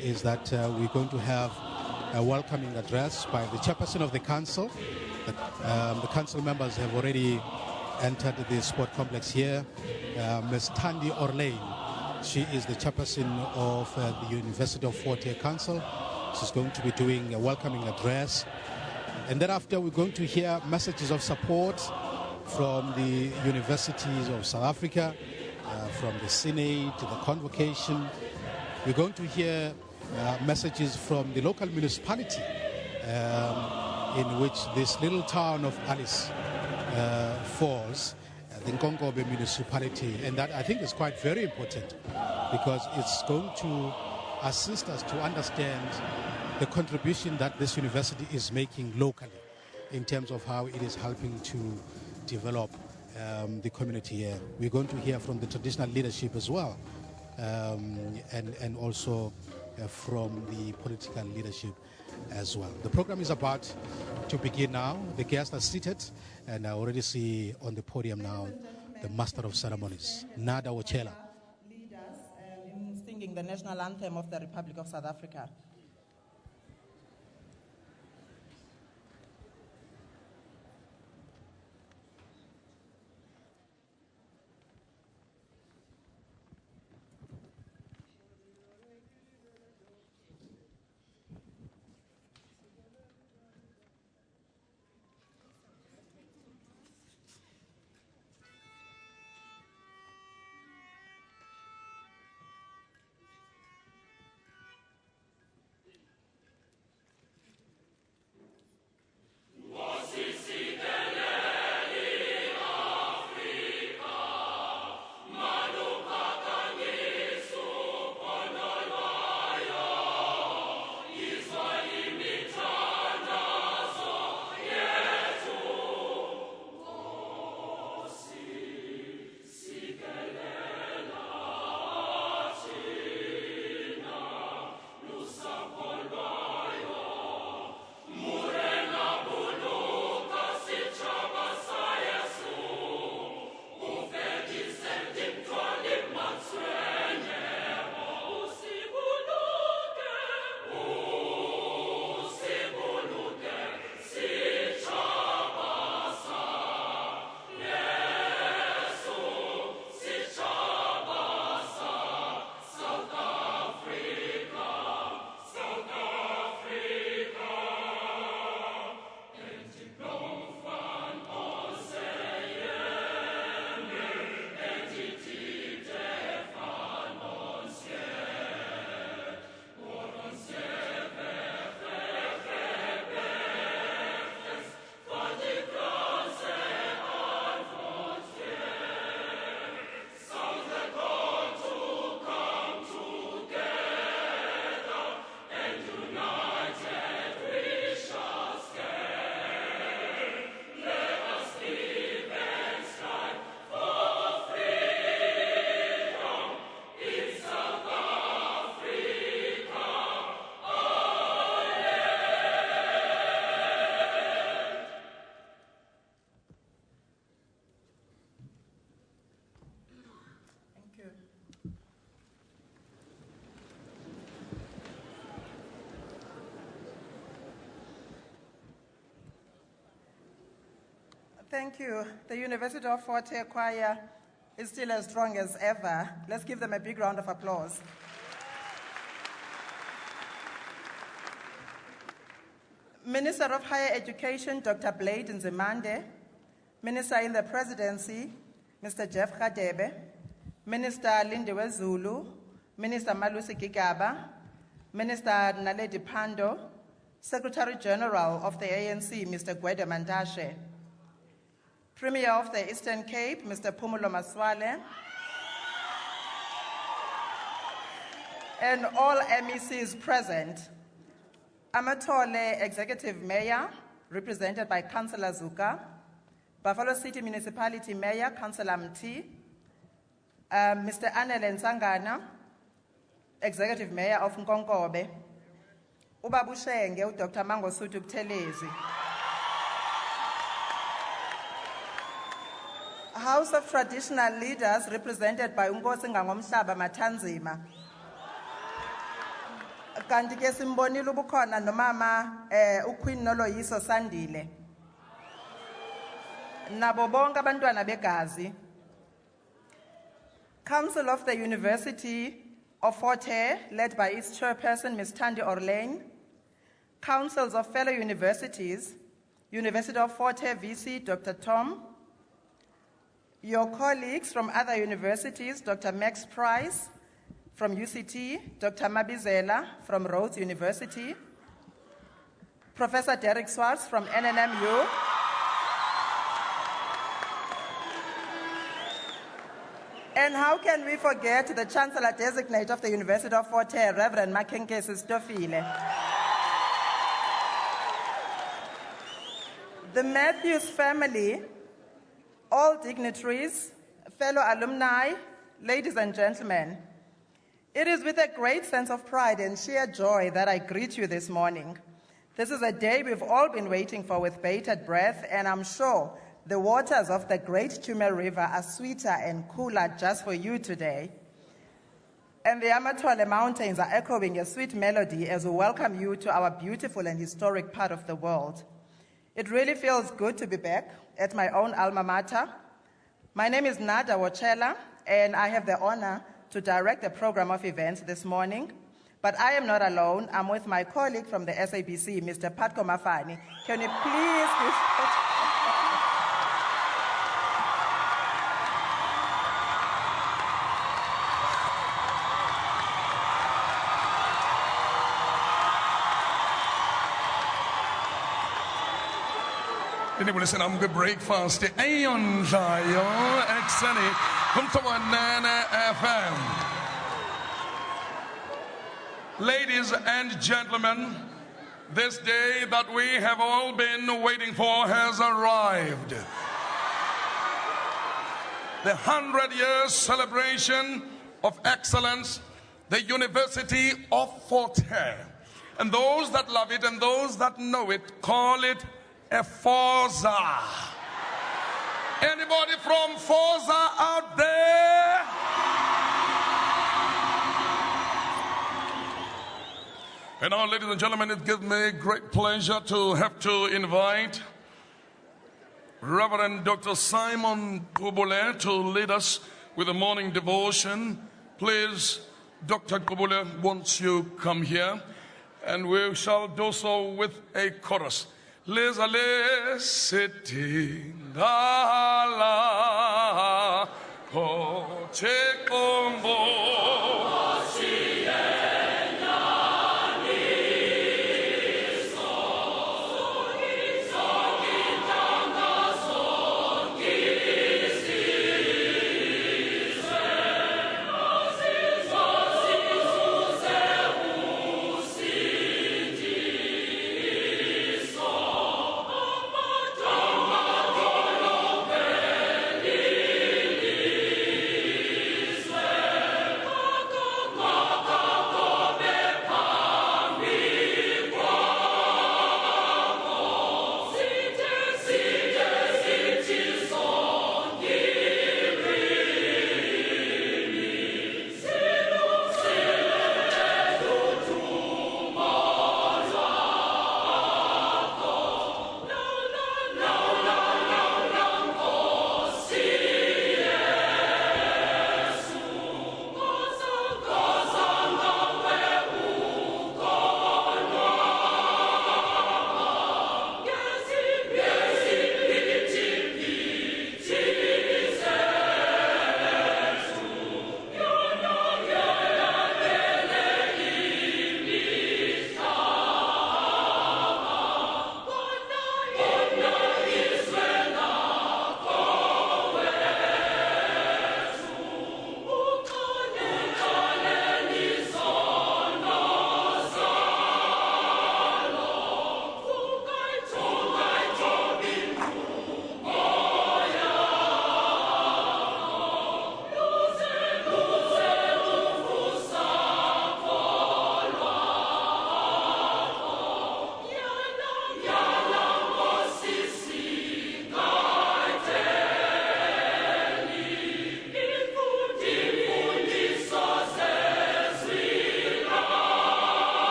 is that we're going to have a welcoming address by the chairperson of the council. The council members have already entered the sport complex here. Ms. Thandi Orlane, she is the chairperson of the University of Fort Hare Council. She's going to be doing a welcoming address. And thereafter, we're going to hear messages of support from the universities of South Africa, from the Senate to the Convocation. We're going to hear messages from the local municipality in which this little town of Alice falls, the Nkongobe municipality. And that, I think, is quite very important because it's going to assist us to understand the contribution that this university is making locally in terms of how it is helping to develop the community here. We're going to hear from the traditional leadership as well, and also from the political leadership as well. The program is about to begin now. The guests are seated, and I already see on the podium now the Master of Ceremonies, Nada Wochela. Lead us in singing the national anthem of the Republic of South Africa. Thank you. The University of Fort Hare Choir is still as strong as ever. Let's give them a big round of applause. Minister of Higher Education, Dr. Blade Nzimande. Minister in the Presidency, Mr. Jeff Radebe. Minister Lindiwe Zulu. Minister Malusi Gigaba. Minister Naledi Pando. Secretary General of the ANC, Mr. Gwede Mandashe. Premier of the Eastern Cape, Mr. Pumulo Maswale. And all MECs present. Amatole Executive Mayor, represented by Councillor Zuka. Buffalo City Municipality Mayor, Councillor Mti. Mr. Anele Nsangana, Executive Mayor of Nkonkobe. Ubabushenge, Dr. Mangosuthu Buthelezi. House of Traditional Leaders, represented by Unkosi Ngangomhlaba Matanzima. Kanti ke simbonile ubukhona nomama uQueen Noloyiso Sandile. Nabo bonke abantwana begazi. Council of the University of Fort Hare, led by its chairperson, Ms. Thandi Orlane. Councils of fellow universities, University of Fort Hare VC, Dr. Tom. Your colleagues from other universities, Dr. Max Price from UCT, Dr. Mabizela from Rhodes University, Professor Derek Swartz from NNMU, and how can we forget the Chancellor-designate of the University of Fort Hare, Reverend Makenkesi Stofile. The Matthews family, all dignitaries, fellow alumni, ladies and gentlemen, it is with a great sense of pride and sheer joy that I greet you this morning. This is a day we've all been waiting for with bated breath, and I'm sure the waters of the great Tume River are sweeter and cooler just for you today. And the Amatole Mountains are echoing a sweet melody as we welcome you to our beautiful and historic part of the world. It really feels good to be back at my own alma mater. My name is Nada Wochela, and I have the honor to direct the program of events this morning. But I am not alone. I'm with my colleague from the SABC, Mr. Patko Mafani. Can you please give... Listen, I'm good breakfast. Ayon Jayo, Exeni, come to Nana FM. Ladies and gentlemen, this day that we have all been waiting for has arrived. The 100-year celebration of excellence, the University of Fort Hare. And those that love it and those that know it call it a Forza. Anybody from Forza out there? And now, ladies and gentlemen, it gives me great pleasure to have to invite Reverend Dr. Simon Kubule to lead us with a morning devotion. Please, Dr. Kubule, once you come here, and we shall do so with a chorus. Lezale seti dala koche kombo.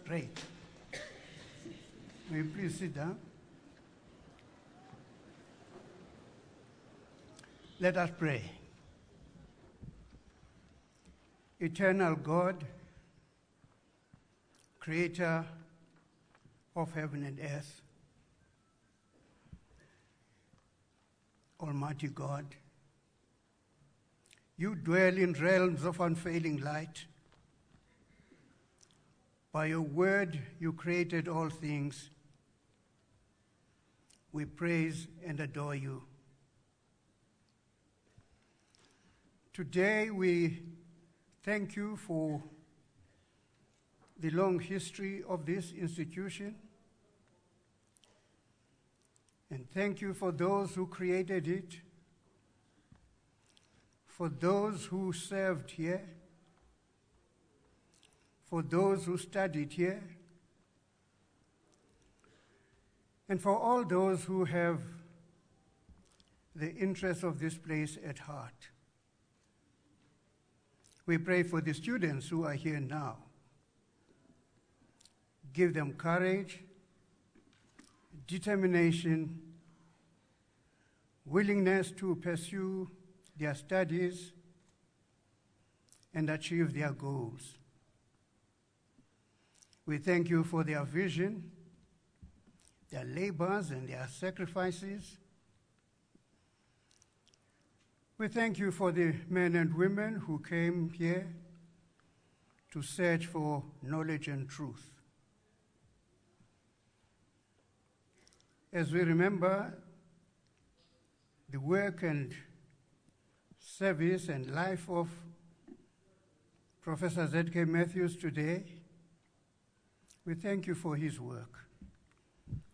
great. May you please sit down? Let us pray. Eternal God, creator of heaven and earth, Almighty God, you dwell in realms of unfailing light. By your word, you created all things. We praise and adore you. Today, we thank you for the long history of this institution. And thank you for those who created it, for those who served here, for those who studied here, and for all those who have the interests of this place at heart. We pray for the students who are here now. Give them courage, determination, willingness to pursue their studies and achieve their goals. We thank you for their vision, their labors and their sacrifices. We thank you for the men and women who came here to search for knowledge and truth. As we remember the work and service and life of Professor Z.K. Matthews today, we thank you for his work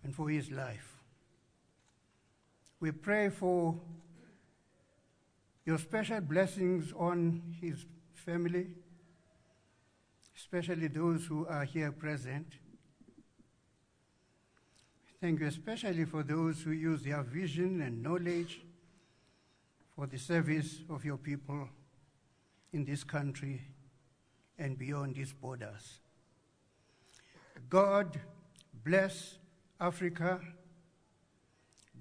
and for his life. We pray for your special blessings on his family, especially those who are here present. Thank you especially for those who use their vision and knowledge for the service of your people in this country and beyond its borders. God bless Africa,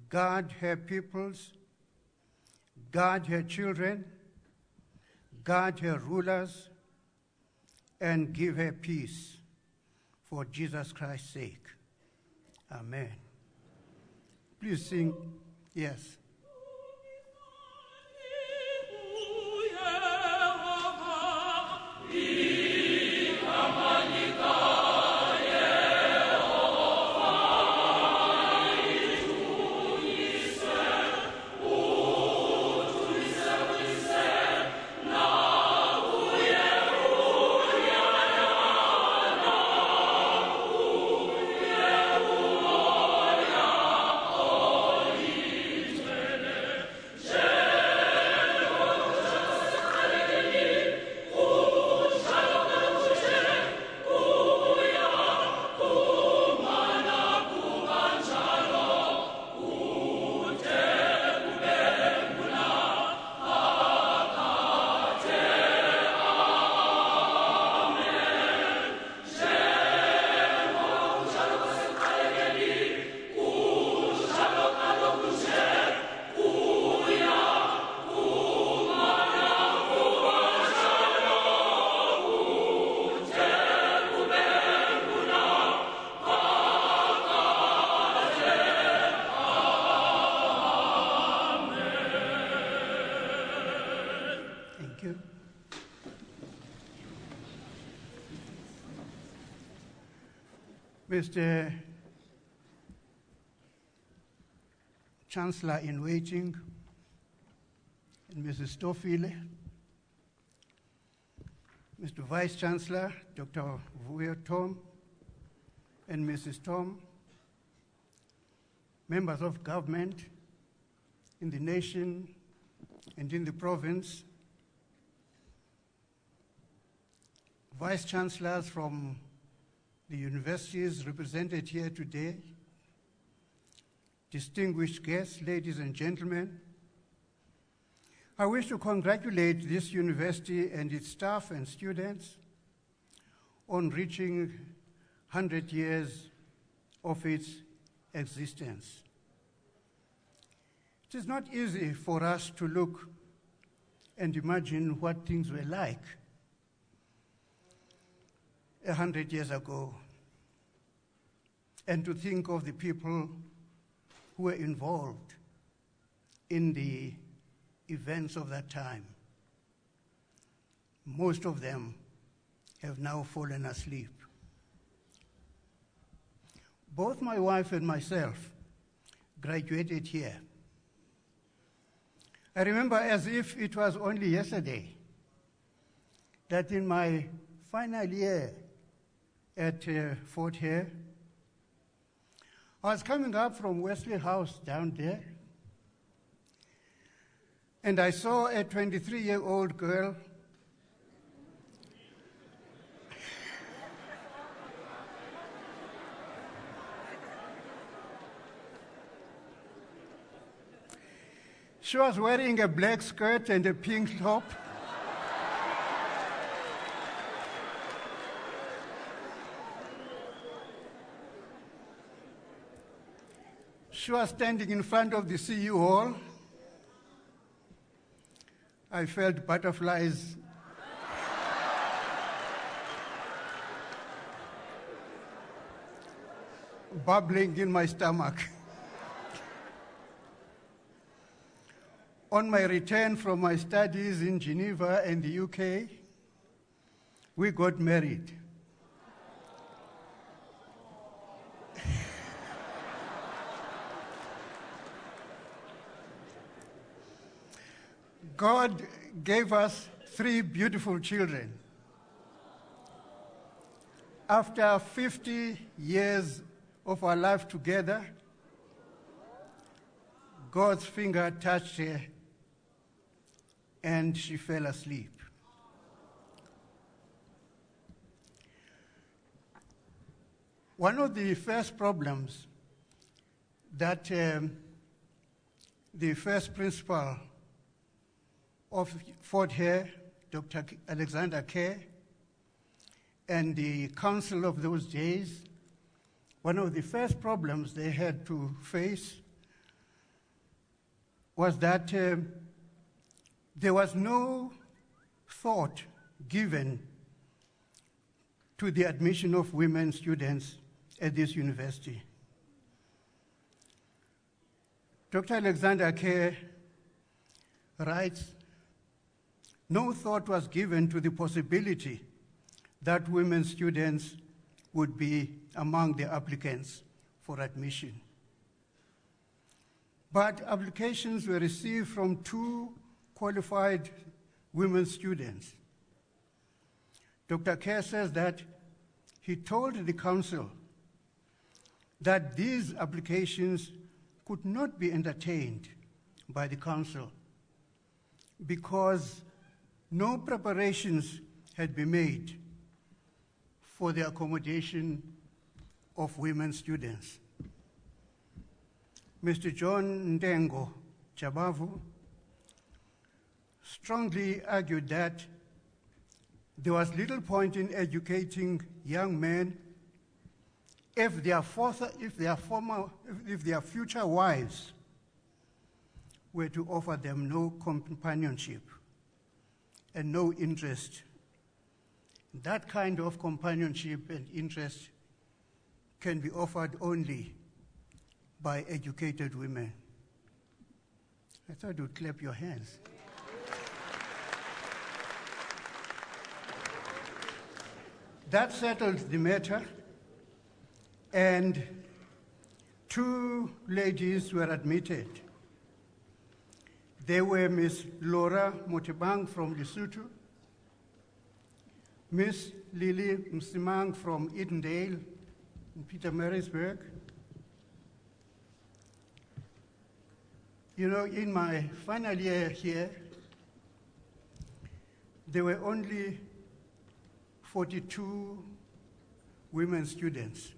guard her peoples, guard her children, guard her rulers, and give her peace for Jesus Christ's sake. Amen. Please sing, yes. Mr. Chancellor-in-Waiting, and Mrs. Stofile, Mr. Vice-Chancellor, Dr. Vuyo Tom, and Mrs. Tom, members of government in the nation and in the province, Vice-Chancellors from the universities represented here today, distinguished guests, ladies and gentlemen, I wish to congratulate this university and its staff and students on reaching 100 years of its existence. It is not easy for us to look and imagine what things were like 100 years ago, and to think of the people who were involved in the events of that time. Most of them have now fallen asleep. Both my wife and myself graduated here. I remember as if it was only yesterday that in my final year at Fort Hare, I was coming up from Wesley House down there, and I saw a 23-year-old girl She was wearing a black skirt and a pink top. She was standing in front of the CU hall. I felt butterflies bubbling in my stomach. On my return from my studies in Geneva and the UK, we got married. God gave us 3 beautiful children. After 50 years of our life together, God's finger touched her and she fell asleep. One of the first problems that the first principal of Fort Hare, Dr. Alexander Kerr, and the council of those days, one of the first problems they had to face was that there was no thought given to the admission of women students at this university. Dr. Alexander Kerr writes, no thought was given to the possibility that women students would be among the applicants for admission. But applications were received from 2 qualified women students. Dr. Kerr says that he told the council that these applications could not be entertained by the council because no preparations had been made for the accommodation of women students. Mr. John Ndengo Chabavu strongly argued that there was little point in educating young men if their future wives were to offer them no companionship and no interest. That kind of companionship and interest can be offered only by educated women. I thought you'd clap your hands. That settled the matter, and 2 ladies were admitted. They were Miss Laura Motebang from Lesotho, Miss Lily Msimang from Edendale in Pietermaritzburg. You know, in my final year here, there were only 42 women students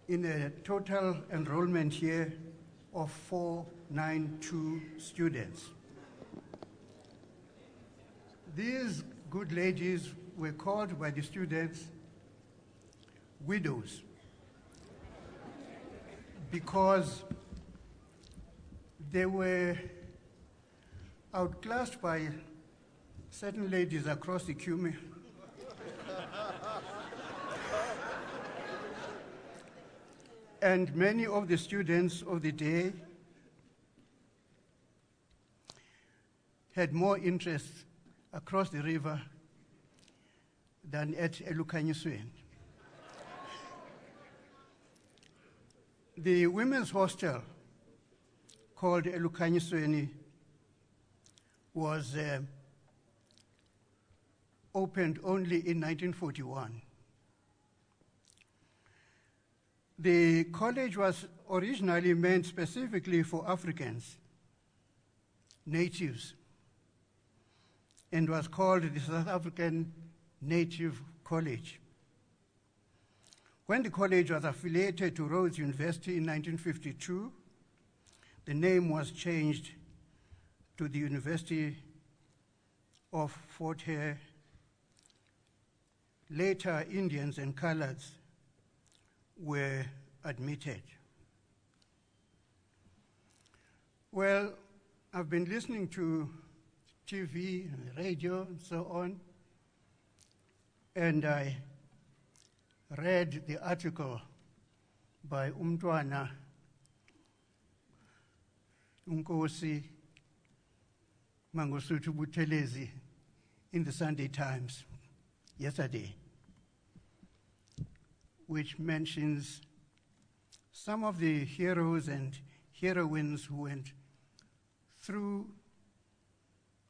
in a total enrollment here of 492 students. These good ladies were called by the students widows, because they were outclassed by certain ladies across the Cume. And many of the students of the day had more interest across the river than at Elukanyisweni. The women's hostel called Elukanyisweni was opened only in 1941. The college was originally meant specifically for Africans, natives, and was called the South African Native College. When the college was affiliated to Rhodes University in 1952, the name was changed to the University of Fort Hare. Later, Indians and coloreds were admitted. Well, I've been listening to TV and radio and so on, and I read the article by Umtwana Unkosi Mangosuthu Buthelezi in the Sunday Times yesterday, which mentions some of the heroes and heroines who went through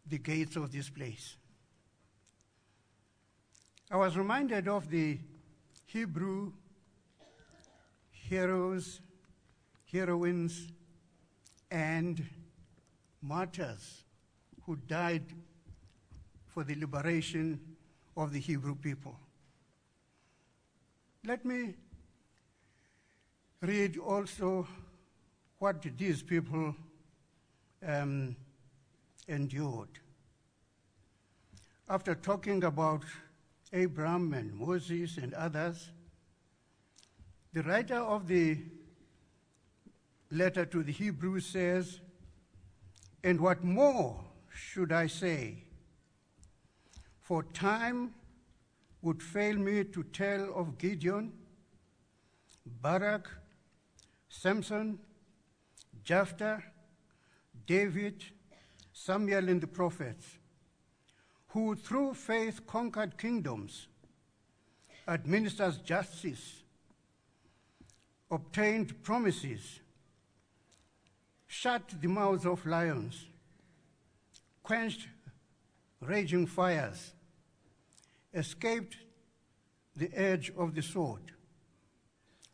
the gates of this place. I was reminded of the Hebrew heroes, heroines, and martyrs who died for the liberation of the Hebrew people. Let me read also what these people endured. After talking about Abraham and Moses and others, the writer of the letter to the Hebrews says, "And what more should I say? For time would fail me to tell of Gideon, Barak, Samson, Jephthah, David, Samuel and the prophets, who through faith conquered kingdoms, administered justice, obtained promises, shut the mouths of lions, quenched raging fires, escaped the edge of the sword,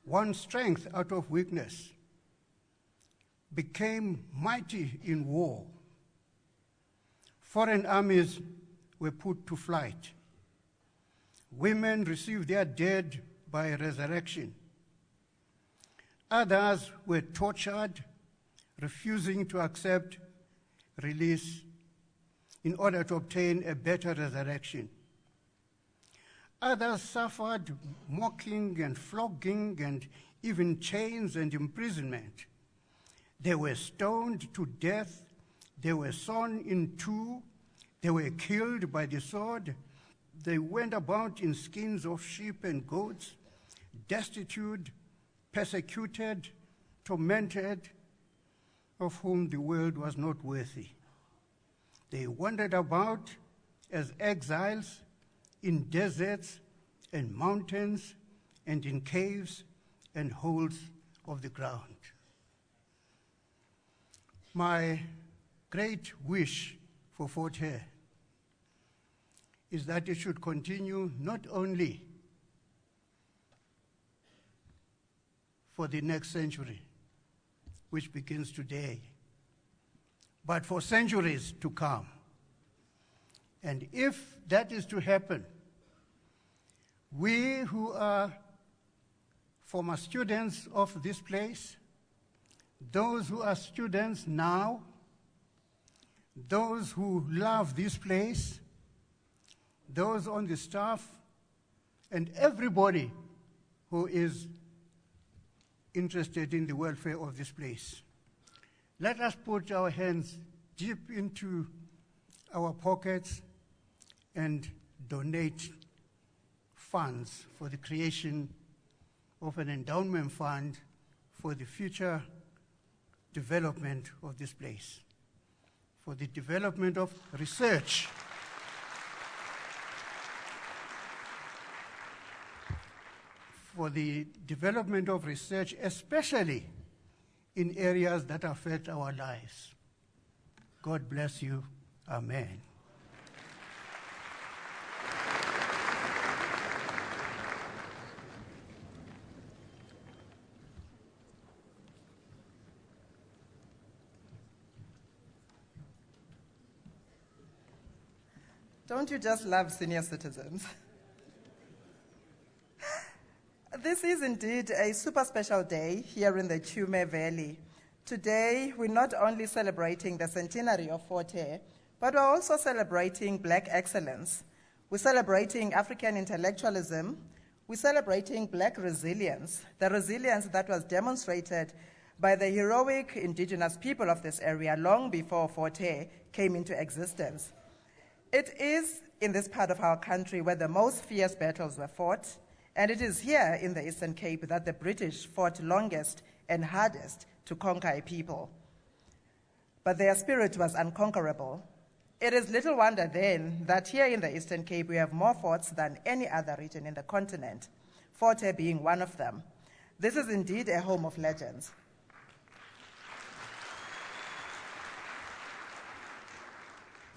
won strength out of weakness, became mighty in war. Foreign armies were put to flight. Women received their dead by resurrection. Others were tortured, refusing to accept release in order to obtain a better resurrection. Others suffered mocking and flogging and even chains and imprisonment. They were stoned to death. They were sawn in two. They were killed by the sword. They went about in skins of sheep and goats, destitute, persecuted, tormented, of whom the world was not worthy. They wandered about as exiles in deserts and mountains and in caves and holes of the ground. My great wish for Fort Hare is that it should continue not only for the next century, which begins today, but for centuries to come. And if that is to happen, we who are former students of this place, those who are students now, those who love this place, those on the staff, and everybody who is interested in the welfare of this place. Let us put our hands deep into our pockets and donate funds for the creation of an endowment fund for the future development of this place, for the development of research, for the development of research, especially in areas that affect our lives. God bless you. Amen. Don't you just love senior citizens? This is indeed a super special day here in the Chume Valley. Today, we're not only celebrating the centenary of Fort Hare, but we're also celebrating Black excellence. We're celebrating African intellectualism. We're celebrating Black resilience, the resilience that was demonstrated by the heroic indigenous people of this area long before Fort Hare came into existence. It is in this part of our country where the most fierce battles were fought, and it is here in the Eastern Cape that the British fought longest and hardest to conquer a people. But their spirit was unconquerable. It is little wonder then that here in the Eastern Cape we have more forts than any other region in the continent, Fort Hare being one of them. This is indeed a home of legends.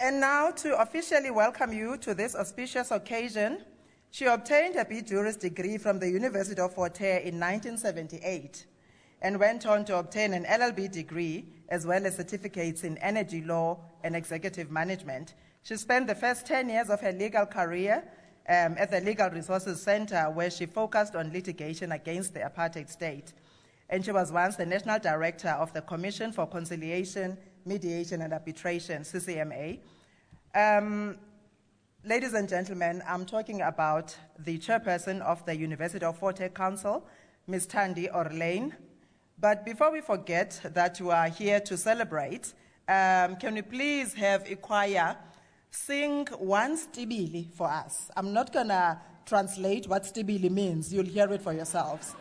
And now, to officially welcome you to this auspicious occasion, she obtained a B. Juris degree from the University of Fort Hare in 1978 and went on to obtain an LLB degree as well as certificates in energy law and executive management. She spent the first 10 years of her legal career at the Legal Resources Center, where she focused on litigation against the apartheid state. And she was once the National Director of the Commission for Conciliation, Mediation and Arbitration, CCMA. Ladies and gentlemen, I'm talking about the chairperson of the University of Fort Hare Council, Ms. Thandi Orlane. But before we forget that you are here to celebrate, can we please have a choir sing one stibili for us? I'm not going to translate what stibili means. You'll hear it for yourselves.